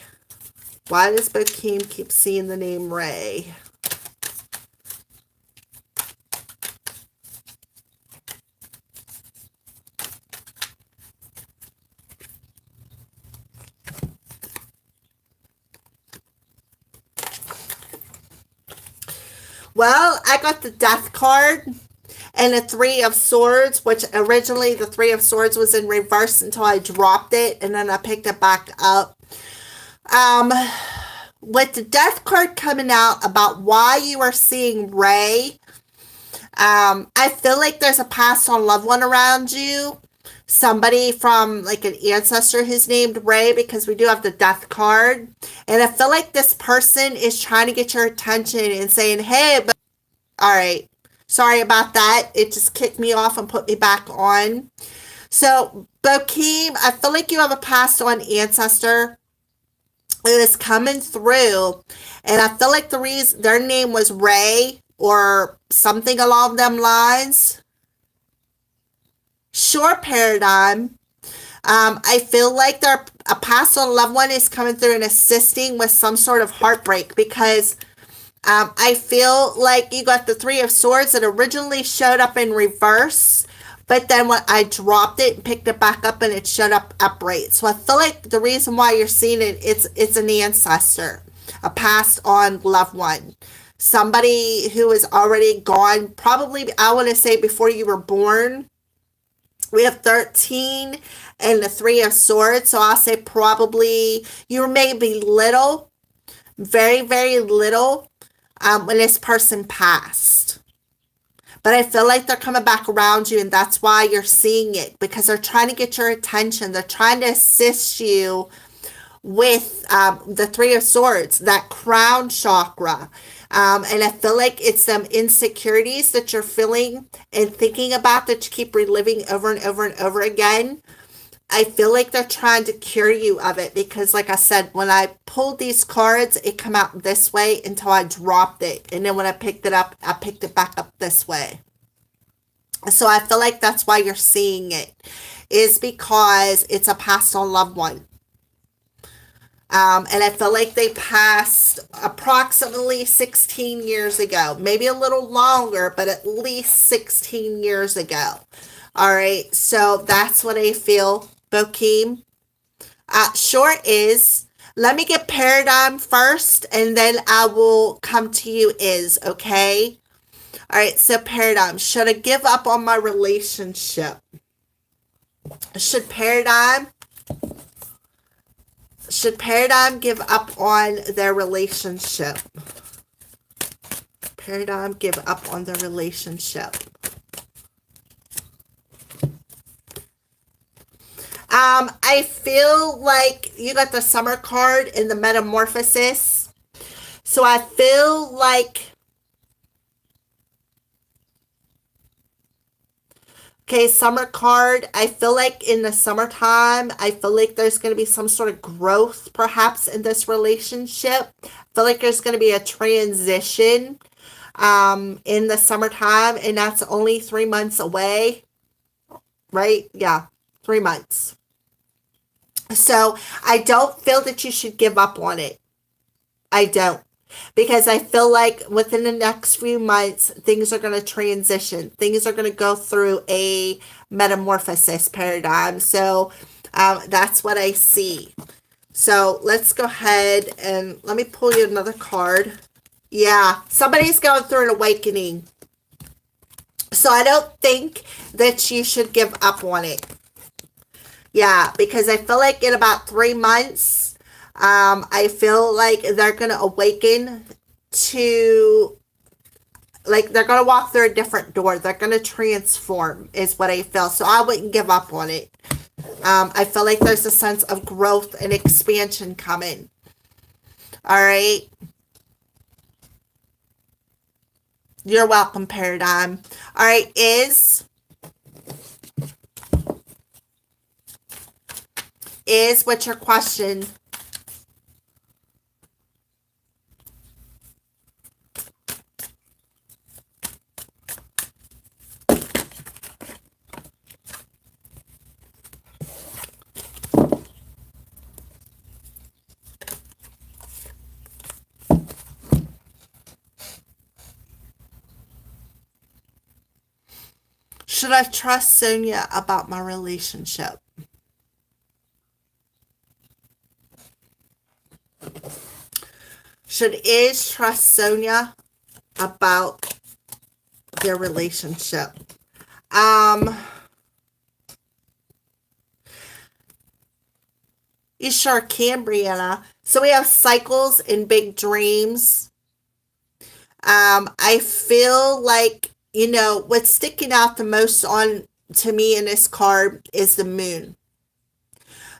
Why does Bokeem keep seeing the name Ray? Well, I got the Death card and the Three of Swords, which originally the Three of Swords was in reverse until I dropped it, and then I picked it back up. Um, with the Death card coming out about why you are seeing Ray, I feel like there's a passed on loved one around you. Somebody from like an ancestor who's named Ray, because we do have the Death card. And I feel like this person is trying to get your attention and saying, hey, but all right, sorry about that. It just kicked me off and put me back on. So, Bokeem, I feel like you have a passed on ancestor who is coming through. And I feel like the reason their name was Ray or something along them lines. Sure, Paradigm. I feel like a passed on loved one is coming through and assisting with some sort of heartbreak, because I feel like you got the Three of Swords that originally showed up in reverse, but then when I dropped it and picked it back up and it showed up upright. So I feel like the reason why you're seeing it, it's an ancestor, a passed on loved one. Somebody who is already gone, probably, I want to say before you were born. We have 13 and the Three of Swords. So I'll say probably you were maybe little, very, very little when this person passed. But I feel like they're coming back around you, and that's why you're seeing it, because they're trying to get your attention. They're trying to assist you with the Three of Swords, that crown chakra. And I feel like it's some insecurities that you're feeling and thinking about that you keep reliving over and over and over again. I feel like they're trying to cure you of it, because like I said, when I pulled these cards, it come out this way until I dropped it. And then when I picked it up, I picked it back up this way. So I feel like that's why you're seeing it, is because it's a passed on loved one. And I feel like they passed approximately 16 years ago, maybe a little longer, but at least 16 years ago. All right, so that's what I feel, Bokeem. Sure is. Let me get Paradigm first, and then I will come to you, okay? All right, so Paradigm, should I give up on my relationship? Should Paradigm give up on their relationship? Paradigm give up on their relationship. I feel like you got the Summer card in the Metamorphosis. So I feel like, okay, Summer card, I feel like in the summertime, I feel like there's going to be some sort of growth perhaps in this relationship. I feel like there's going to be a transition in the summertime, and that's only 3 months away, right? Yeah, 3 months. So I don't feel that you should give up on it. I don't. Because I feel like within the next few months, things are going to transition. Things are going to go through a metamorphosis, Paradigm. So that's what I see. So let's go ahead and let me pull you another card. Yeah, somebody's going through an awakening. So I don't think that you should give up on it. Yeah, because I feel like in about 3 months, I feel like they're going to awaken to, like, they're going to walk through a different door. They're going to transform is what I feel. So I wouldn't give up on it. I feel like there's a sense of growth and expansion coming. All right. You're welcome, Paradigm. All right. What's your question? Should I trust Sonia about my relationship? Should Iz trust Sonia about their relationship? You sure can, Brianna. So we have cycles and big dreams. I feel like, what's sticking out the most on to me in this card is the moon.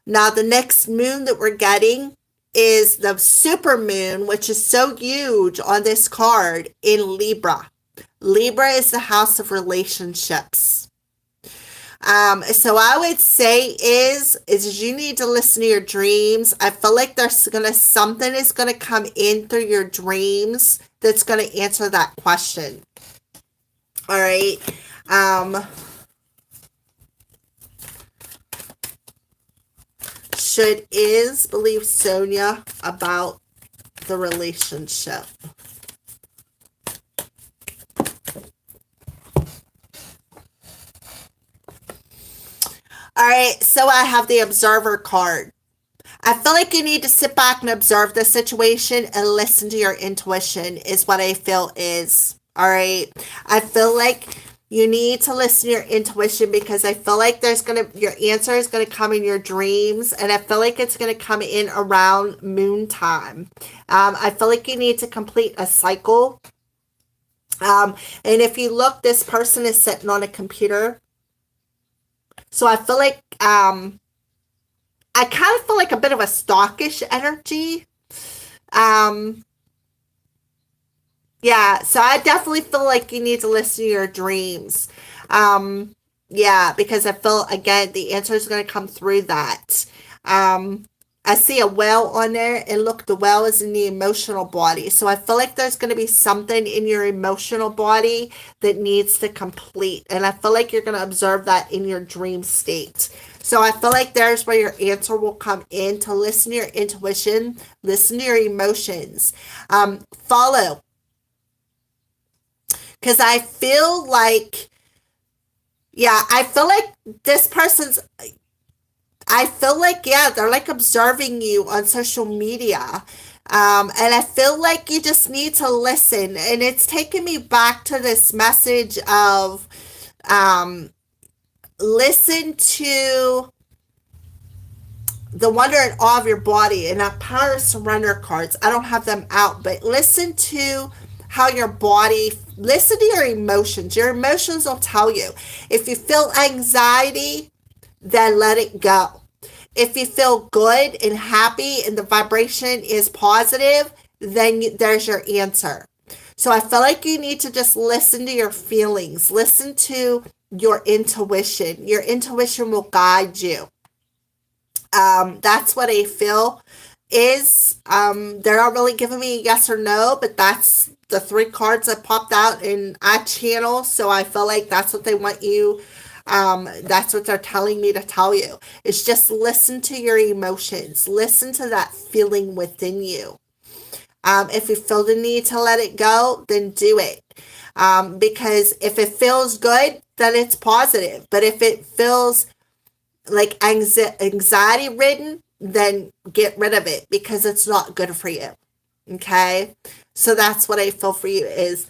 Now, the next moon that we're getting is the super moon, which is so huge on this card in Libra. Libra is the house of relationships. So I would say is you need to listen to your dreams. I feel like something is gonna come in through your dreams that's gonna answer that question. All right. Should Iz believe Sonia about the relationship? All right, so I have the observer card. I feel like you need to sit back and observe the situation and listen to your intuition is what I feel is. All right. I feel like you need to listen to your intuition because I feel like your answer is gonna come in your dreams, and I feel like it's gonna come in around moon time. I feel like you need to complete a cycle. And if you look, this person is sitting on a computer. So I feel like I kind of feel like a bit of a stalkish energy. Yeah, so I definitely feel like you need to listen to your dreams. Yeah, because I feel, again, the answer is going to come through that. I see a well on there, and look, the well is in the emotional body. So I feel like there's going to be something in your emotional body that needs to complete. And I feel like you're going to observe that in your dream state. So I feel like there's where your answer will come in, to listen to your intuition, listen to your emotions, follow. Because I feel like, I feel like this person's, they're like observing you on social media. And I feel like you just need to listen. And it's taking me back to this message of listen to the wonder and awe of your body, and not power of surrender cards. I don't have them out, but listen to how your body, listen to your emotions. Your emotions will tell you. If you feel anxiety, then let it go. If you feel good and happy and the vibration is positive, then there's your answer. So I feel like you need to just listen to your feelings. Listen to your intuition. Your intuition will guide you. That's what I feel is. They're not really giving me a yes or no, but that's the 3 cards that popped out in our channel. So I feel like that's what they want you. That's what they're telling me to tell you. It's just listen to your emotions. Listen to that feeling within you. If you feel the need to let it go, then do it. Because if it feels good, then it's positive. But if it feels like anxiety ridden, then get rid of it because it's not good for you. Okay? So that's what I feel for you is.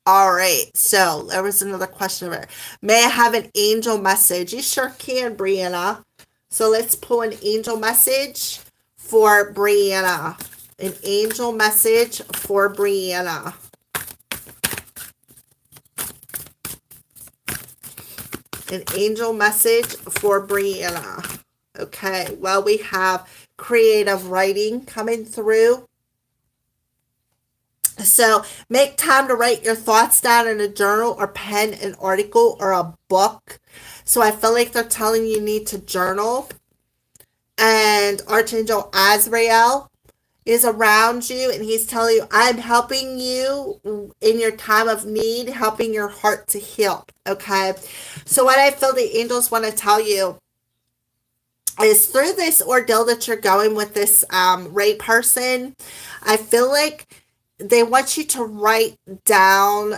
All right. So there was another question over. May I have an angel message? You sure can, Brianna. So let's pull an angel message for Brianna. An angel message for Brianna. An angel message for Brianna. Okay, well, we have creative writing coming through. So make time to write your thoughts down in a journal or pen an article or a book. So I feel like they're telling you need to journal. And Archangel Azrael is around you and he's telling you, I'm helping you in your time of need, helping your heart to heal. Okay. So what I feel the angels want to tell you is through this ordeal that you're going with this Ray person, I feel like they want you to write down,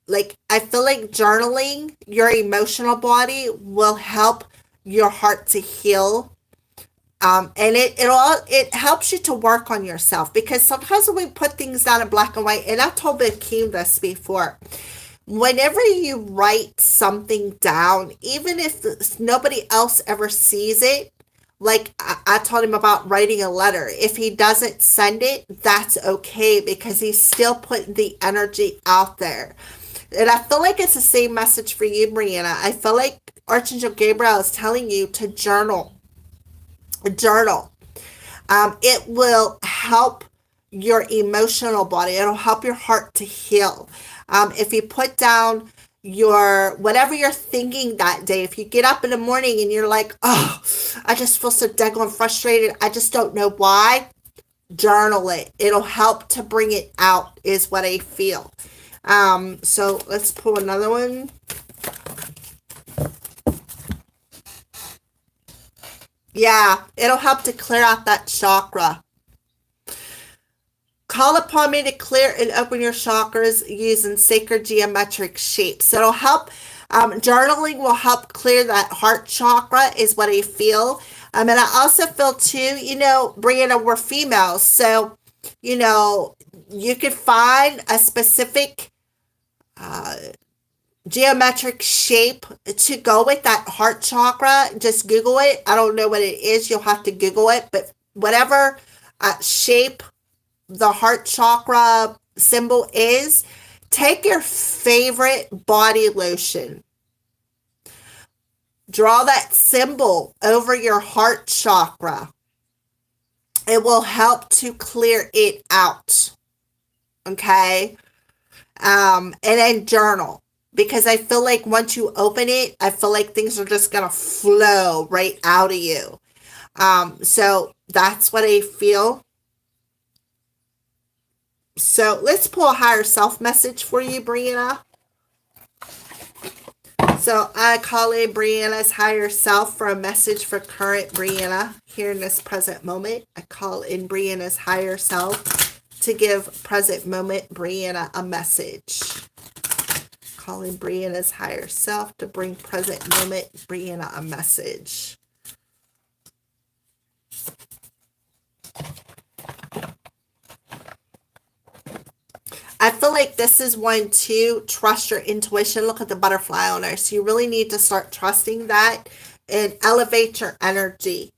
like, I feel like journaling your emotional body will help your heart to heal. And it helps you to work on yourself, because sometimes when we put things down in black and white, and I've told Kim this before, whenever you write something down, even if nobody else ever sees it, like I told him about writing a letter. If he doesn't send it, that's okay, because he's still putting the energy out there. And I feel like it's the same message for you, Brianna. I feel like Archangel Gabriel is telling you to journal. Journal. It will help your emotional body. It'll help your heart to heal. If you put down your whatever you're thinking that day, if you get up in the morning and you're like, oh, I just feel so daggone frustrated, I just don't know why, journal it. It'll help to bring it out, is what I feel. So let's pull another one. Yeah, it'll help to clear out that chakra. Call upon me to clear and open your chakras using sacred geometric shapes. It'll help. Journaling will help clear that heart chakra, is what I feel. And I also feel too, Brianna, we're females. So, you could find a specific geometric shape to go with that heart chakra. Just Google it. I don't know what it is. You'll have to Google it. But whatever shape the heart chakra symbol is, take your favorite body lotion. Draw that symbol over your heart chakra. It will help to clear it out. Okay? And then journal. Because I feel like once you open it, I feel like things are just going to flow right out of you. So that's what I feel. So let's pull a higher self message for you, Brianna. So I call in Brianna's higher self for a message for current Brianna here in this present moment. I call in Brianna's higher self to give present moment Brianna a message. Calling Brianna's higher self to bring present moment Brianna a message. I feel like this is one to trust your intuition. Look at the butterfly on her. So you really need to start trusting that and elevate your energy.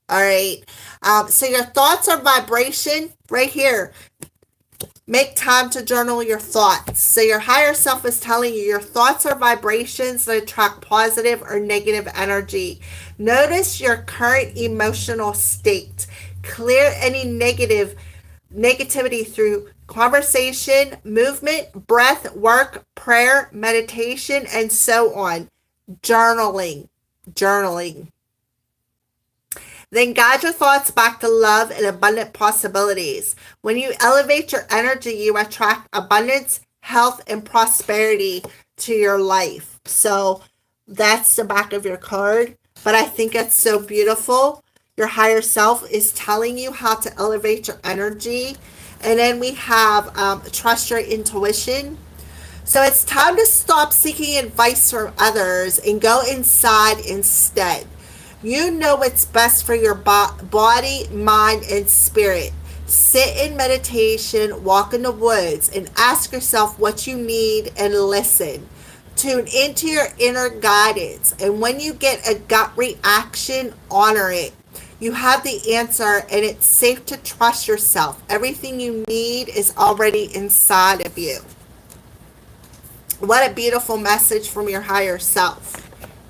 All right. So your thoughts are vibration right here. Make time to journal your thoughts. So your higher self is telling you your thoughts are vibrations that attract positive or negative energy. Notice your current emotional state. Clear any negativity through conversation, movement, breath, work, prayer, meditation, and so on. Journaling. Then guide your thoughts back to love and abundant possibilities. When you elevate your energy, you attract abundance, health, and prosperity to your life. So that's the back of your card. But I think it's so beautiful. Your higher self is telling you how to elevate your energy. And then we have trust your intuition. So it's time to stop seeking advice from others and go inside instead. You know what's best for your body, mind, and spirit. Sit in meditation, walk in the woods, and ask yourself what you need and listen. Tune into your inner guidance. And when you get a gut reaction, honor it. You have the answer, and it's safe to trust yourself. Everything you need is already inside of you. What a beautiful message from your higher self,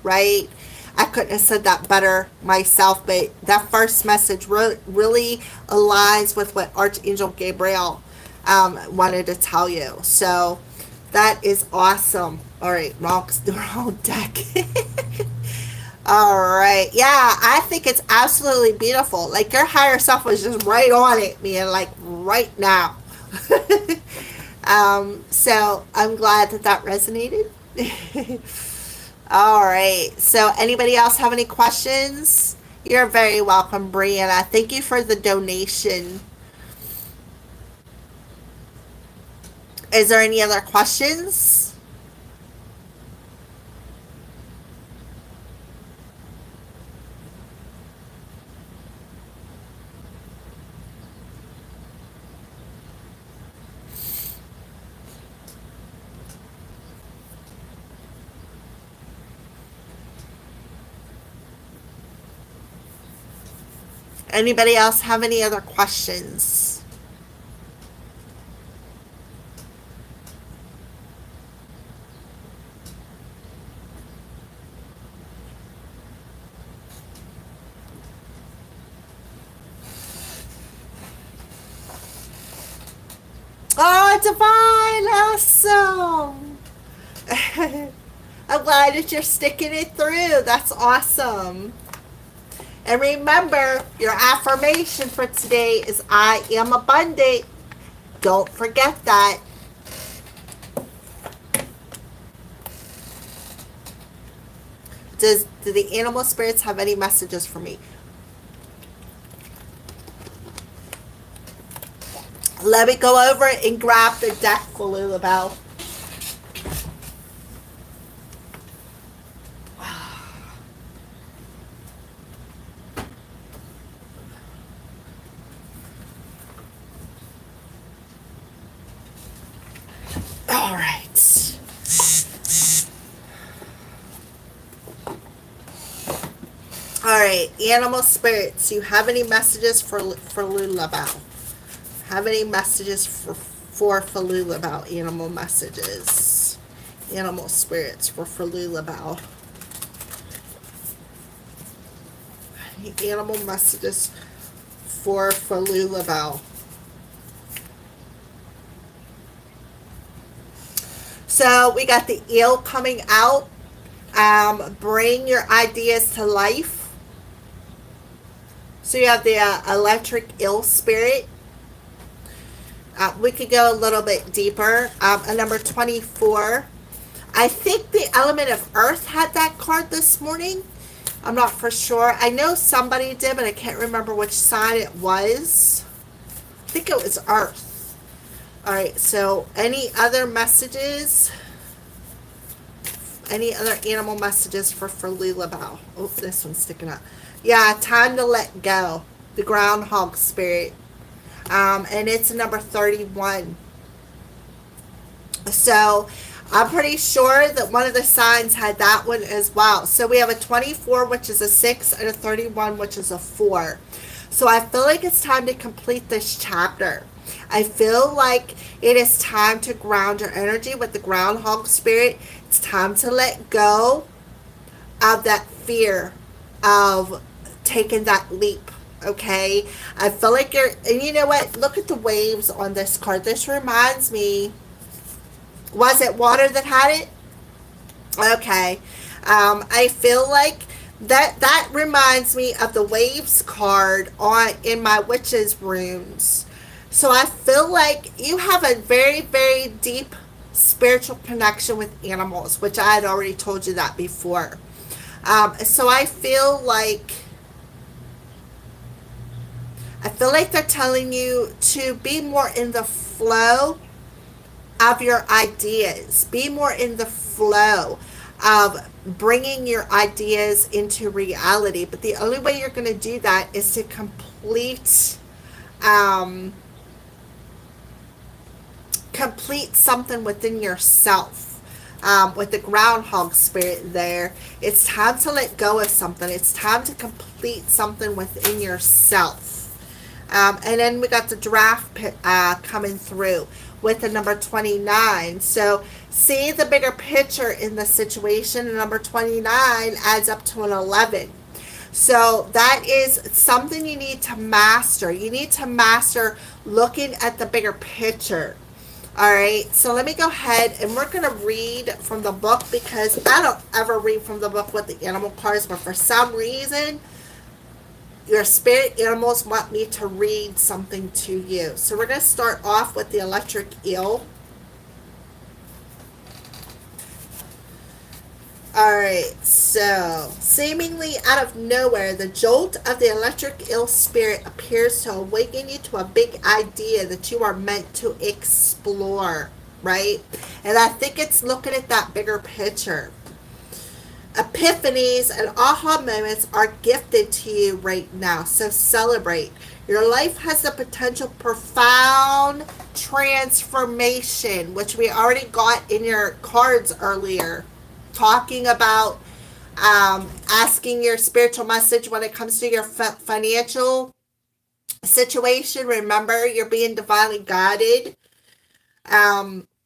right? I couldn't have said that better myself, but that first message really aligns with what Archangel Gabriel wanted to tell you. So that is awesome. All right, wrong deck. All right. Yeah, I think it's absolutely beautiful. Like your higher self was just right on it, man, like right now. So I'm glad that that resonated. All right. So anybody else have any questions? You're very welcome, Brianna. Thank you for the donation. Is there any other questions? Anybody else have any other questions? Oh, divine, awesome. I'm glad that you're sticking it through. That's awesome. And remember, your affirmation for today is I am abundant. Don't forget that. Do the animal spirits have any messages for me? Let me go over it and grab the deck for Lulabelle. All right. All right, animal spirits. You have any messages for Lulabelle? Have any messages for Lulabelle? Animal messages. Animal spirits for Lulabelle. Animal messages for Lulabelle. So we got the eel coming out. Bring your ideas to life. So you have the electric eel spirit. We could go a little bit deeper. Number 24. I think the element of earth had that card this morning. I'm not for sure. I know somebody did, but I can't remember which sign it was. I think it was earth. All right, so any other messages? Any other animal messages for Lulabelle? Oh, this one's sticking up. Yeah, time to let go. The groundhog spirit. And it's number 31. So I'm pretty sure that one of the signs had that one as well. So we have a 24, which is a 6, and a 31, which is a 4. So I feel like it's time to complete this chapter. I feel like it is time to ground your energy with the groundhog spirit. It's time to let go of that fear of taking that leap. Okay, I feel like you're, and you know what? Look at the waves on this card. This reminds me, was it water that had it? Okay, I feel like that reminds me of the waves card in my witches runes. So I feel like you have a very, very deep spiritual connection with animals, which I had already told you that before. So I feel like they're telling you to be more in the flow of your ideas. Be more in the flow of bringing your ideas into reality. But the only way you're going to do that is to complete something within yourself. With the groundhog spirit there, it's time to let go of something. It's time to complete something within yourself. And then we got the draft coming through with the number 29. So See the bigger picture in the situation. And number 29 adds up to an 11. So that is something you need to master. You need to master looking at the bigger picture. All right, so let me go ahead and we're going to read from the book, because I don't ever read from the book with the animal cards, but for some reason, your spirit animals want me to read something to you. So we're going to start off with the electric eel. Alright, so seemingly out of nowhere, the jolt of the electric eel spirit appears to awaken you to a big idea that you are meant to explore, right? And I think it's looking at that bigger picture. Epiphanies and aha moments are gifted to you right now, so celebrate. Your life has the potential profound transformation, which we already got in your cards earlier, talking about asking your spiritual message when it comes to your financial situation. Remember, you're being divinely guided.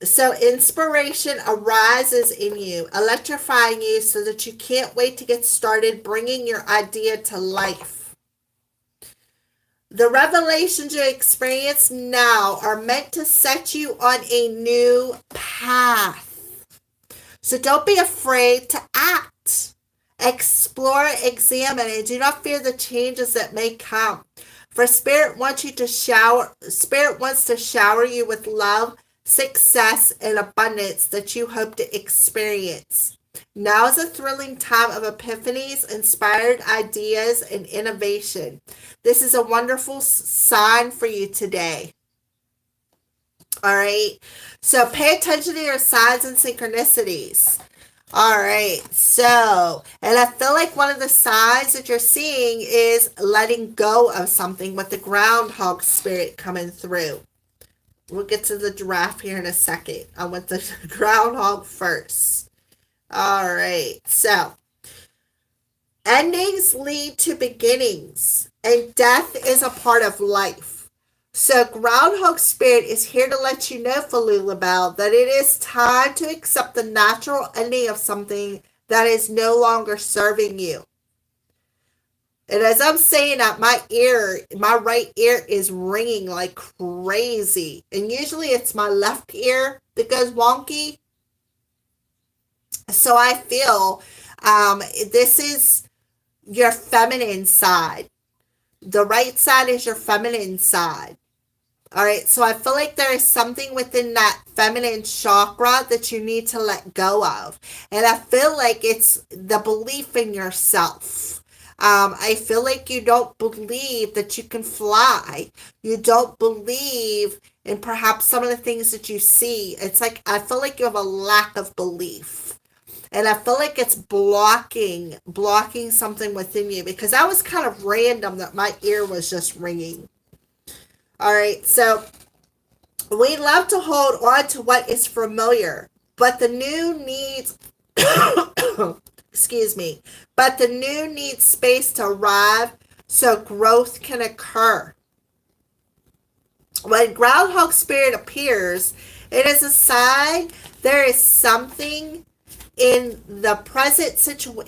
So inspiration arises in you, electrifying you so that you can't wait to get started bringing your idea to life. The revelations you experience now are meant to set you on a new path. So don't be afraid to act. Explore, examine, and do not fear the changes that may come. For Spirit wants to shower you with love, success, and abundance that you hope to experience. Now is a thrilling time of epiphanies, inspired ideas, and innovation. This is a wonderful sign for you today. All right, so pay attention to your signs and synchronicities. All right, so, and I feel like one of the signs that you're seeing is letting go of something with the groundhog spirit coming through. We'll get to the giraffe here in a second. I want the groundhog first. All right, so endings lead to beginnings, and death is a part of life. So Groundhog Spirit is here to let you know, Falulabelle, that it is time to accept the natural ending of something that is no longer serving you. And as I'm saying that, my right ear is ringing like crazy. And usually it's my left ear that goes wonky. So I feel this is your feminine side. The right side is your feminine side. All right, so I feel like there is something within that feminine chakra that you need to let go of. And I feel like it's the belief in yourself. I feel like you don't believe that you can fly. You don't believe in perhaps some of the things that you see. It's like, I feel like you have a lack of belief. And I feel like it's blocking something within you, because that was kind of random that my ear was just ringing. All right, so we love to hold on to what is familiar, but the new needs, excuse me, but the new needs space to arrive so growth can occur. When Groundhog Spirit appears, it is a sign there is something in the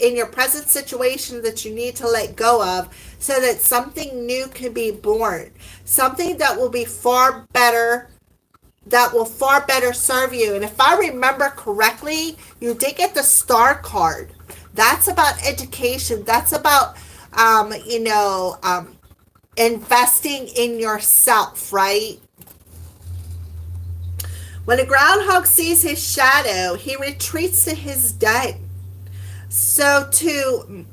in your present situation that you need to let go of, so that something new can be born, something that will be far better, that will far better serve you. And if I remember correctly, you did get the star card. That's about education. That's about investing in yourself, right? When a groundhog sees his shadow, he retreats to his den. So too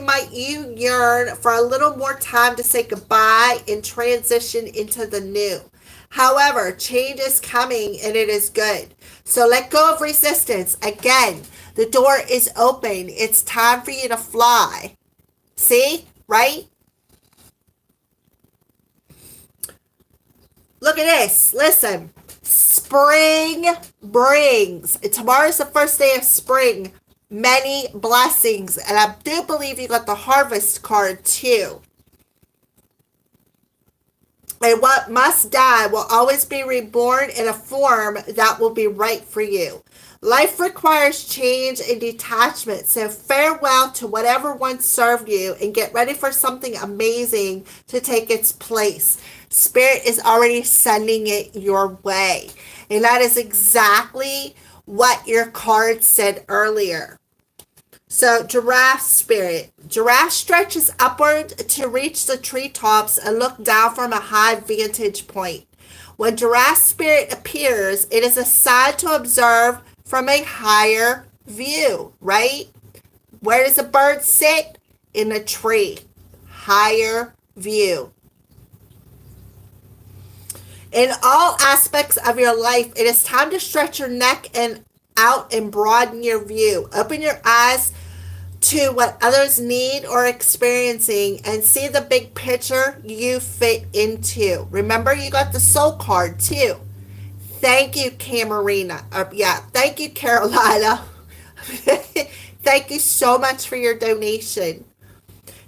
might you yearn for a little more time to say goodbye and transition into the new. However, change is coming and it is good. So let go of resistance. Again, the door is open. It's time for you to fly. See? Right? Look at this. Listen. Spring brings. Tomorrow's the first day of spring. Many blessings. And I do believe you got the harvest card too. And what must die will always be reborn in a form that will be right for you. Life requires change and detachment, so farewell to whatever once served you and get ready for something amazing to take its place. Spirit is already sending it your way. And that is exactly what your card said earlier. So, giraffe spirit. Giraffe stretches upward to reach the treetops and look down from a high vantage point. When giraffe spirit appears, it is a sign to observe from a higher view, right? Where does a bird sit? In a tree. Higher view. In all aspects of your life, it is time to stretch your neck and out and broaden your view. Open your eyes to what others need or experiencing and see the big picture you fit into. Remember, you got the soul card too. Thank you, Camarina. Thank you, Carolina. Thank you so much for your donation.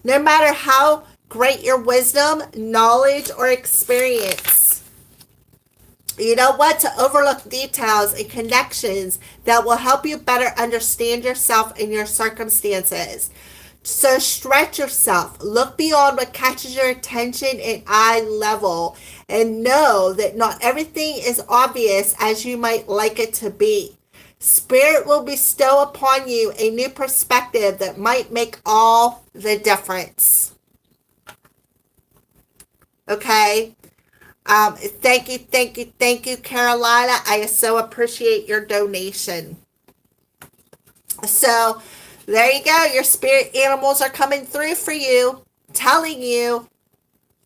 No matter how great your wisdom, knowledge, or experience, you know what? To overlook details and connections that will help you better understand yourself and your circumstances. So stretch yourself. Look beyond what catches your attention at eye level and know that not everything is obvious as you might like it to be. Spirit will bestow upon you a new perspective that might make all the difference. Okay? Thank you, Carolina. I so appreciate your donation. So, there you go. Your spirit animals are coming through for you, telling you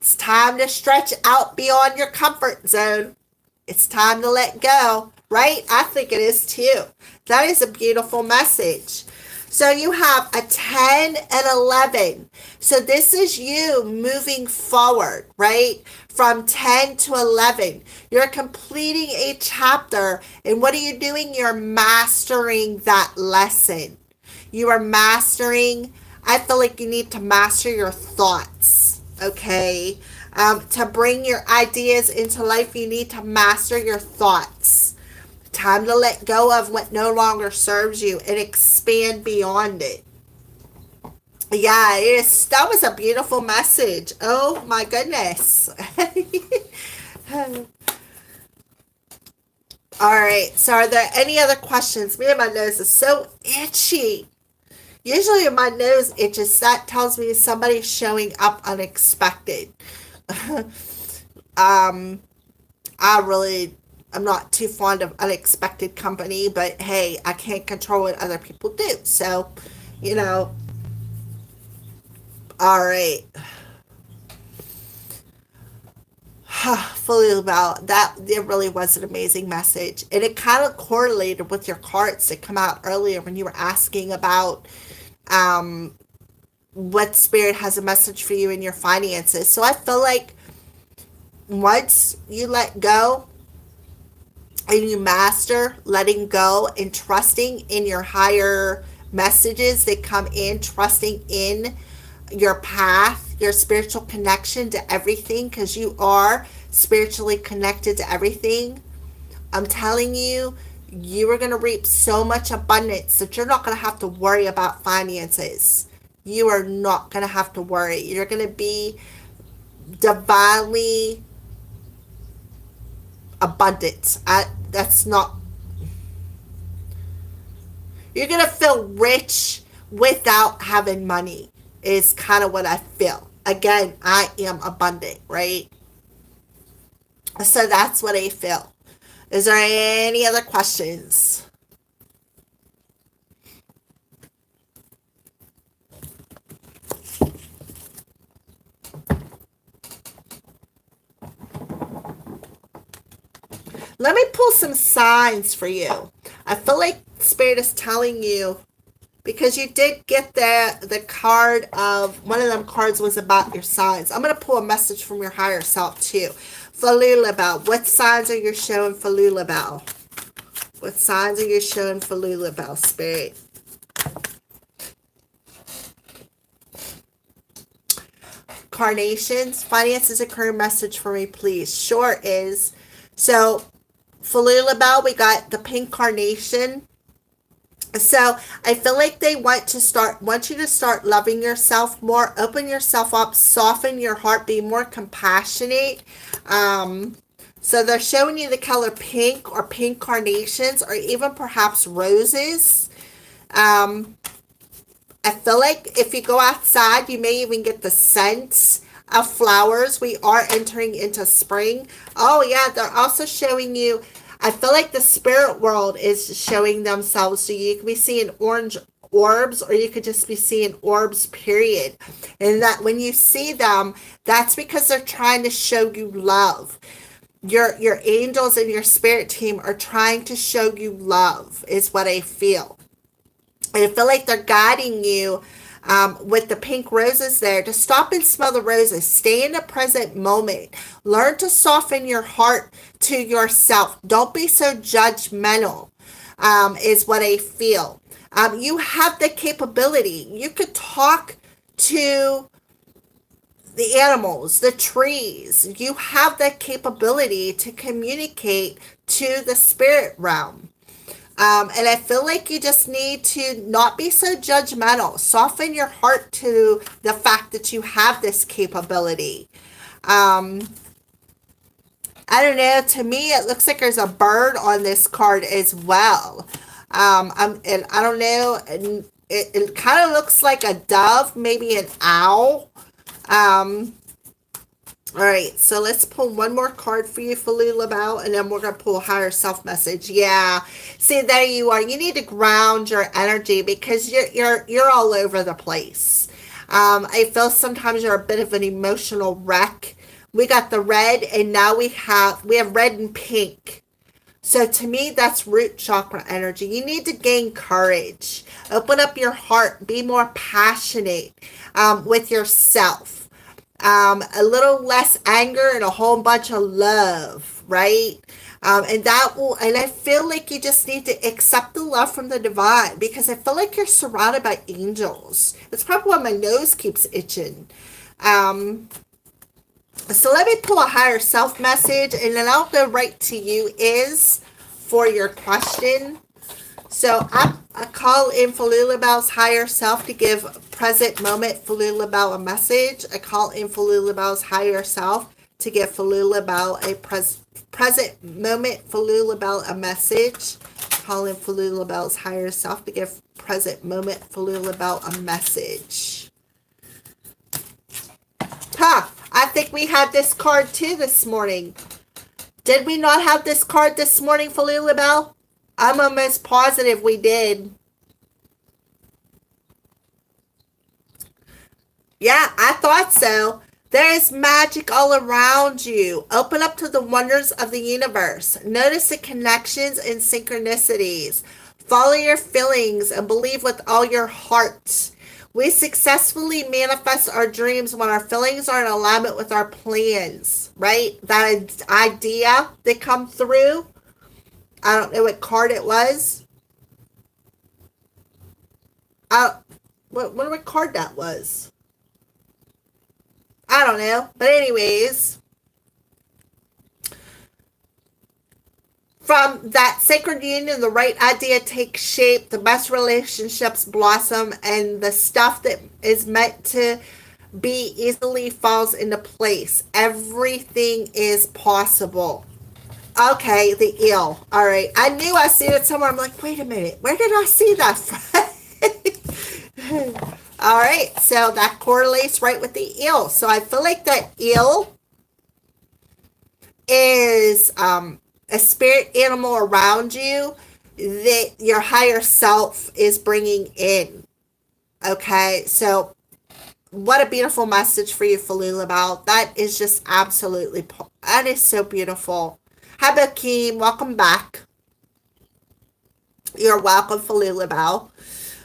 it's time to stretch out beyond your comfort zone. It's time to let go, right? I think it is too. That is a beautiful message. So you have a 10 and 11. So this is you moving forward, right? From 10 to 11. You're completing a chapter. And what are you doing? You're mastering that lesson. You are mastering. I feel like you need to master your thoughts, okay? To bring your ideas into life, you need to master your thoughts. Time to let go of what no longer serves you and expand beyond it. Yeah, that was a beautiful message. Oh my goodness. All right, so are there any other questions? Man, my nose is so itchy. Usually when my nose itches, that tells me somebody's showing up unexpected. I'm not too fond of unexpected company, but hey, I can't control what other people do. So, all right. Fully about that. It really was an amazing message. And it kind of correlated with your cards that come out earlier when you were asking about what spirit has a message for you in your finances. So I feel like once you let go, and you master letting go and trusting in your higher messages that come in, trusting in your path, your spiritual connection to everything, because you are spiritually connected to everything. I'm telling you, you are going to reap so much abundance that you're not going to have to worry about finances. You are not going to have to worry. You're going to be divinely abundant. You're going to feel rich without having money is kind of what I feel. Again, I am abundant, right? So that's what I feel. Is there any other questions? Let me pull some signs for you. I feel like Spirit is telling you, because you did get the card of, one of them cards was about your signs. I'm going to pull a message from your higher self too. For Lulabelle, what signs are you showing for Lulabelle? What signs are you showing for Lulabelle, Spirit? carnations. Finance is a career message for me, please. Sure is. So, Falula Bell, we got the pink carnation. So I feel like they want you to start loving yourself more, open yourself up, soften your heart, be more compassionate. So they're showing you the color pink or pink carnations or even perhaps roses. I feel like if you go outside, you may even get the scents of flowers. We are entering into spring. Oh, yeah, they're also showing you, I feel like the spirit world is showing themselves to you. You could be seeing orange orbs, or you could just be seeing orbs, period. And that when you see them, that's because they're trying to show you love. Your angels and your spirit team are trying to show you love, is what I feel. And I feel like they're guiding you with the pink roses there to stop and smell the roses. Stay in the present moment. Learn to soften your heart to yourself. Don't be so judgmental, is what I feel. You have the capability. You could talk to the animals, the trees. You have the capability to communicate to the spirit realm. And I feel like you just need to not be so judgmental. Soften your heart to the fact that you have this capability. I don't know. To me, it looks like there's a bird on this card as well. And I don't know. And it kind of looks like a dove, maybe an owl. All right, so let's pull one more card for you, Falula Bell, and then we're going to pull higher self message. Yeah, see, there you are. You need to ground your energy because you're all over the place. I feel sometimes you're a bit of an emotional wreck. We got the red, and now we have red and pink. So to me, that's root chakra energy. You need to gain courage. Open up your heart. Be more passionate with yourself. A little less anger and a whole bunch of love, right? And I feel like you just need to accept the love from the divine, because I feel like you're surrounded by angels. That's probably why my nose keeps itching. So let me pull a higher self message, and then I'll go right to you is for your question. So I call in Falula Bell's higher self to give present moment Falula Bell a message. I call in Falula Bell's higher self to give Falula Bell a present moment Falula Bell a message. Call in Falula Bell's higher self to give present moment Falula Bell a message. I think we had this card too this morning. Did we not have this card this morning, Falula Bell? I'm almost positive we did. Yeah, I thought so. There is magic all around you. Open up to the wonders of the universe. Notice the connections and synchronicities. Follow your feelings and believe with all your heart. We successfully manifest our dreams when our feelings are in alignment with our plans, right? That idea that come through. I don't know what card it was. What card that was? I don't know. But anyways, from that sacred union, the right idea takes shape, the best relationships blossom, and the stuff that is meant to be easily falls into place. Everything is possible. Okay, the eel. All right. I knew I seen it somewhere. I'm like, wait a minute. Where did I see that from? All right. So that correlates right with the eel. So I feel like that eel is a spirit animal around you that your higher self is bringing in. Okay. So what a beautiful message for you, Falula Bell. That is just absolutely, that is so beautiful. Hi, Bakeem. Welcome back. You're welcome, Falula Bell.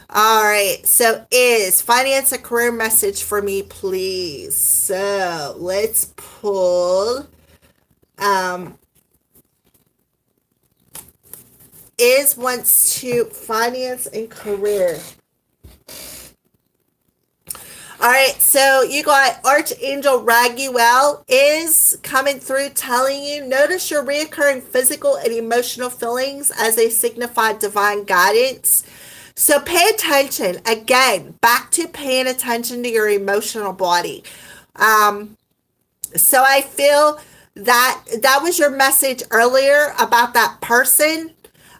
All right. So is finance a career message for me, please? So let's pull. Is wants to finance and career. All right, so you got Archangel Raguel is coming through telling you, notice your reoccurring physical and emotional feelings as they signify divine guidance. So pay attention, again, back to paying attention to your emotional body. So I feel that that was your message earlier about that person.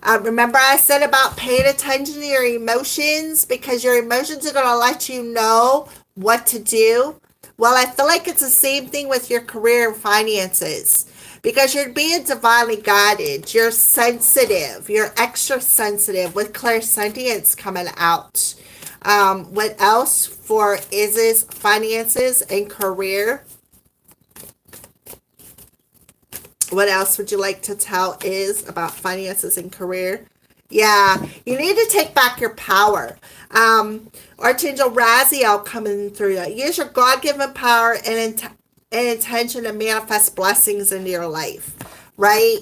Remember I said about paying attention to your emotions because your emotions are going to let you know what to do. Well, I feel like it's the same thing with your career and finances because you're being divinely guided. You're sensitive. You're extra sensitive with clairsentience coming out. What else for Iz's finances and career? What else would you like to tell is about finances and career? Yeah, you need to take back your power. Archangel Raziel coming through that. Use your God-given power and intention to manifest blessings into your life, right?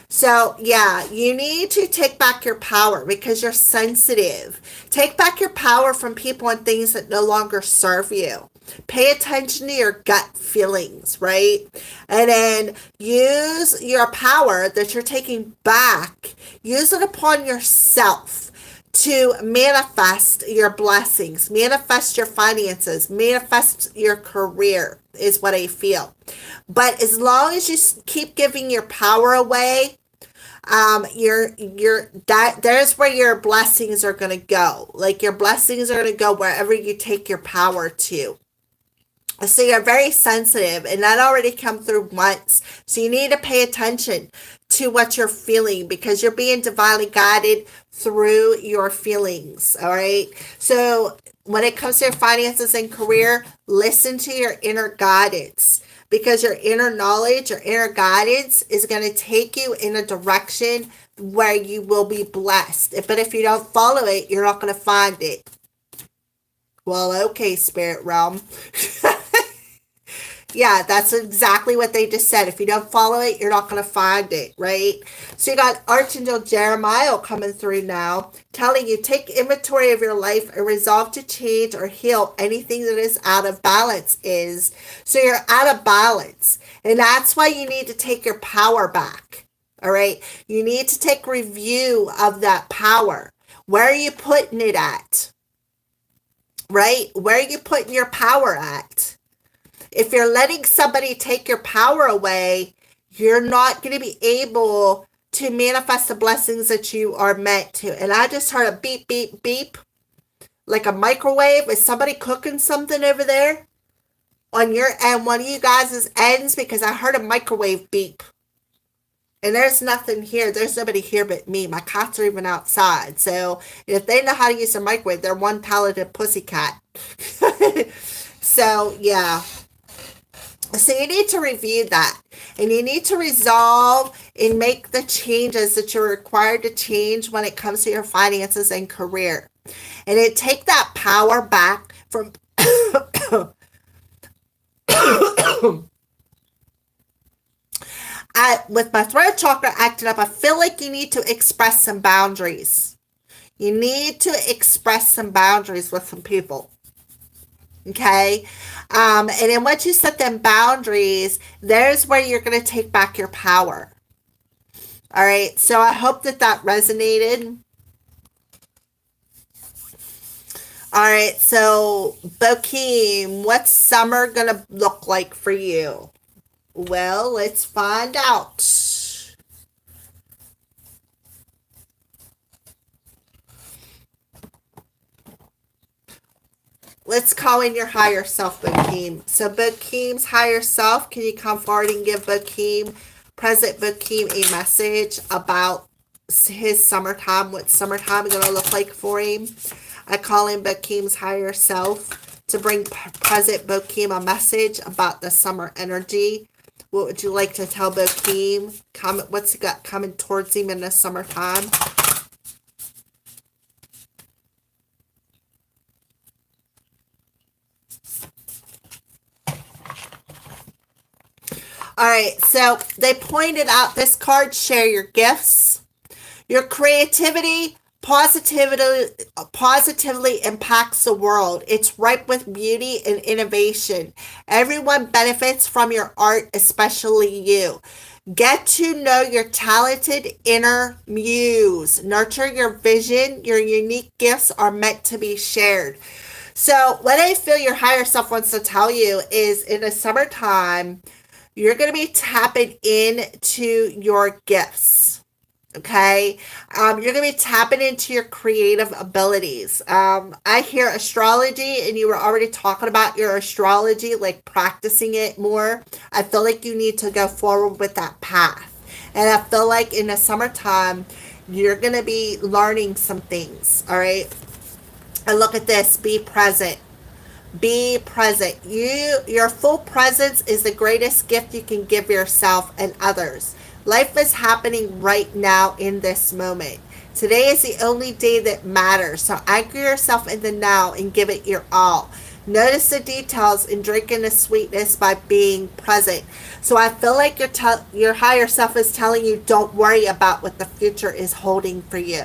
So, yeah, you need to take back your power because you're sensitive. Take back your power from people and things that no longer serve you. Pay attention to your gut feelings, right? And then use your power that you're taking back, use it upon yourself to manifest your blessings, manifest your finances, manifest your career is what I feel. But as long as you keep giving your power away, there's where your blessings are going to go. Like your blessings are going to go wherever you take your power to. So you're very sensitive, and that already come through once. So you need to pay attention to what you're feeling because you're being divinely guided through your feelings. All right. So when it comes to your finances and career, listen to your inner guidance because your inner knowledge, your inner guidance is going to take you in a direction where you will be blessed. But if you don't follow it, you're not going to find it. Well, okay, spirit realm. Yeah, that's exactly what they just said. If you don't follow it, you're not going to find it, right? So you got Archangel Jeremiah coming through now, telling you, take inventory of your life and resolve to change or heal anything that is out of balance is. So you're out of balance. And that's why you need to take your power back, all right? You need to take review of that power. Where are you putting it at? Right? Where are you putting your power at? If you're letting somebody take your power away, you're not going to be able to manifest the blessings that you are meant to. And I just heard a beep, beep, beep, like a microwave. Is somebody cooking something over there on your end, one of you guys' ends? Because I heard a microwave beep. And there's nothing here. There's nobody here but me. My cats are even outside. So if they know how to use a microwave, they're one talented pussycat. So, yeah. So you need to review that. And you need to resolve and make the changes that you're required to change when it comes to your finances and career. And then take that power back from... with my throat chakra acting up, I feel like you need to express some boundaries. You need to express some boundaries with some people. Okay? And then once you set them boundaries, there's where you're going to take back your power. All right? So I hope that that resonated. All right. So, Bokeem, what's summer going to look like for you? Well, let's find out. Let's call in your higher self, Bokeem. So Bokeem's higher self, can you come forward and give President Bokeem a message about his summertime, what summertime is going to look like for him? I call in Bokeem's higher self to bring President Bokeem a message about the summer energy. What would you like to tell Bokeem? What's he got coming towards him in the summertime? All right, so they pointed out this card, share your gifts, your creativity, positively impacts the world. It's ripe with beauty and innovation. Everyone benefits from your art, especially you. Get to know your talented inner muse. Nurture your vision. Your unique gifts are meant to be shared. So, what I feel your higher self wants to tell you is in the summertime, you're going to be tapping into your gifts. Okay. You're going to be tapping into your creative abilities. I hear astrology, and you were already talking about your astrology, like practicing it more. I feel like you need to go forward with that path. And I feel like in the summertime, you're going to be learning some things. All right. And look at this, be present. Be present. Your full presence is the greatest gift you can give yourself and others. Life is happening right now in this moment. Today is the only day that matters. So anchor yourself in the now and give it your all. Notice the details and drink in the sweetness by being present. So I feel like your higher self is telling you, don't worry about what the future is holding for you.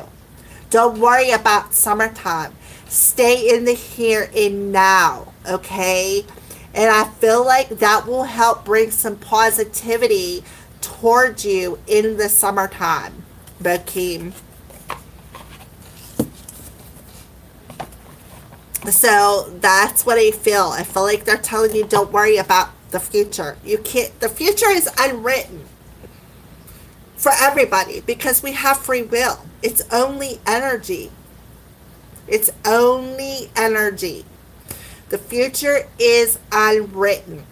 Don't worry about summertime. Stay in the here and now, okay? And I feel like that will help bring some positivity towards you in the summertime, Bokeem. So that's what I feel. I feel like they're telling you, don't worry about the future. You can't. The future is unwritten for everybody because we have free will. It's only energy. It's only energy. The future is unwritten.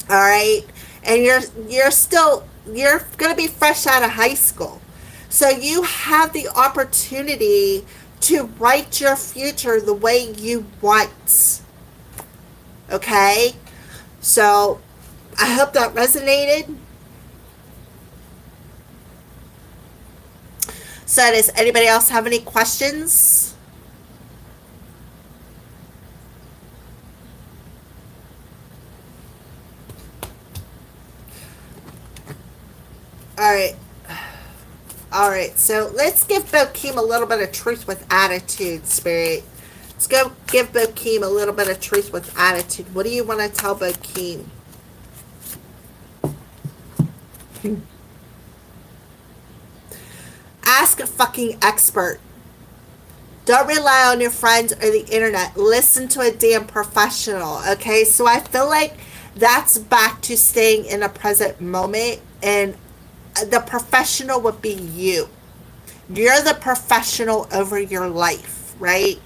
All right? And you're going to be fresh out of high school. So you have the opportunity to write your future the way you want. Okay? So I hope that resonated. So does anybody else have any questions? All right. All right. So let's give Bokeem a little bit of truth with attitude, Spirit. Let's go give Bokeem a little bit of truth with attitude. What do you want to tell Bokeem? Ask a fucking expert. Don't rely on your friends or the internet. Listen to a damn professional, okay? So I feel like that's back to staying in a present moment, and the professional would be you. You're the professional over your life, right?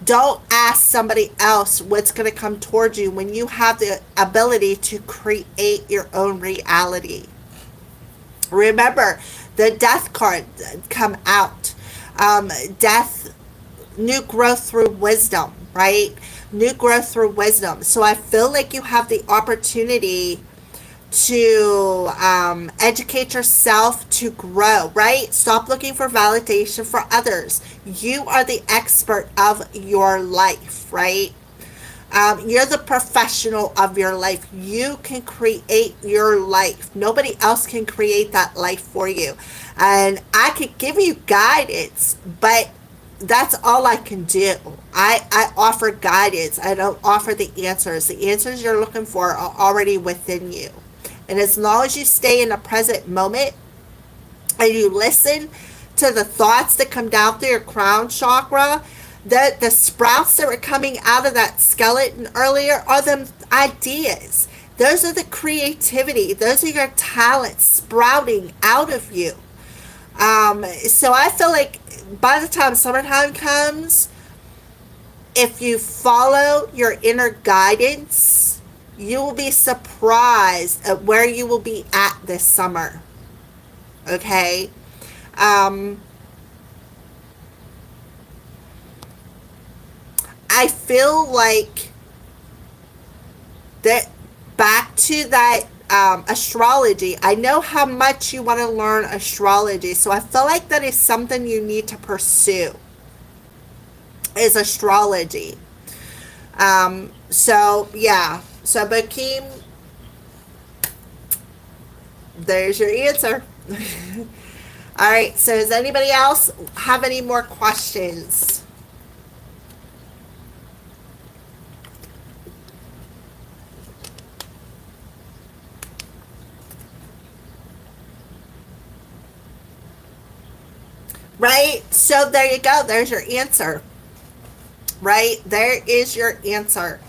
Don't ask somebody else what's going to come towards you when you have the ability to create your own reality. Remember, the death card come out. Death, new growth through wisdom, right? New growth through wisdom. So I feel like you have the opportunity to educate yourself, to grow, right? Stop looking for validation for others. You are the expert of your life, right? You're the professional of your life. You can create your life. Nobody else can create that life for you. And I could give you guidance, but that's all I can do. I offer guidance. I don't offer the answers. The answers you're looking for are already within you. And as long as you stay in the present moment and you listen to the thoughts that come down through your crown chakra, the sprouts that were coming out of that skeleton earlier are the ideas. Those are the creativity. Those are your talents sprouting out of you. So I feel like by the time summertime comes, if you follow your inner guidance, you will be surprised at where you will be at this summer. Okay? I feel like that back to that astrology. I know how much you want to learn astrology, so I feel like that is something you need to pursue, is astrology. So yeah. So Bokeem, there's your answer. All right, so does anybody else have any more questions? Right? So there you go. There's your answer. Right? There is your answer.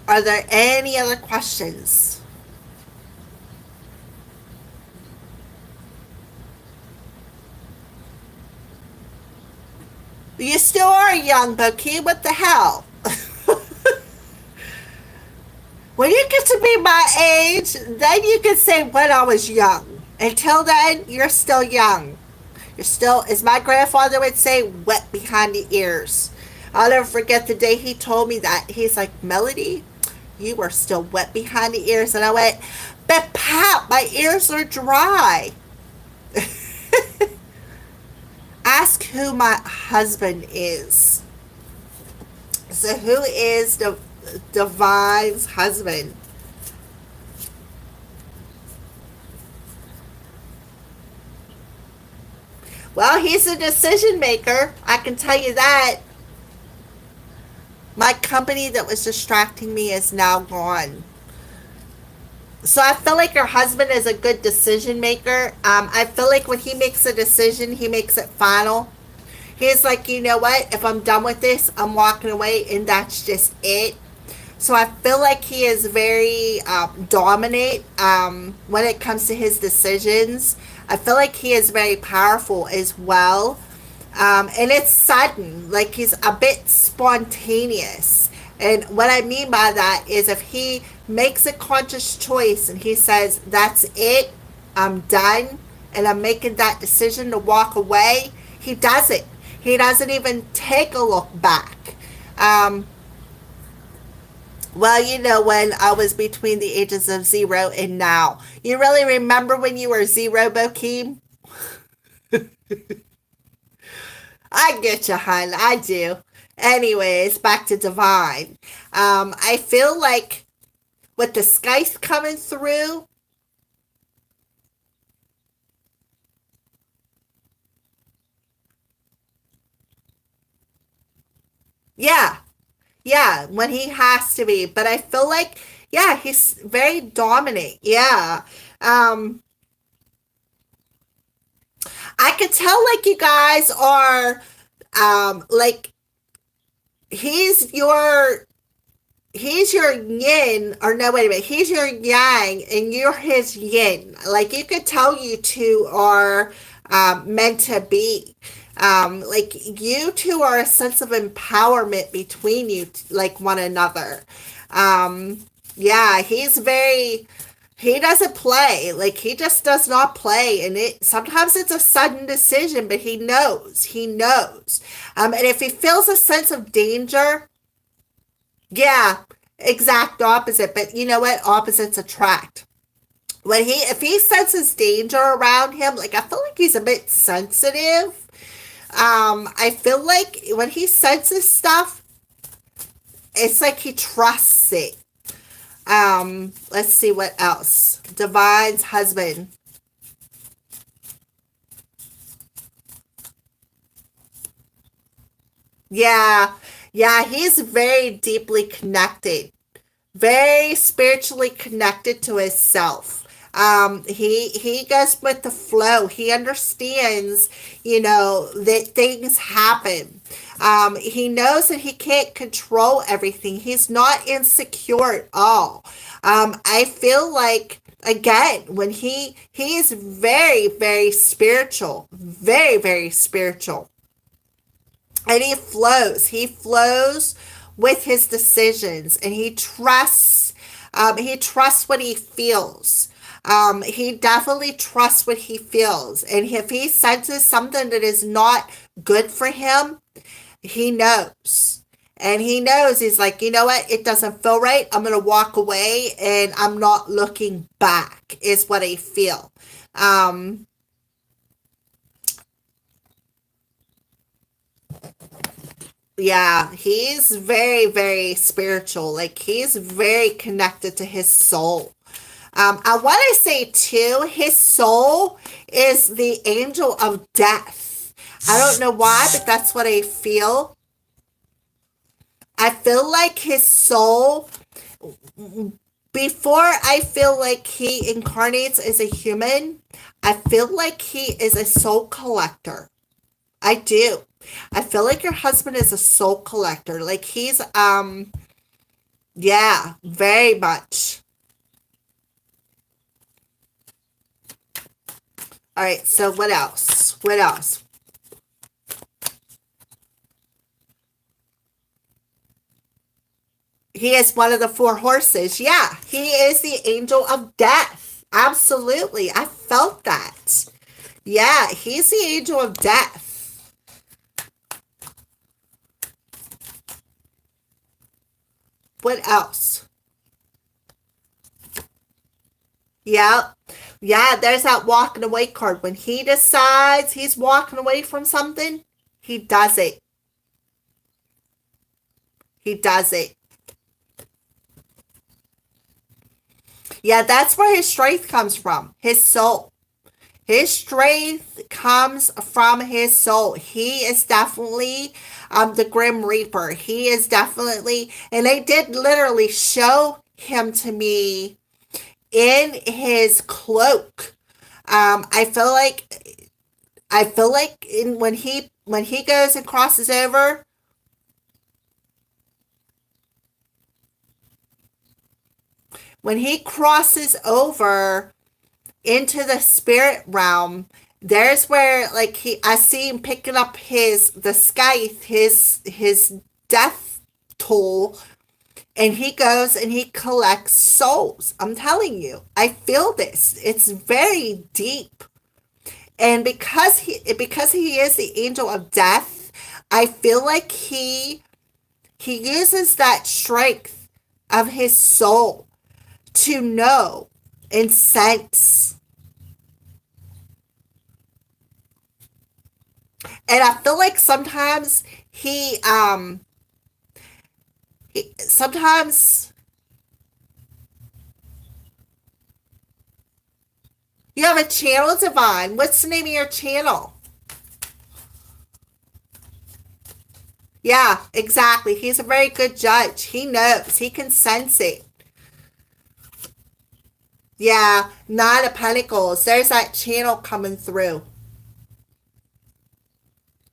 Are there any other questions? You still are young, Boki. What the hell? When you get to be my age, then you can say when I was young. Until then, you're still young. You're still, as my grandfather would say, wet behind the ears. I'll never forget the day he told me that. He's like, Melody, you are still wet behind the ears. And I went, but Pap, my ears are dry. Ask who my husband is. So, who is the Divine's husband? Well, he's a decision maker. I can tell you that. My company that was distracting me is now gone. So I feel like your husband is a good decision maker. I feel like when he makes a decision, he makes it final. He's like, you know what? If I'm done with this, I'm walking away, and that's just it. So I feel like he is very dominant when it comes to his decisions. I feel like he is very powerful as well. And it's sudden, like he's a bit spontaneous. And what I mean by that is if he makes a conscious choice and he says, that's it, I'm done, and I'm making that decision to walk away, he does it. He doesn't even take a look back. Um, well, you know, when I was between the ages of 0 and now. You really remember when you were 0, Bokeem? I get you, hon. I do. Anyways, back to Divine. I feel like with the skies coming through, yeah, yeah, when he has to be. But I feel like, yeah, he's very dominant. Yeah. Um, I could tell like you guys are like he's your he's your yin, or no, wait a minute, he's your yang and you're his yin. Like you could tell you two are meant to be. Like you two are a sense of empowerment between you, like one another. um yeah, he's very, he doesn't play, like he just does not play, and it sometimes it's a sudden decision, but he knows. And if he feels a sense of danger, yeah, exact opposite. But you know what? Opposites attract. When he, if he senses danger around him, like I feel like he's a bit sensitive. I feel like when he senses stuff, it's like he trusts it. Let's see what else. Divine's husband. Yeah, yeah, he's very deeply connected, very spiritually connected to himself. He goes with the flow. He understands, you know, that things happen. He knows that he can't control everything. He's not insecure at all. I feel like again when he is very very spiritual, very very spiritual, and he flows with his decisions, and he trusts what he feels. He definitely trusts what he feels, and if he senses something that is not good for him, he knows. And he knows, he's like, you know what, it doesn't feel right, I'm gonna walk away and I'm not looking back, is what I feel. um Yeah, he's very, very spiritual. Like he's very connected to his soul. I want to say too, his soul is the angel of death. I don't know why, but that's what I feel. I feel like his soul, before I feel like he incarnates as a human, I feel like he is a soul collector. I do. I feel like your husband is a soul collector. Like he's yeah, very much. All right, so what else? What else? He is one of the four horses. Yeah, he is the angel of death. Absolutely. I felt that. Yeah, he's the angel of death. What else? Yeah. Yeah, there's that walking away card. When he decides he's walking away from something, he does it. He does it. Yeah, that's where his strength comes from. His soul. His strength comes from his soul. He is definitely the Grim Reaper. He is definitely, and they did literally show him to me in his cloak. I feel like when he goes and crosses over, when he crosses over into the spirit realm, there's where like I see him picking up the scythe, his death toll, and he goes and he collects souls. I'm telling you, I feel this. It's very deep. And because he is the angel of death, I feel like he uses that strength of his soul to know and sense. And I feel like sometimes you have a channel, Divine. What's the name of your channel? Yeah, exactly. He's a very good judge. He knows. He can sense it. Yeah, Nine of Pentacles. There's that channel coming through.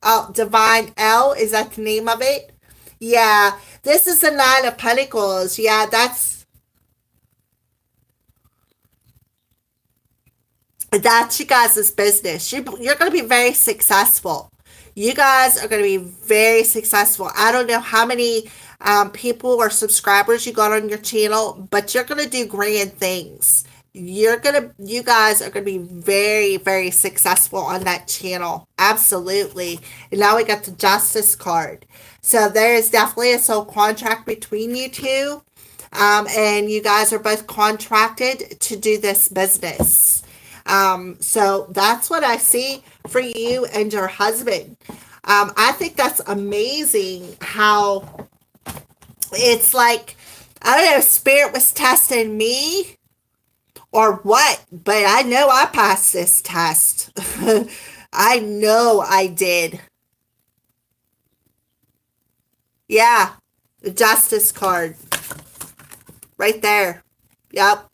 Oh, Divine L, is that the name of it? Yeah, this is the Nine of Pentacles. Yeah, that's you guys' business. You're going to be very successful. You guys are going to be very successful. I don't know how many people or subscribers you got on your channel, but you're going to do grand things. You guys are going to be very, very successful on that channel. Absolutely. And now we got the Justice card. So there is definitely a soul contract between you two. And you guys are both contracted to do this business. So that's what I see for you and your husband. I think that's amazing how it's like, I don't know if spirit was testing me or what, but I know I passed this test. I know I did. Yeah, the Justice card right there. Yep.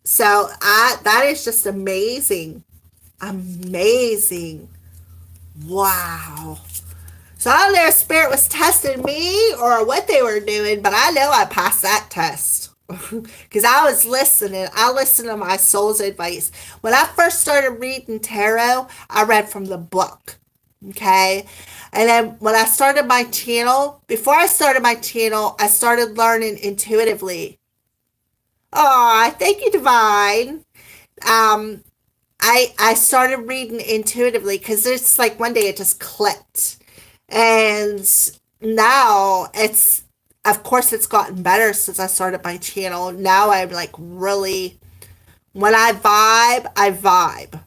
So that is just amazing. Amazing. Wow. So I don't know if spirit was testing me or what they were doing, but I know I passed that test. Because I was listening. I listened to my soul's advice. When I first started reading tarot, I read from the book. Okay. And then when I started my channel, before I started my channel, I started learning intuitively. Oh, thank you, Divine. Um, I started reading intuitively because it's like one day it just clicked. And now it's, of course, it's gotten better since I started my channel. Now I'm like really, when I vibe, I vibe.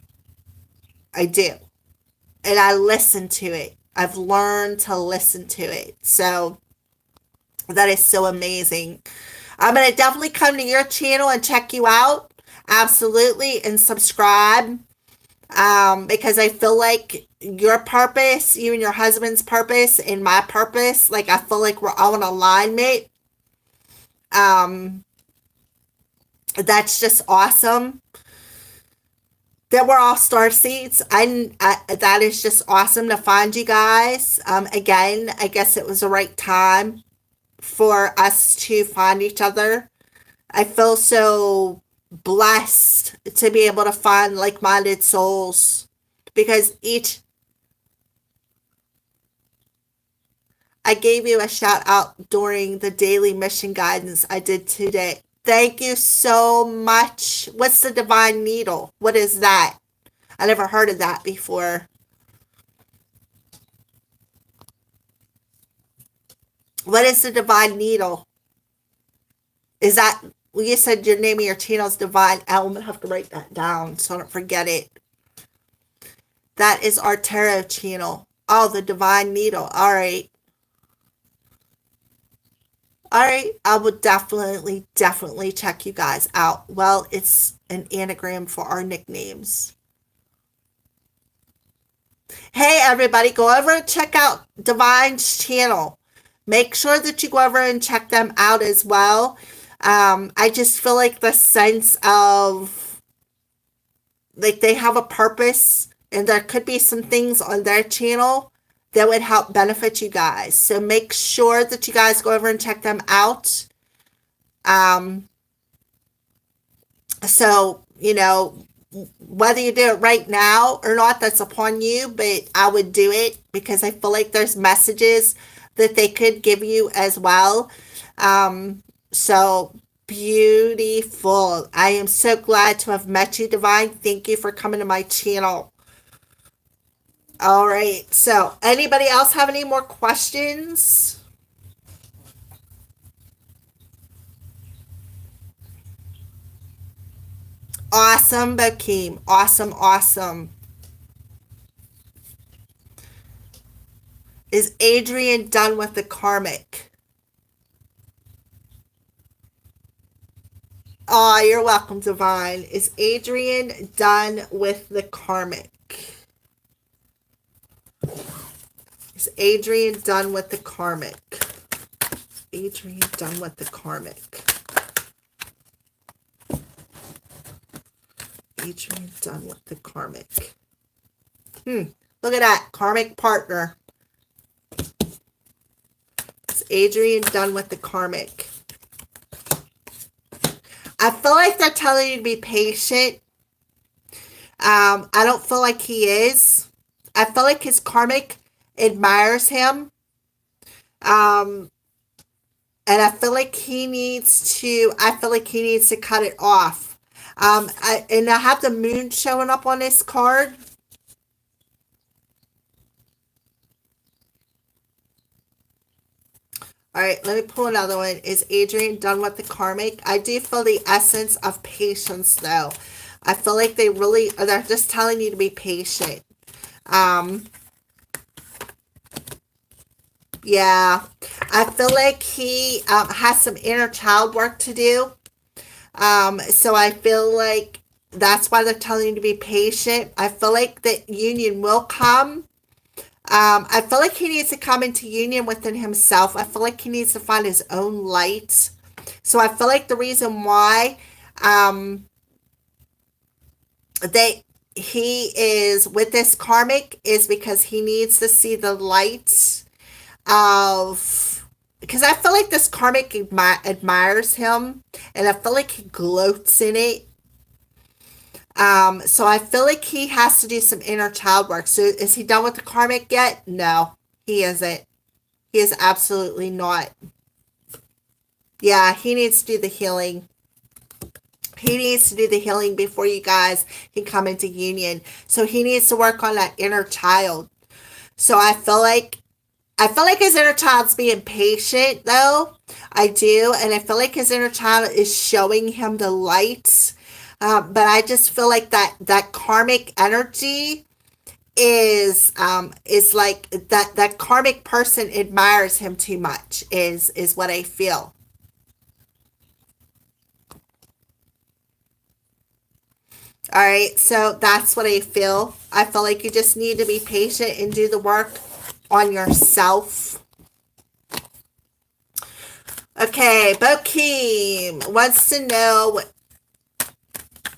I do. And I listen to it. I've learned to listen to it. So that is so amazing. I'm going to definitely come to your channel and check you out. Absolutely. And subscribe. Because I feel like your purpose, you and your husband's purpose, and my purpose, like I feel like we're all in alignment. Um, that's just awesome. That we're all star seeds. That is just awesome to find you guys. Again, I guess it was the right time for us to find each other. I feel so blessed to be able to find like-minded souls because I gave you a shout out during the daily mission guidance I did today. Thank you so much. What's the divine needle? What is that? I never heard of that before. What is the divine needle? Is that, well, you said your name of your channel is Divine. I'm going to have to write that down so I don't forget it. That is our tarot channel. Oh, the divine needle. All right. All right. I will definitely check you guys out. Well, it's an anagram for our nicknames. Hey, everybody, go over and check out Divine's channel. Make sure that you go over and check them out as well. I just feel like the sense of like they have a purpose and there could be some things on their channel that would help benefit you guys. So make sure that you guys go over and check them out. So, you know, whether you do it right now or not, that's upon you, but I would do it because I feel like there's messages that they could give you as well. So beautiful. I am so glad to have met you, Divine. Thank you for coming to my channel. All right. So anybody else have any more questions? Awesome, Bakeem. Awesome, awesome. Is Adrian done with the karmic? Oh, you're welcome, Divine. Is Adrian done with the karmic? Is Adrian done with the karmic? Adrian done with the karmic. Adrian done with the karmic. Look at that. Karmic partner. Is Adrian done with the karmic? I feel like they're telling you to be patient. I don't feel like he is. I feel like his karmic admires him. And I feel like he needs to cut it off. And I have the moon showing up on this card. All right, let me pull another one. Is Adrian done with the karmic? I do feel the essence of patience, though. I feel like they're just telling you to be patient. Yeah, I feel like he has some inner child work to do. So I feel like that's why they're telling you to be patient. I feel like that union will come. I feel like he needs to come into union within himself. I feel like he needs to find his own light. So I feel like the reason why he is with this karmic is because he needs to see the light of, because I feel like this karmic admires him and I feel like he gloats in it. So I feel like he has to do some inner child work. So is he done with the karmic yet? No, he isn't. He is absolutely not. Yeah, he needs to do the healing. He needs to do the healing before you guys can come into union. So he needs to work on that inner child. So I feel like his inner child's being patient, though. I do. And I feel like his inner child is showing him the light. But I just feel like that karmic energy is like that karmic person admires him too much is what I feel. All right, so that's what I feel. I feel like you just need to be patient and do the work on yourself. Okay, Bokeem wants to know,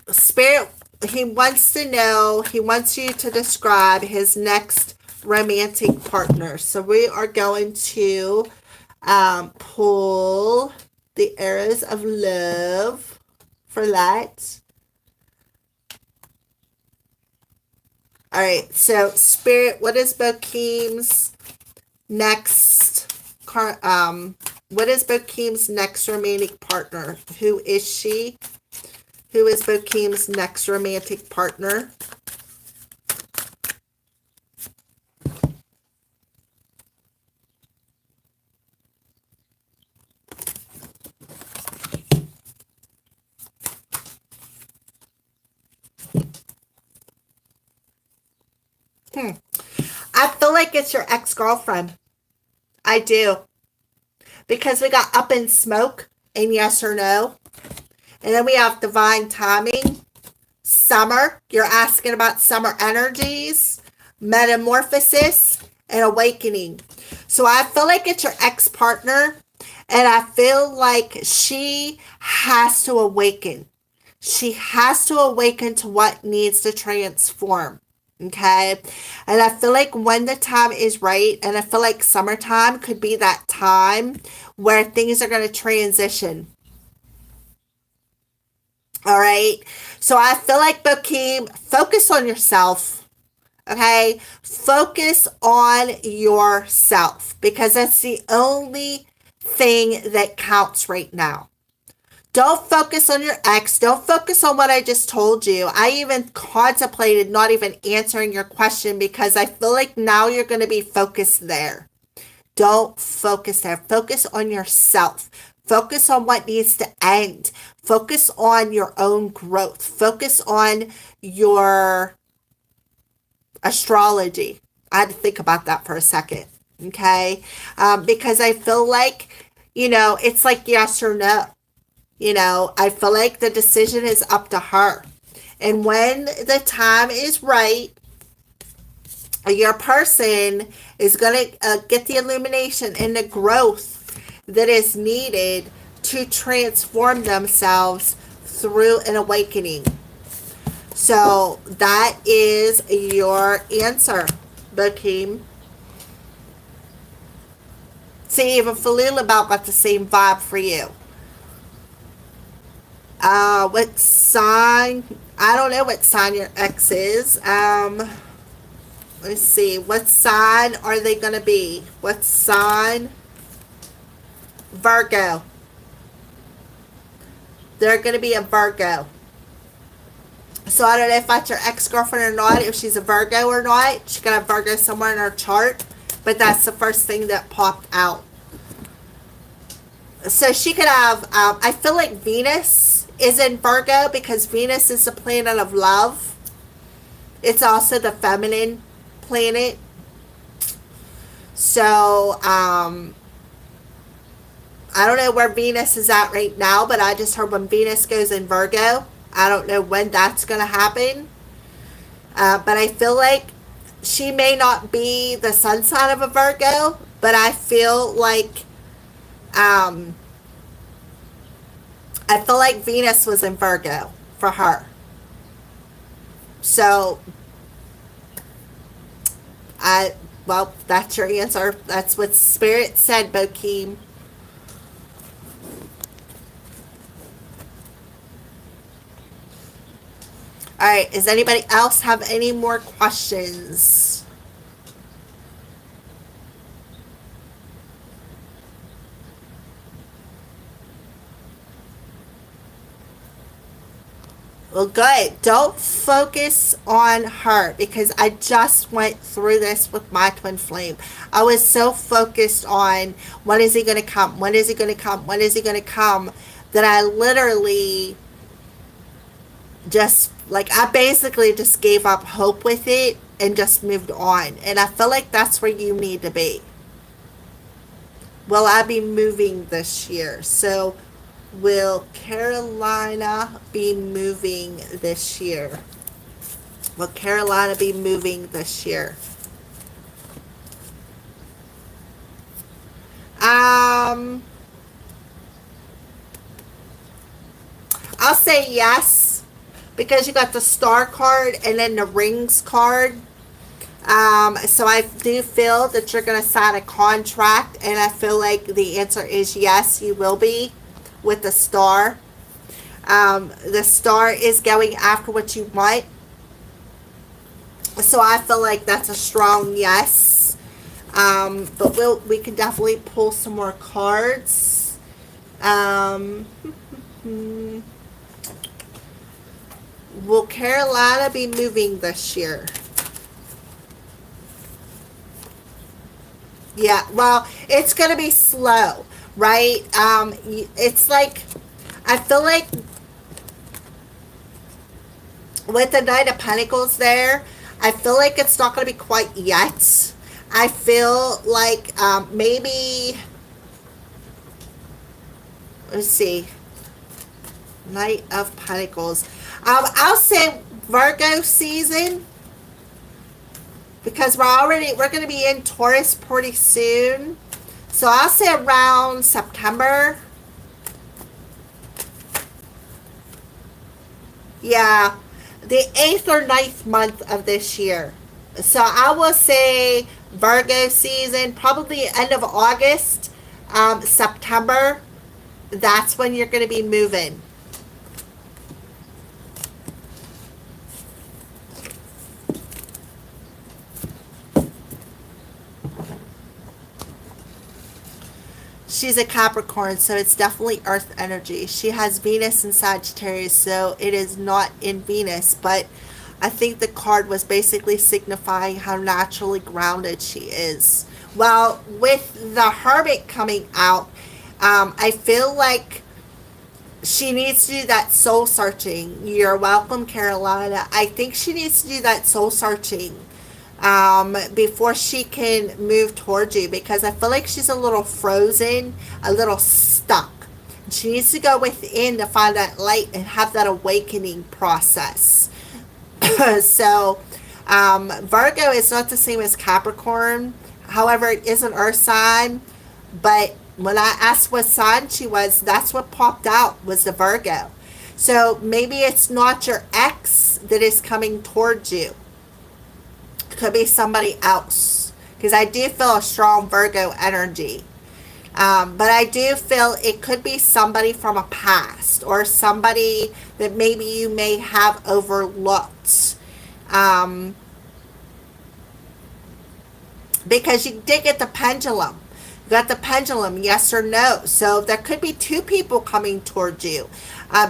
Spirit, he wants you to describe his next romantic partner. So we are going to pull the arrows of love for that. All right, so Spirit, what is Bokeem's next what is Bokeem's next romantic partner? Who is she? Who is Bokeem's next romantic partner? I feel like it's your ex-girlfriend. I do. Because we got up in smoke and yes or no. And then we have divine timing. Summer. You're asking about summer energies. Metamorphosis and awakening. So I feel like it's your ex-partner. And I feel like she has to awaken. She has to awaken to what needs to transform. Okay. And I feel like when the time is right, and I feel like summertime could be that time where things are going to transition. All right. So I feel like, Bokeem, focus on yourself. Okay. Focus on yourself because that's the only thing that counts right now. Don't focus on your ex. Don't focus on what I just told you. I even contemplated not even answering your question because I feel like now you're going to be focused there. Don't focus there. Focus on yourself. Focus on what needs to end. Focus on your own growth. Focus on your astrology. I had to think about that for a second. Okay? Because I feel like, it's like yes or no. I feel like the decision is up to her. And when the time is right, your person is going to get the illumination and the growth that is needed to transform themselves through an awakening. So that is your answer, Bokeem. See, even Falil about got the same vibe for you. What sign? I don't know what sign your ex is. Let's see. What sign are they going to be? What sign? Virgo. They're going to be a Virgo. So I don't know if that's your ex-girlfriend or not, if she's a Virgo or not. She got a Virgo somewhere in her chart. But that's the first thing that popped out. So she could have, I feel like Venus is in Virgo because Venus is the planet of love. It's also the feminine planet. So, I don't know where Venus is at right now, but I just heard when Venus goes in Virgo. I don't know when that's going to happen. But I feel like she may not be the sun sign of a Virgo, but I feel like Venus was in Virgo for her. So, that's your answer. That's what Spirit said, Bokeem. All right. Does anybody else have any more questions? Well, good. Don't focus on her because I just went through this with my twin flame. I was so focused on when is he going to come? When is he going to come? When is he going to come? That I literally I basically just gave up hope with it and just moved on. And I feel like that's where you need to be. Will I be moving this year? So, will Carolina be moving this year? Will Carolina be moving this year? Um, I'll say yes because you got the star card and then the rings card. So I do feel that you're going to sign a contract, and I feel like the answer is yes, you will be with the star. The star is going after what you want, so I feel like that's a strong yes. But we can definitely pull some more cards. Um, will Carolina be moving this year? Yeah, well, it's going to be slow, right? It's like, I feel like with the Knight of Pentacles there, I feel like it's not going to be quite yet. I feel like maybe, let's see, Knight of Pentacles. I'll say Virgo season because we're going to be in Taurus pretty soon. So I'll say around September. Yeah, the 8th or ninth month of this year. So I will say Virgo season, probably end of August, September. That's when you're going to be moving. She's a Capricorn, so it's definitely Earth energy. She has Venus in Sagittarius, so it is not in Venus, but I think the card was basically signifying how naturally grounded she is. Well, with the Hermit coming out, I feel like she needs to do that soul searching. You're welcome, Carolina. I think she needs to do that soul searching before she can move towards you, because I feel like she's a little frozen, a little stuck. She needs to go within to find that light and have that awakening process. So, Virgo is not the same as Capricorn. However, it is an earth sign. But when I asked what sign she was, that's what popped out was the Virgo. So maybe it's not your ex that is coming towards you. It could be somebody else. Because I do feel a strong Virgo energy. But I do feel it could be somebody from a past or somebody that maybe you may have overlooked. Because you did get the pendulum. You got the pendulum, yes or no. So there could be two people coming towards you.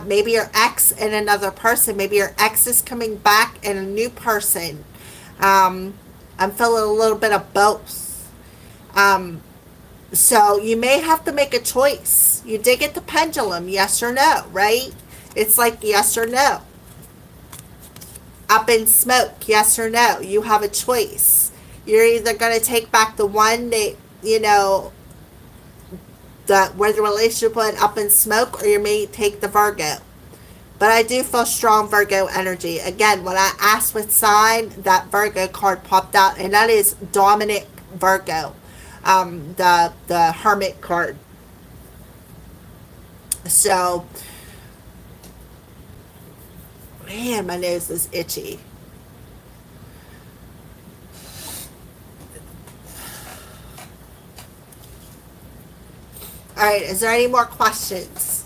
Maybe your ex and another person. Maybe your ex is coming back and a new person. I'm feeling a little bit of both. So you may have to make a choice. You did get the pendulum, yes or no, right? It's like yes or no. Up in smoke, yes or no. You have a choice. You're either going to take back the one that, where the relationship went up in smoke, or you may take the Virgo. But I do feel strong Virgo energy. Again, when I asked what sign, that Virgo card popped out, and that is dominant Virgo. The Hermit card. So, man, my nose is itchy. All right, is there any more questions?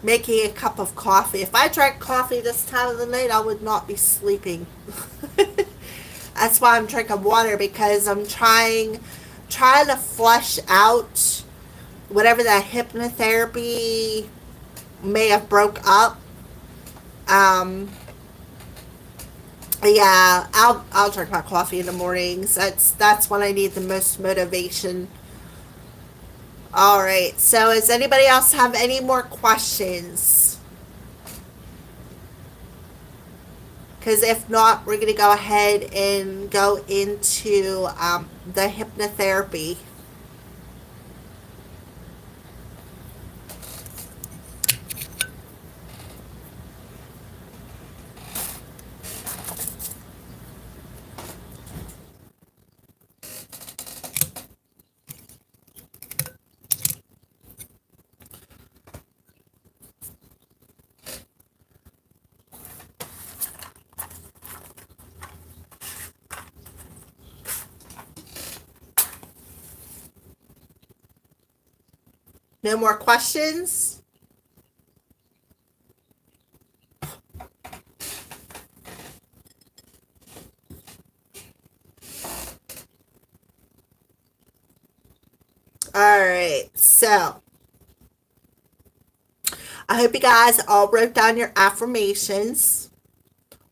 Making a cup of coffee. If I drank coffee this time of the night, I would not be sleeping. That's why I'm drinking water, because I'm trying to flush out whatever that hypnotherapy may have broke up. Um, yeah, I'll drink my coffee in the mornings. That's when I need the most motivation. All right. So, does anybody else have any more questions? Because if not, we're going to go ahead and go into the hypnotherapy. No more questions? All right. So, I hope you guys all wrote down your affirmations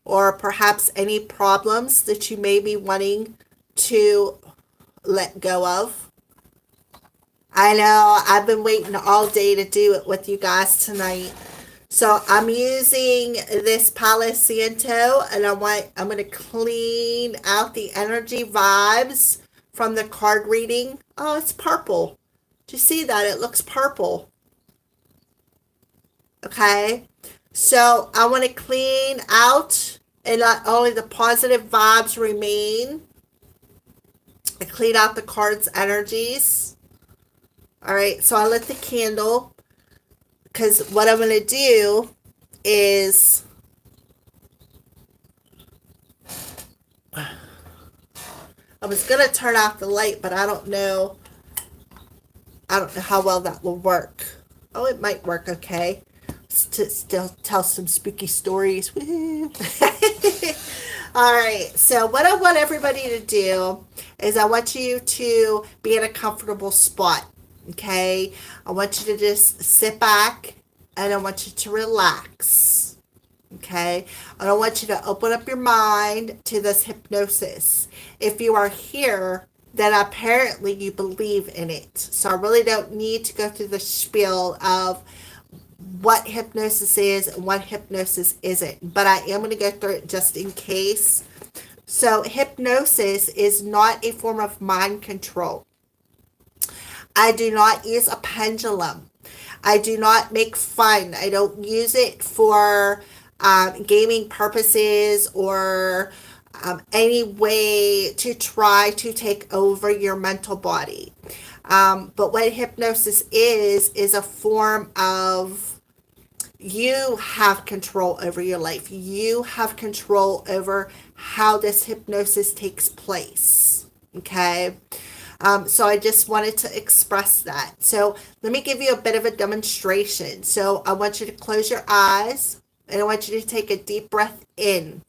or perhaps any problems that you may be wanting to let go of. I know I've been waiting all day to do it with you guys tonight. So I'm using this Palo Santo, and I'm going to clean out the energy vibes from the card reading. Oh, it's purple. Do you see that? It looks purple. Okay. So I want to clean out, and not only the positive vibes remain, I clean out the card's energies. All right. So I lit the candle, because what I'm going to do is I was going to turn off the light, but I don't know how well that will work. Oh, it might work okay. To still tell some spooky stories. All right. So what I want everybody to do is I want you to be in a comfortable spot. Okay. I want you to just sit back and I want you to relax. Okay. I don't want you to open up your mind to this hypnosis. If you are here, then apparently you believe in it. So I really don't need to go through the spiel of what hypnosis is and what hypnosis isn't, but I am going to go through it just in case. So hypnosis is not a form of mind control. I do not use a pendulum. I do not make fun. I don't use it for gaming purposes or any way to try to take over your mental body. But what hypnosis is a form of, you have control over your life. You have control over how this hypnosis takes place. Okay. So I just wanted to express that. So let me give you a bit of a demonstration. So I want you to close your eyes and I want you to take a deep breath in.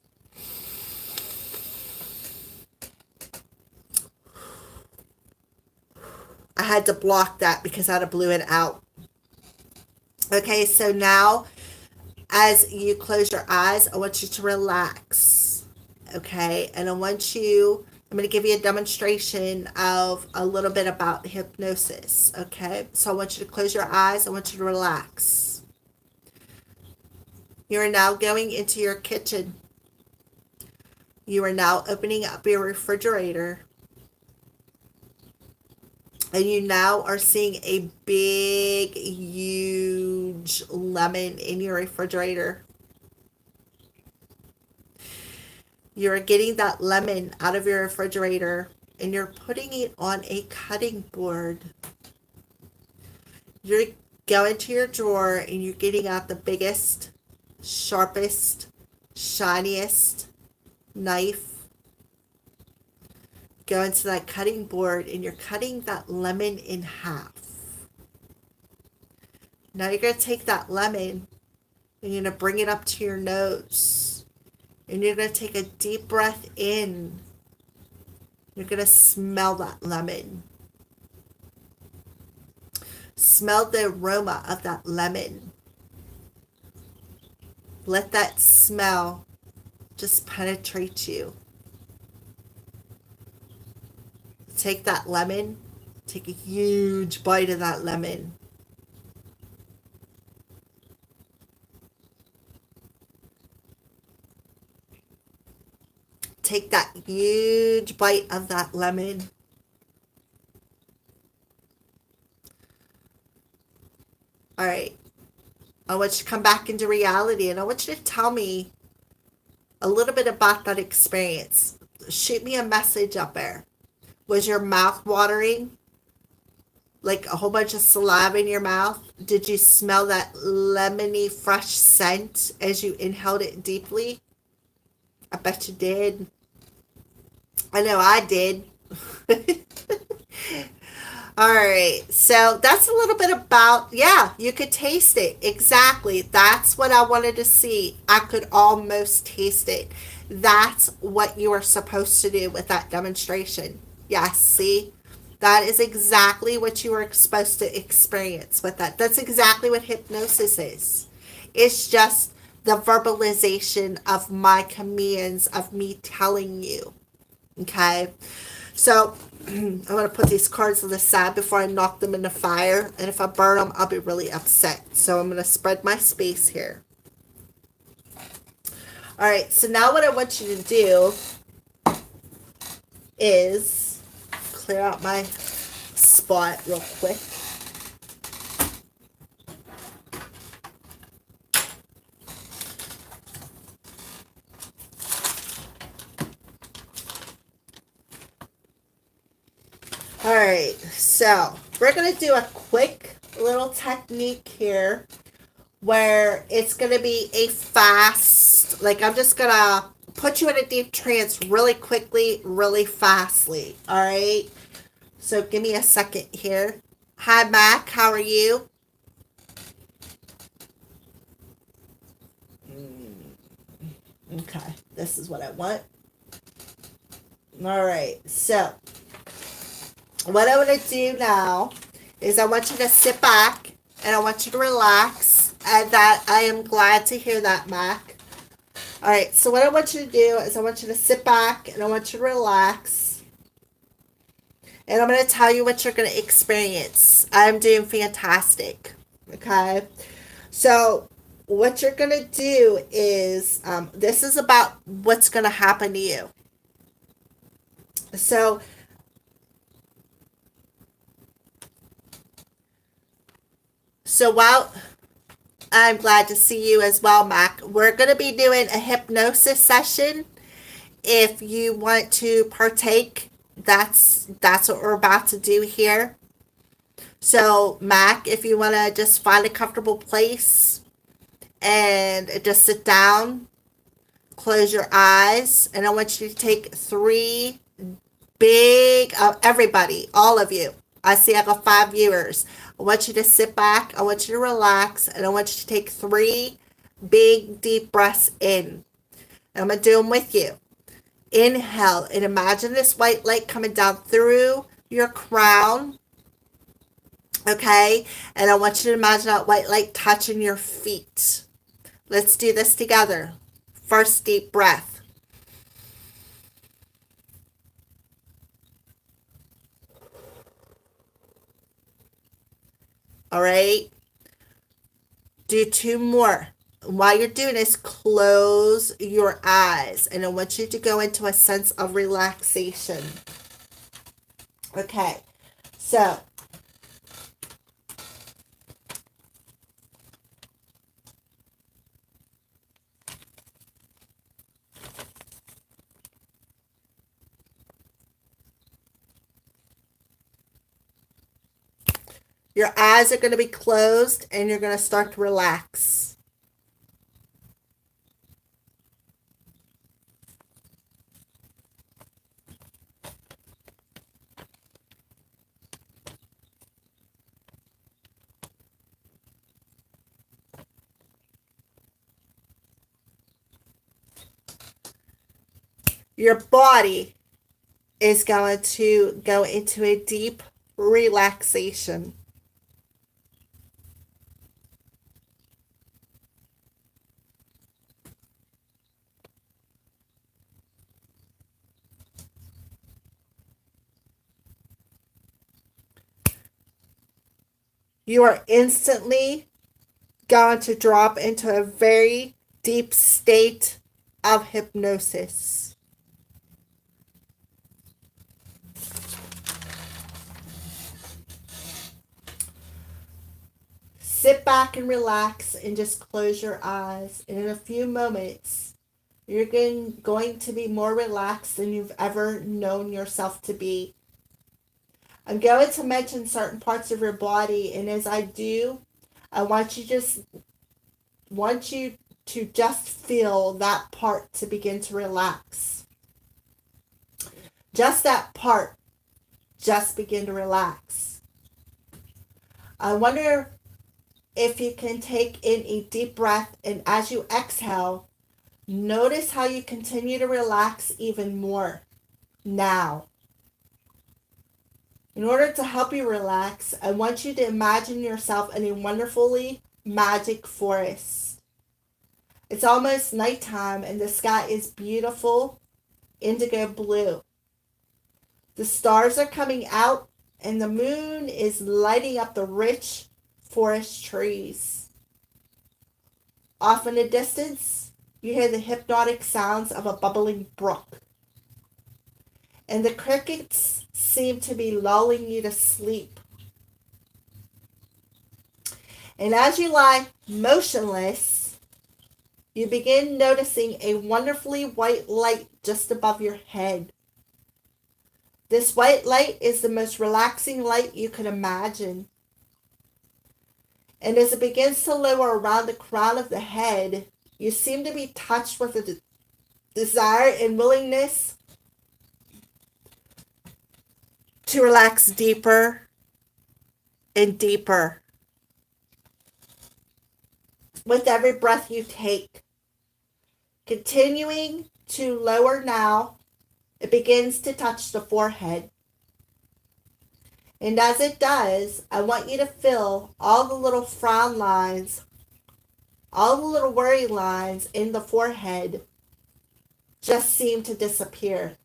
I had to block that because I'd have blew it out. Okay, so now as you close your eyes, I want you to relax. Okay, and I'm going to give you a demonstration of a little bit about hypnosis. Okay, so I want you to close your eyes. I want you to relax. You are now going into your kitchen. You are now opening up your refrigerator. And you now are seeing a big, huge lemon in your refrigerator. You're getting that lemon out of your refrigerator and you're putting it on a cutting board. You're going to your drawer and you're getting out the biggest, sharpest, shiniest knife. Go into that cutting board and you're cutting that lemon in half. Now you're going to take that lemon and you're going to bring it up to your nose. And you're going to take a deep breath in. You're going to smell that lemon. Smell the aroma of that lemon. Let that smell just penetrate you. Take that lemon, take a huge bite of that lemon. Take that huge bite of that lemon. All right. I want you to come back into reality, and I want you to tell me a little bit about that experience. Shoot me a message up there. Was your mouth watering? Like a whole bunch of saliva in your mouth? Did you smell that lemony, fresh scent as you inhaled it deeply? I bet you did. I know I did. All right, so that's a little bit about, yeah, you could taste it. Exactly. That's what I wanted to see. I could almost taste it. That's what you are supposed to do with that demonstration. Yes, see? That is exactly what you are supposed to experience with that. That's exactly what hypnosis is. It's just the verbalization of my commands, of me telling you. Okay? So I'm going to put these cards on the side before I knock them in the fire. And if I burn them, I'll be really upset. So I'm going to spread my space here. All right. So now what I want you to do is clear out my spot real quick. All right, so we're going to do a quick little technique here where it's going to be a fast, like I'm just going to put you in a deep trance really quickly, really fastly. All right, so give me a second here. Hi, Mac, how are you? Okay, this is what I want. All right, so what I want to do now is I want you to sit back and I want you to relax. And that I am glad to hear that, Mac. All right, so what I want you to do is I want you to sit back and I want you to relax. And I'm going to tell you what you're going to experience. I'm doing fantastic. Okay, so what you're going to do is this is about what's going to happen to you. So while I'm glad to see you as well, Mac, we're going to be doing a hypnosis session. If you want to partake, that's what we're about to do here. So, Mac, if you want to just find a comfortable place and just sit down, close your eyes, and I want you to take 3 big, everybody, all of you. I see I got 5 viewers. I want you to sit back, I want you to relax, and I want you to take 3 big, deep breaths in. And I'm going to do them with you. Inhale, and imagine this white light coming down through your crown. Okay? And I want you to imagine that white light touching your feet. Let's do this together. First deep breath. All right? Do 2 more. While you're doing this, close your eyes. And I want you to go into a sense of relaxation. Okay. So, your eyes are going to be closed and you're going to start to relax. Your body is going to go into a deep relaxation. you are instantly going to drop into a very deep state of hypnosis. Sit back and relax and just close your eyes. And in a few moments, you're going to be more relaxed than you've ever known yourself to be. I'm going to mention certain parts of your body, and as I do, I want you to just feel that part to begin to relax. Just that part, just begin to relax. I wonder if you can take in a deep breath, and as you exhale, notice how you continue to relax even more now. In order to help you relax, I want you to imagine yourself in a wonderfully magic forest. It's almost nighttime and the sky is beautiful indigo blue. The stars are coming out and the moon is lighting up the rich forest trees. Off in the distance, you hear the hypnotic sounds of a bubbling brook. And the crickets seem to be lulling you to sleep. And as you lie motionless, you begin noticing a wonderfully white light just above your head. This white light is the most relaxing light you could imagine. And as it begins to lower around the crown of the head, you seem to be touched with a desire and willingness to relax deeper and deeper with every breath you take. Continuing to lower now, it begins to touch the forehead. And as it does, I want you to feel all the little frown lines, all the little worry lines in the forehead just seem to disappear.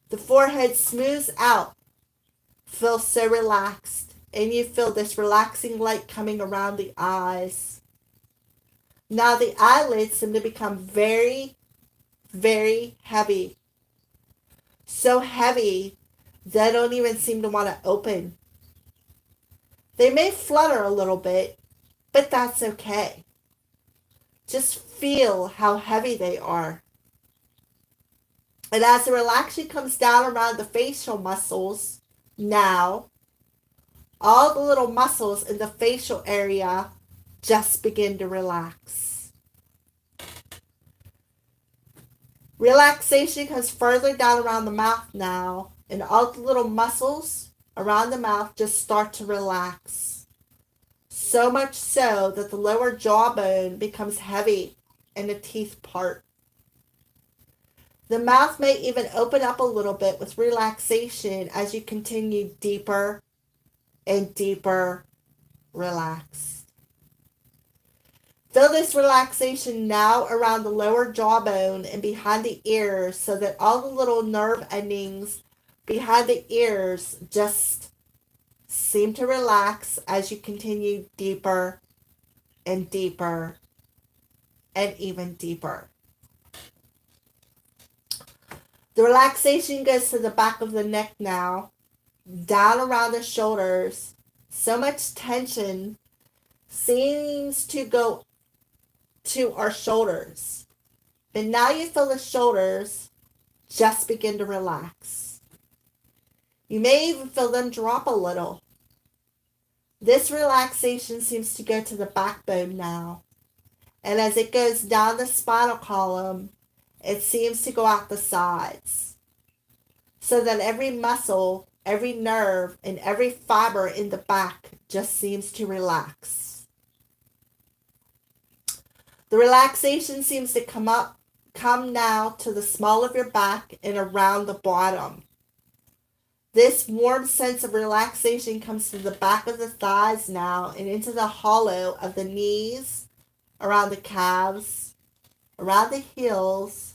The forehead smooths out, feels so relaxed, and you feel this relaxing light coming around the eyes. Now the eyelids seem to become very, very heavy. So heavy they don't even seem to want to open. They may flutter a little bit, but that's okay. Just feel how heavy they are. And as the relaxation comes down around the facial muscles, now, all the little muscles in the facial area just begin to relax. Relaxation comes further down around the mouth now, and all the little muscles around the mouth just start to relax. So much so that the lower jawbone becomes heavy and the teeth part. The mouth may even open up a little bit with relaxation as you continue deeper and deeper relaxed. Feel this relaxation now around the lower jawbone and behind the ears so that all the little nerve endings behind the ears just seem to relax as you continue deeper and deeper and even deeper. The relaxation goes to the back of the neck now, down around the shoulders. So much tension seems to go to our shoulders. But now you feel the shoulders just begin to relax. You may even feel them drop a little. This relaxation seems to go to the backbone now. And as it goes down the spinal column, it seems to go out the sides. So that every muscle, every nerve, and every fiber in the back just seems to relax. The relaxation seems to come now to the small of your back and around the bottom. This warm sense of relaxation comes to the back of the thighs now and into the hollow of the knees, around the calves, around the heels,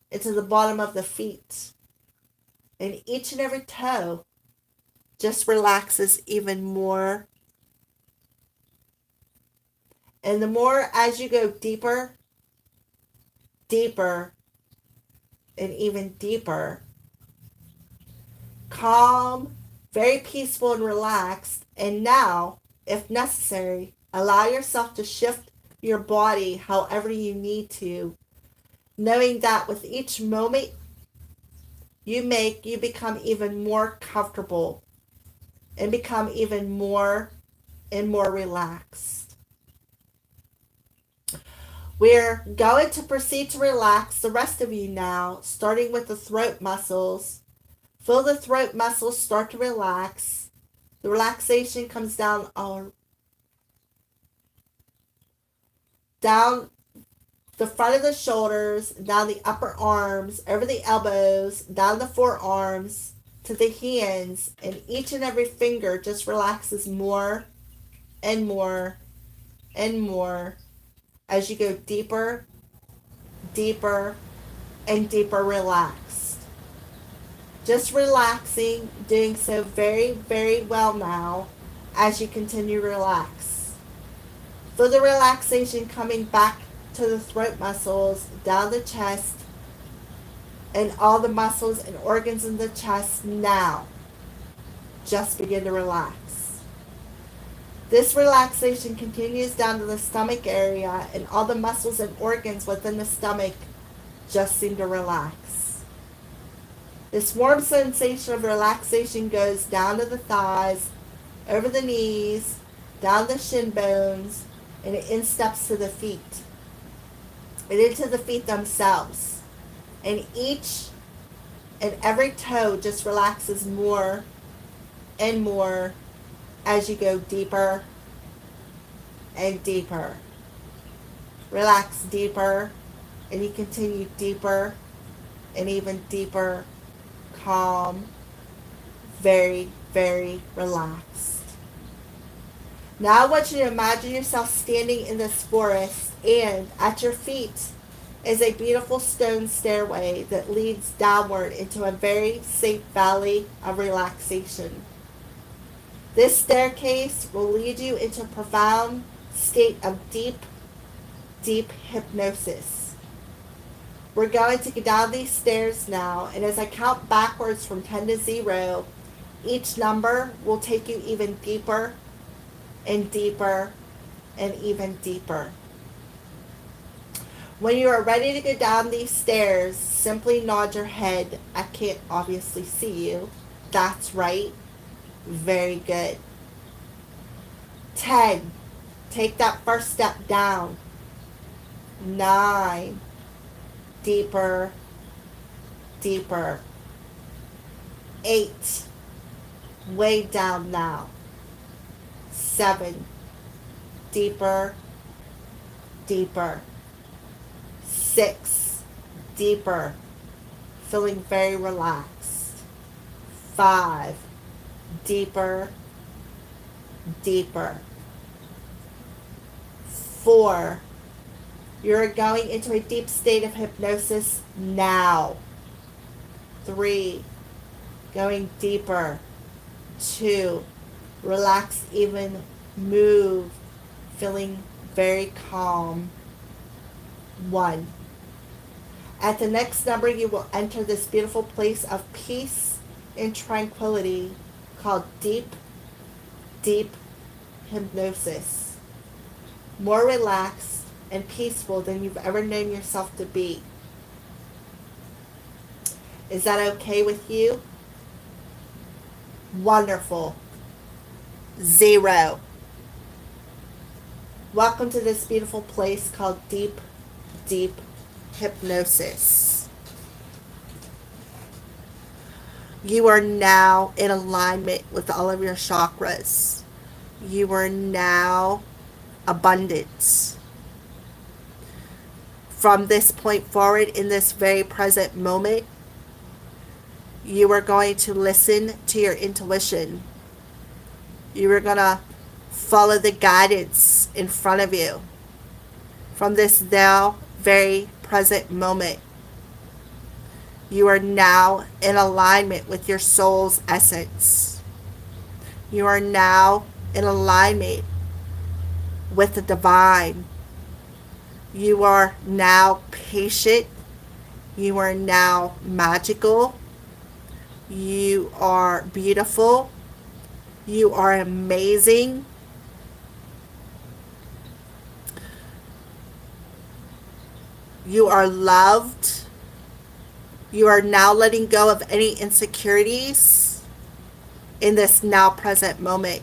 into the bottom of the feet, and each and every toe just relaxes even more. And the more as you go deeper, deeper, and even deeper, calm, very peaceful and relaxed. And now, if necessary, allow yourself to shift your body however you need to, knowing that with each moment you make, you become even more comfortable and become even more and more relaxed. We're going to proceed to relax the rest of you now, starting with the throat muscles. Feel the throat muscles start to relax. The relaxation comes down the front of the shoulders, down the upper arms, over the elbows, down the forearms, to the hands, and each and every finger just relaxes more and more and more as you go deeper, deeper, and deeper relaxed. Just relaxing, doing so very, very well now as you continue to relax. Feel the relaxation coming back to the throat muscles, down the chest, and all the muscles and organs in the chest now. Just begin to relax. This relaxation continues down to the stomach area, and all the muscles and organs within the stomach just seem to relax. This warm sensation of relaxation goes down to the thighs, over the knees, down the shin bones, and it insteps to the feet and into the feet themselves. And each and every toe just relaxes more and more as you go deeper and deeper. Relax deeper, and you continue deeper and even deeper, calm, very, very relaxed. Now I want you to imagine yourself standing in this forest, and at your feet is a beautiful stone stairway that leads downward into a very safe valley of relaxation. This staircase will lead you into a profound state of deep, deep hypnosis. We're going to get down these stairs now, and as I count backwards from 10 to 0, each number will take you even deeper and deeper and even deeper. When you are ready to go down these stairs, simply nod your head. I can't obviously see you. That's right. Very good. 10. Take that first step down. 9. Deeper, deeper. 8. Way down now. 7. Deeper, deeper. 6. Deeper, feeling very relaxed. 5. Deeper, deeper. 4. You're going into a deep state of hypnosis now. 3. Going deeper. 2. Relax, even move, feeling very calm. 1. At the next number, you will enter this beautiful place of peace and tranquility called deep, deep hypnosis. More relaxed and peaceful than you've ever known yourself to be. Is that okay with you? Wonderful. 0. Welcome to this beautiful place called deep, deep hypnosis. You are now in alignment with all of your chakras. You are now abundance. From this point forward, in this very present moment, you are going to listen to your intuition. You are going to follow the guidance in front of you. From this now very present moment, you are now in alignment with your soul's essence. You are now in alignment with the divine. You are now patient. You are now magical. You are beautiful. You are amazing. You are loved. You are now letting go of any insecurities in this now present moment.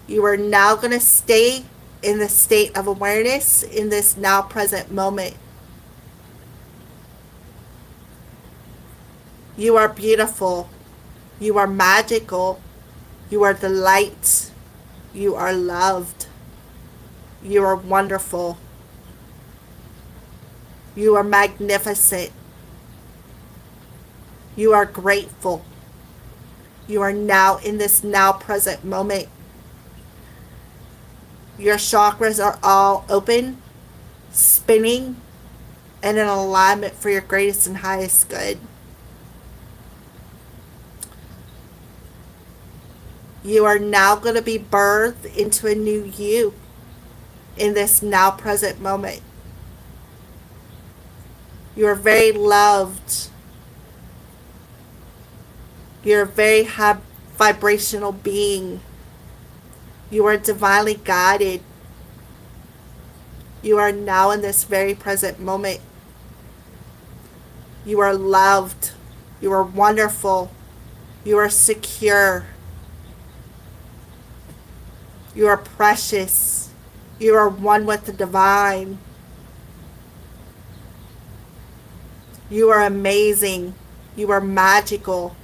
You are now going to stay in the state of awareness in this now present moment. You are beautiful. You are magical. You are the light. You are loved. You are wonderful. You are magnificent. You are grateful. You are now in this now present moment. Your chakras are all open, spinning, and in alignment for your greatest and highest good. You are now going to be birthed into a new you in this now present moment. You are very loved. You're a very high vibrational being. You are divinely guided. You are now in this very present moment. You are loved. You are wonderful. You are secure. You are precious. You are one with the divine. You are amazing. You are magical.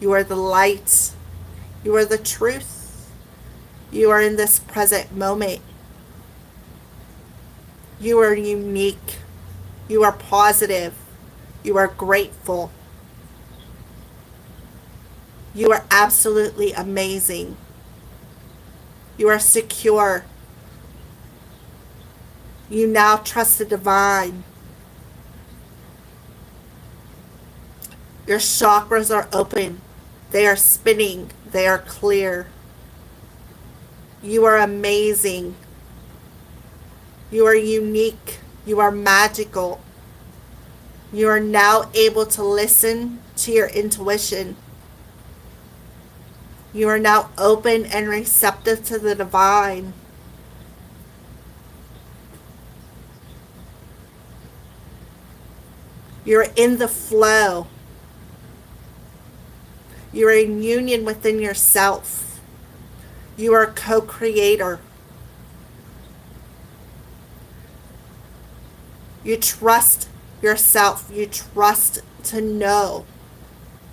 You are the light. You are the truth. You are in this present moment. You are unique. You are positive. You are grateful. You are absolutely amazing. You are secure. You now trust the divine. Your chakras are open. They are spinning. They are clear. You are amazing. You are unique. You are magical. You are now able to listen to your intuition. You are now open and receptive to the divine. You're in the flow. You're in union within yourself. You are a co-creator. You trust yourself. You trust to know.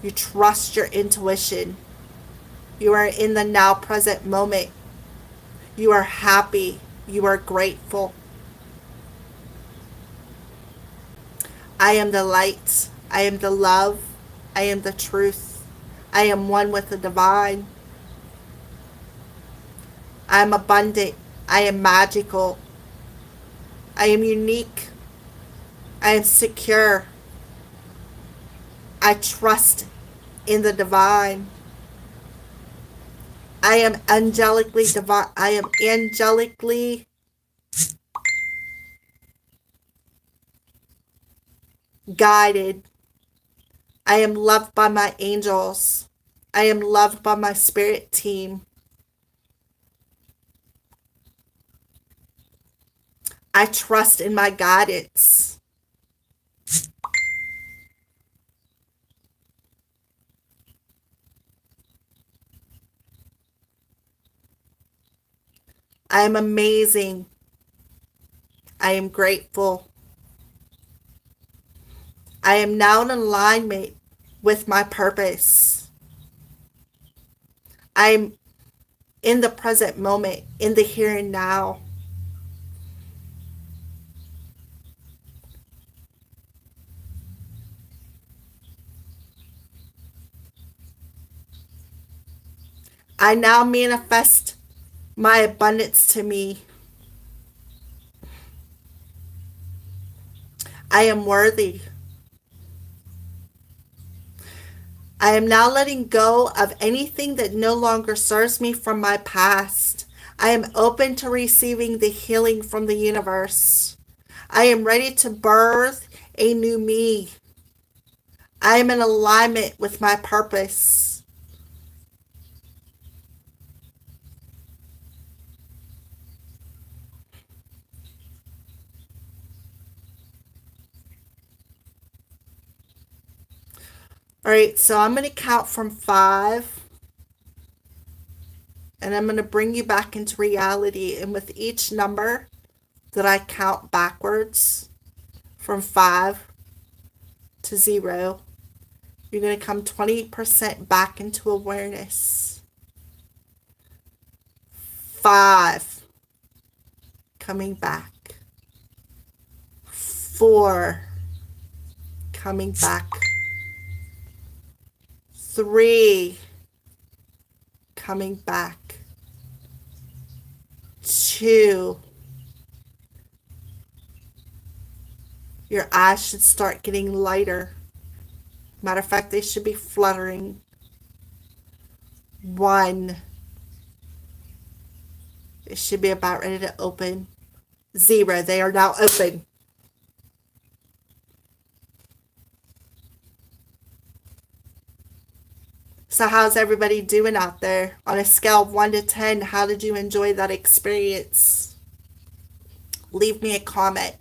You trust your intuition. You are in the now present moment. You are happy. You are grateful. I am the light. I am the love. I am the truth. I am one with the divine. I am abundant. I am magical. I am unique. I am secure. I trust in the divine. I am angelically divine. I am angelically guided. I am loved by my angels. I am loved by my spirit team. I trust in my guidance. I am amazing. I am grateful. I am now in alignment with my purpose. I'm in the present moment, in the here and now. I now manifest my abundance to me. I am worthy. I am now letting go of anything that no longer serves me from my past. I am open to receiving the healing from the universe. I am ready to birth a new me. I am in alignment with my purpose. All right, so I'm going to count from 5, and I'm going to bring you back into reality. And with each number that I count backwards from 5 to 0, you're going to come 20% back into awareness. 5, coming back. 4, coming back. 3, coming back. 2, your eyes should start getting lighter. Matter of fact, they should be fluttering. 1, it should be about ready to open. 0, they are now open. So how's everybody doing out there? On a scale of 1 to 10, how did you enjoy that experience? Leave me a comment.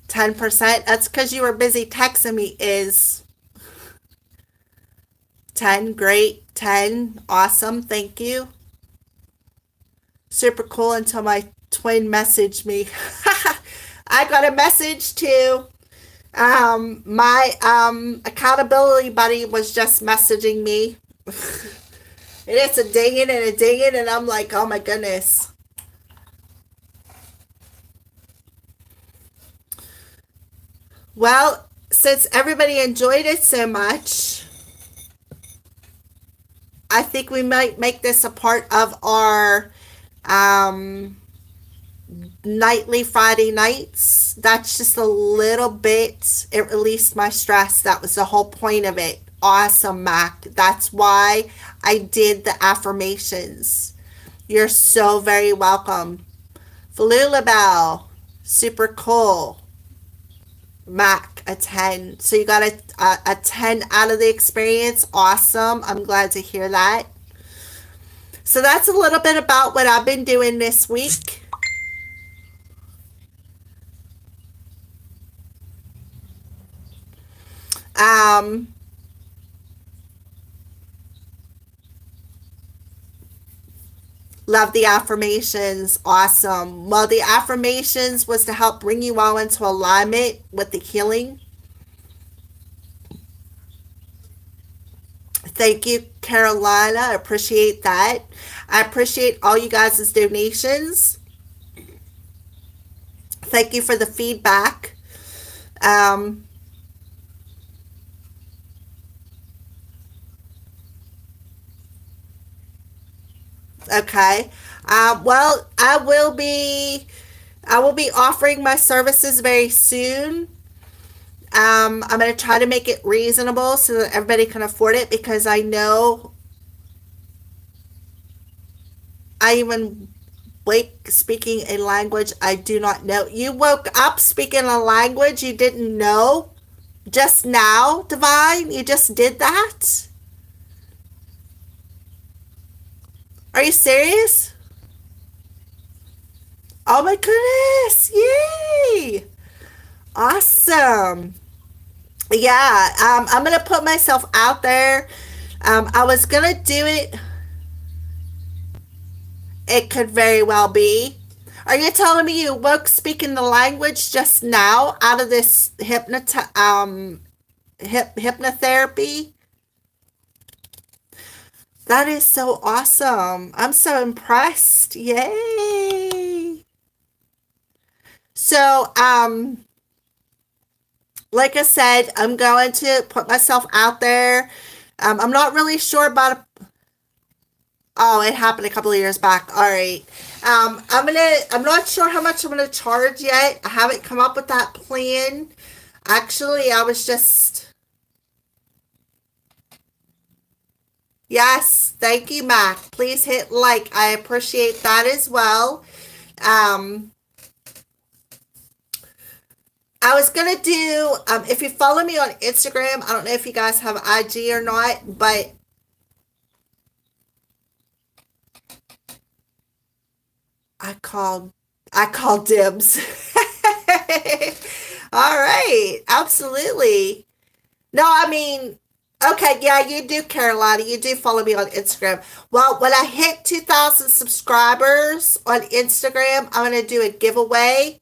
%. That's because you were busy texting me. Is 10, great. 10, awesome. Thank you. Super cool until my twin messaged me. I got a message too. My accountability buddy was just messaging me. And it's a dinging and a dinging, and I'm like, oh my goodness. Well, since everybody enjoyed it so much, I think we might make this a part of our nightly Friday nights. That's just a little bit. It released my stress. That was the whole point of it. Awesome, Mac. That's why I did the affirmations. You're so very welcome. Falulabelle, super cool. Mac, a 10. So you got a 10 out of the experience. Awesome. I'm glad to hear that. So that's a little bit about what I've been doing this week. Love the affirmations. Awesome. Well, the affirmations was to help bring you all into alignment with the healing. Thank you, Carolina. I appreciate that. I appreciate all you guys' donations. Thank you for the feedback. Okay. Well, I will be offering my services very soon. I'm going to try to make it reasonable so that everybody can afford it, because I know I even wake speaking a language I do not know. You woke up speaking a language you didn't know just now, Divine? You just did that? Are you serious? Oh my goodness. Yay. Awesome. Yeah, I'm going to put myself out there. I was going to do it. It could very well be. Are you telling me you woke speaking the language just now out of this hypnotherapy? That is so awesome. I'm so impressed. Yay. So, like I said, I'm going to put myself out there. I'm not really sure about Oh, it happened a couple of years back. All right. I'm not sure how much I'm gonna charge yet. I haven't come up with that plan. Actually, I was just, yes, thank you, Mac. Please hit like. I appreciate that as well. Um, I was gonna do, if you follow me on Instagram, I don't know if you guys have IG or not, but I called, I called dibs. All right, absolutely. No, I mean, okay, yeah, you do, Carolina. You do follow me on Instagram. Well, when I hit 2,000 subscribers on Instagram, I'm going to do a giveaway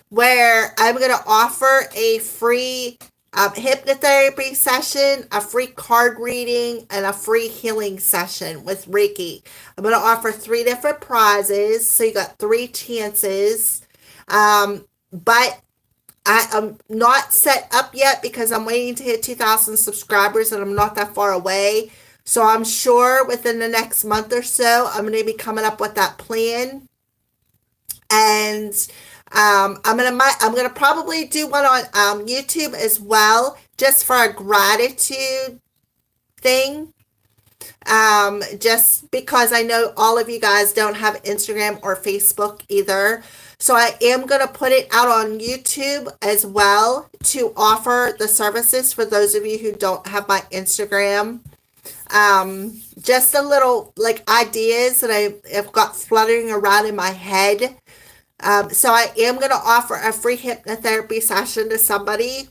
where I'm going to offer a free hypnotherapy session, a free card reading, and a free healing session with Reiki. I'm going to offer three different prizes, so you got three chances. But I am not set up yet because I'm waiting to hit 2,000 subscribers and I'm not that far away. So I'm sure within the next month or so, I'm going to be coming up with that plan. And I'm gonna probably do one on YouTube as well, just for a gratitude thing. Just because I know all of you guys don't have Instagram or Facebook either. So I am going to put it out on YouTube as well to offer the services for those of you who don't have my Instagram. Just a little like ideas that I've got fluttering around in my head. So I am going to offer a free hypnotherapy session to somebody.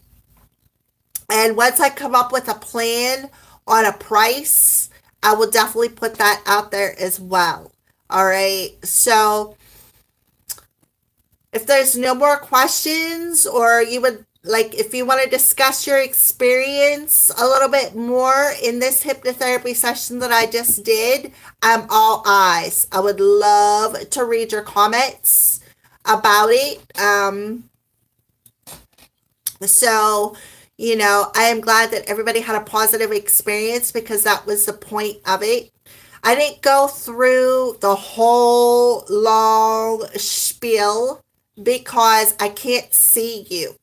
And once I come up with a plan on a price, I will definitely put that out there as well. All right. So if there's no more questions, or you would like, if you want to discuss your experience a little bit more in this hypnotherapy session that I just did, I'm all eyes. I would love to read your comments about it. So, I am glad that everybody had a positive experience because that was the point of it. I didn't go through the whole long spiel because I can't see you.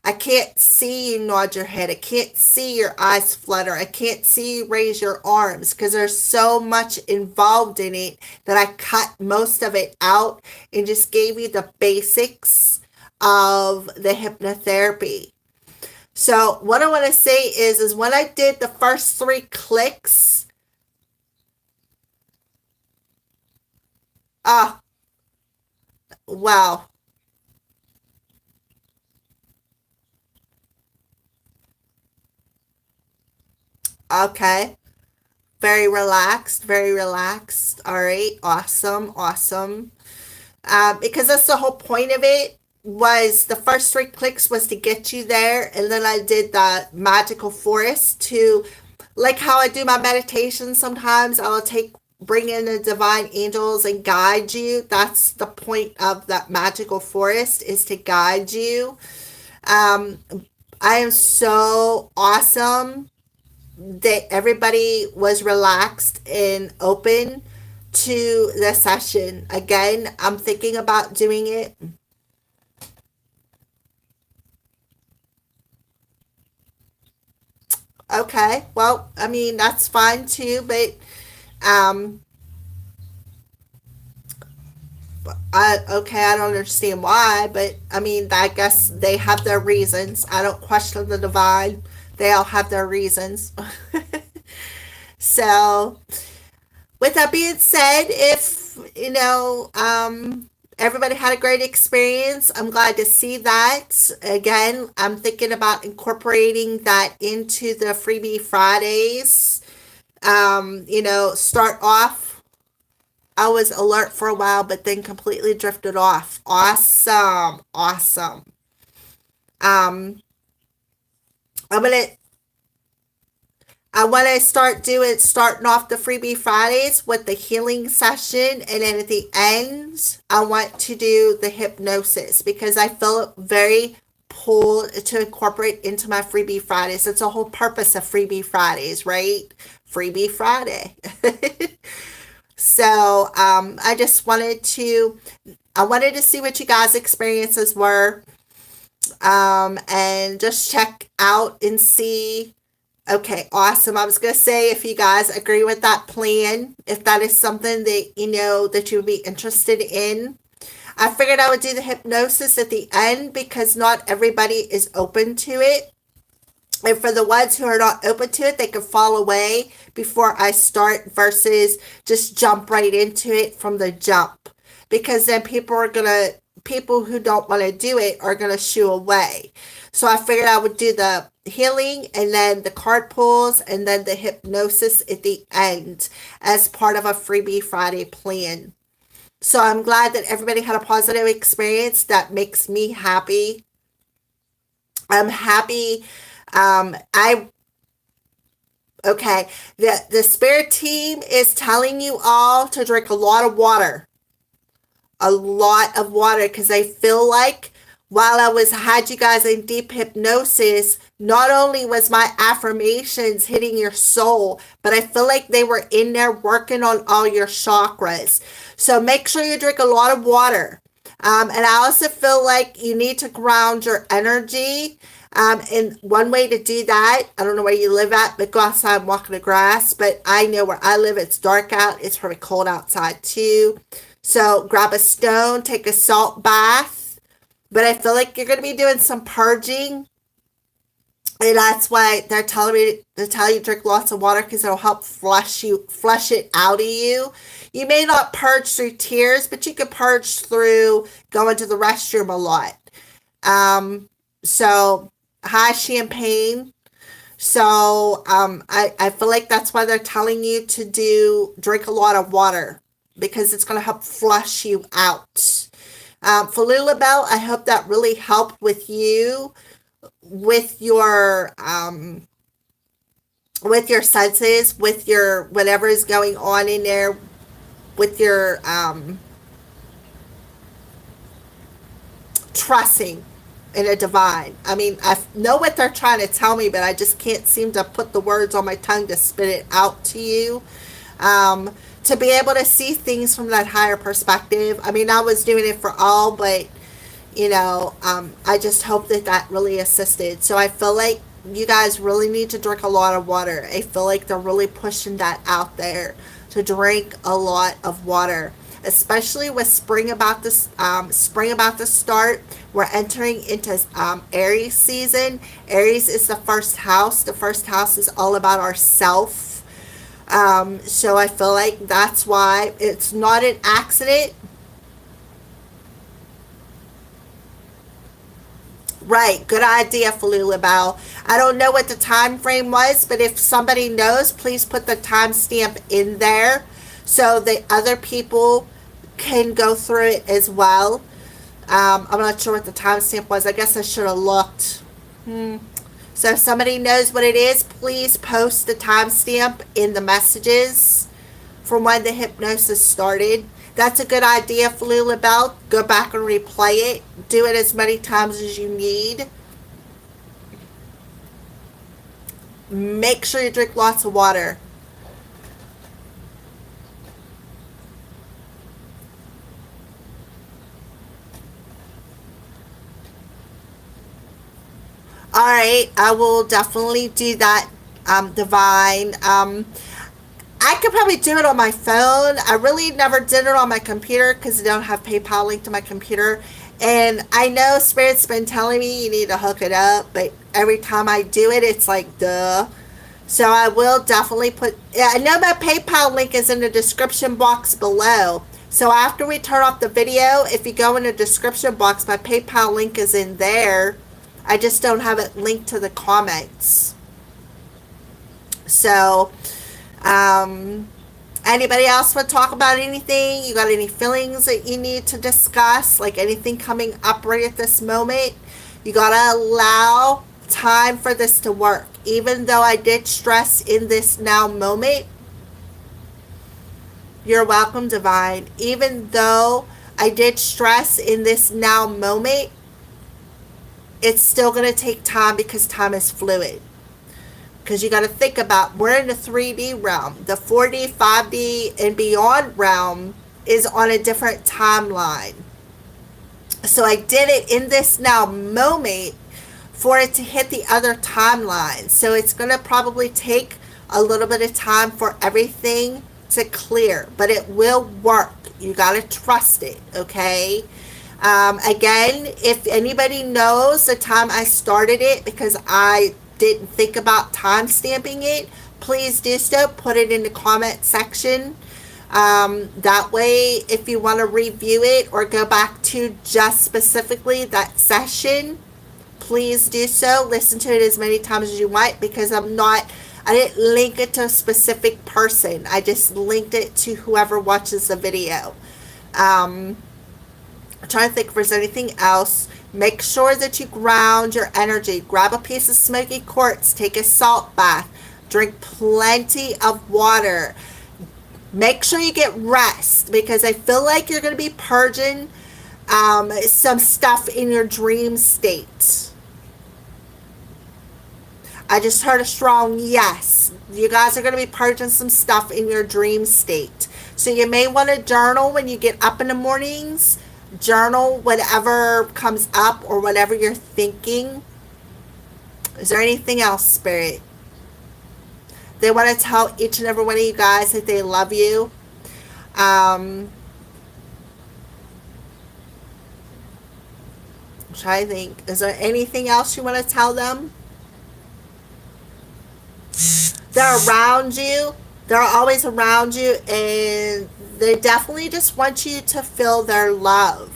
I can't see you nod your head. I can't see your eyes flutter. I can't see you raise your arms because there's so much involved in it that I cut most of it out and just gave you the basics of the hypnotherapy. So what I want to say is when I did the first three clicks, ah, wow. Okay. Very relaxed, very relaxed. All right. Awesome. Awesome. Because that's the whole point of it, was the first three clicks was to get you there, and then I did the magical forest to, like how I do my meditation sometimes, I will bring in the divine angels and guide you. That's the point of that magical forest, is to guide you. um I am so awesome that everybody was relaxed and open to the session. Again, I'm thinking about doing it. Okay, well, I mean, that's fine too, but um, I don't understand why, but I mean, I guess they have their reasons. I don't question the divine. They all have their reasons. So, with that being said, if everybody had a great experience, I'm glad to see that. Again, I'm thinking about incorporating that into the freebie Fridays. Start off, I was alert for a while, but then completely drifted off. Awesome. Awesome. um I'm gonna I want to starting off the freebie Fridays with the healing session, and then at the end, I want to do the hypnosis because I feel very pulled to incorporate into my freebie Fridays. It's the whole purpose of freebie Fridays, right? Freebie Friday. So I wanted to see what you guys' experiences were, and just check out and see. Okay, awesome. I was going to say if you guys agree with that plan, if that is something that you know that you would be interested in. I figured I would do the hypnosis at the end because not everybody is open to it. And for the ones who are not open to it, they can fall away before I start versus just jump right into it from the jump. Because then people who don't want to do it are going to shoo away. So I figured I would do the healing and then the card pulls and then the hypnosis at the end as part of a Freebie Friday plan. So I'm glad that everybody had a positive experience. That makes me happy. I'm happy. I okay. The spirit team is telling you all to drink a lot of water, because I feel like while I had you guys in deep hypnosis, not only was my affirmations hitting your soul, but I feel like they were in there working on all your chakras. So make sure you drink a lot of water. And I also feel like you need to ground your energy. And one way to do that, I don't know where you live at, but go outside and walk in the grass. But I know where I live, it's dark out. It's probably cold outside too. So grab a stone, take a salt bath. But I feel like you're going to be doing some purging. And that's why they're telling me to tell you to drink lots of water because it'll help flush it out of you. You may not purge through tears, but you can purge through going to the restroom a lot. So high champagne. So I feel like that's why they're telling you to drink a lot of water because it's going to help flush you out. For Lulabelle, I hope that really helped with you with your senses, with your whatever is going on in there, with your trusting in a divine. I mean, I know what they're trying to tell me, but I just can't seem to put the words on my tongue to spit it out to you. To be able to see things from that higher perspective. I mean, I was doing it for all, but I just hope that really assisted. So I feel like you guys really need to drink a lot of water. I feel like they're really pushing that out there to drink a lot of water, especially with spring about to start. We're entering into Aries season. Aries is the first house. The first house is all about ourself. So I feel like that's why it's not an accident. Right, good idea, Falulabelle. I don't know what the time frame was, but if somebody knows, please put the timestamp in there so that other people can go through it as well. I'm not sure what the timestamp was. I guess I should have looked. So if somebody knows what it is, please post the timestamp in the messages from when the hypnosis started. That's a good idea, Falulabelle. Go back and replay it. Do it as many times as you need. Make sure you drink lots of water. All right, I will definitely do that, Divine. I could probably do it on my phone. I really never did it on my computer because I don't have PayPal linked to my computer. And I know Spirit's been telling me you need to hook it up, but every time I do it, it's like, duh. So I will definitely I know my PayPal link is in the description box below. So after we turn off the video, if you go in the description box, my PayPal link is in there. I just don't have it linked to the comments. So, anybody else want to talk about anything? You got any feelings that you need to discuss? Like anything coming up right at this moment? You got to allow time for this to work. Even though I did stress in this now moment, you're welcome, Divine. Even though I did stress in this now moment, it's still going to take time because time is fluid. because you got to think about, we're in the 3D realm. The 4D, 5D, and beyond realm is on a different timeline. So I did it in this now moment for it to hit the other timeline. So it's going to probably take a little bit of time for everything to clear, but it will work. You got to trust it, okay? Again, if anybody knows the time I started it, because I didn't think about time stamping it, please do so. Put it in the comment section. That way, if you want to review it or go back to just specifically that session, please do so. Listen to it as many times as you want, because I didn't link it to a specific person. I just linked it to whoever watches the video. I'm trying to think if there's anything else. Make sure that you ground your energy. Grab a piece of smoky quartz. Take a salt bath. Drink plenty of water. Make sure you get rest, because I feel like you're going to be purging some stuff in your dream state. I just heard a strong yes. You guys are going to be purging some stuff in your dream state. So you may want to journal when you get up in the mornings. Journal whatever comes up or whatever you're thinking. Is there anything else, Spirit? They want to tell each and every one of you guys that they love you. I'm trying to think. Is there anything else you want to tell them? They're around you. They're always around you, and they definitely just want you to feel their love.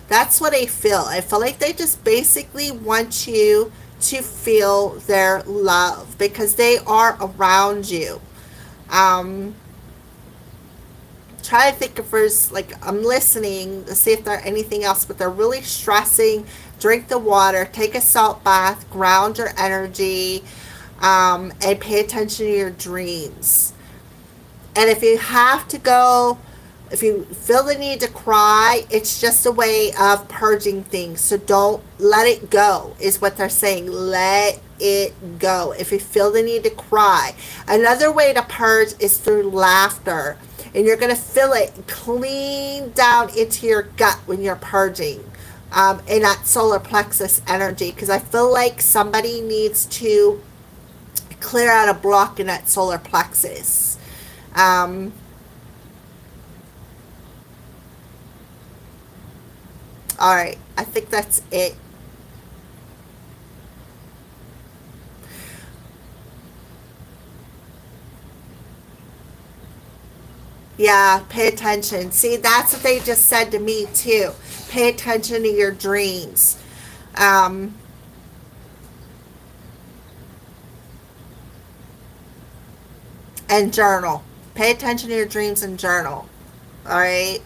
That's what I feel. I feel like they just basically want you to feel their love, because they are around you. Try to think if there's, like, I'm listening to see if there's anything else, but they're really stressing. Drink the water, take a salt bath, ground your energy, and pay attention to your dreams. And if you have to go, if you feel the need to cry, it's just a way of purging things. So don't let it go, is what they're saying. Let it go. If you feel the need to cry. Another way to purge is through laughter. And you're going to feel it clean down into your gut when you're purging. In that solar plexus energy. Because I feel like somebody needs to clear out a block in that solar plexus. All right, I think that's it. Yeah, pay attention. See, that's what they just said to me too. Pay attention to your dreams. And journal. Pay attention to your dreams and journal. All right.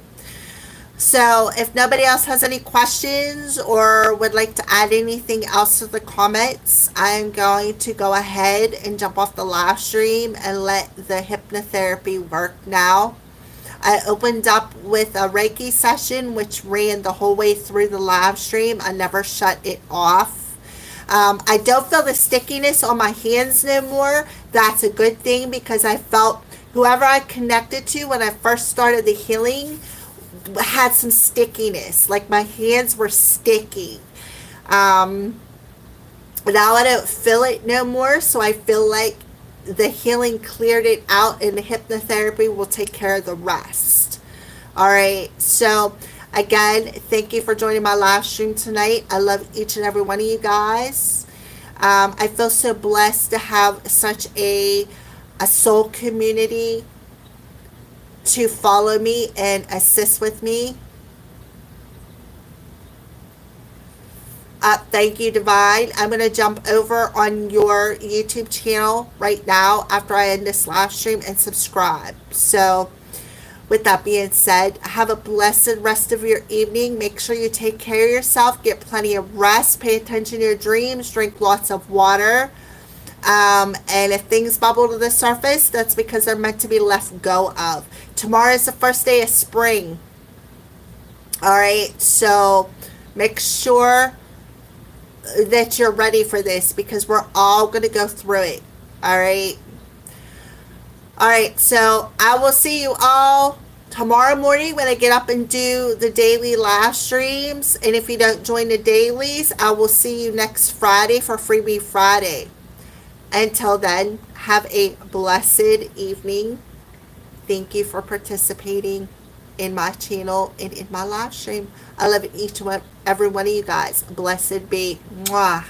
So if nobody else has any questions or would like to add anything else to the comments, I'm going to go ahead and jump off the live stream and let the hypnotherapy work now. I opened up with a Reiki session, which ran the whole way through the live stream. I never shut it off. I don't feel the stickiness on my hands no more. That's a good thing, because I felt whoever I connected to when I first started the healing had some stickiness. Like my hands were sticky. Now I don't feel it no more, so I feel like the healing cleared it out, and the hypnotherapy will take care of the rest. All right, so again, thank you for joining my live stream tonight. I love each and every one of you guys. I feel so blessed to have such a soul community to follow me and assist with me. Thank you, Divine. I'm going to jump over on your YouTube channel right now after I end this live stream and subscribe. So with that being said, have a blessed rest of your evening. Make sure you take care of yourself. Get plenty of rest. Pay attention to your dreams. Drink lots of water. And if things bubble to the surface, that's because they're meant to be let go of. Tomorrow is the first day of spring. All right. So make sure that you're ready for this, because we're all going to go through it. All right. All right. So I will see you all tomorrow morning when I get up and do the daily live streams. And if you don't join the dailies, I will see you next Friday for Freebie Friday. Until then, have a blessed evening. Thank you for participating in my channel and in my live stream. I love each one, every one of you guys. Blessed be. Mwah.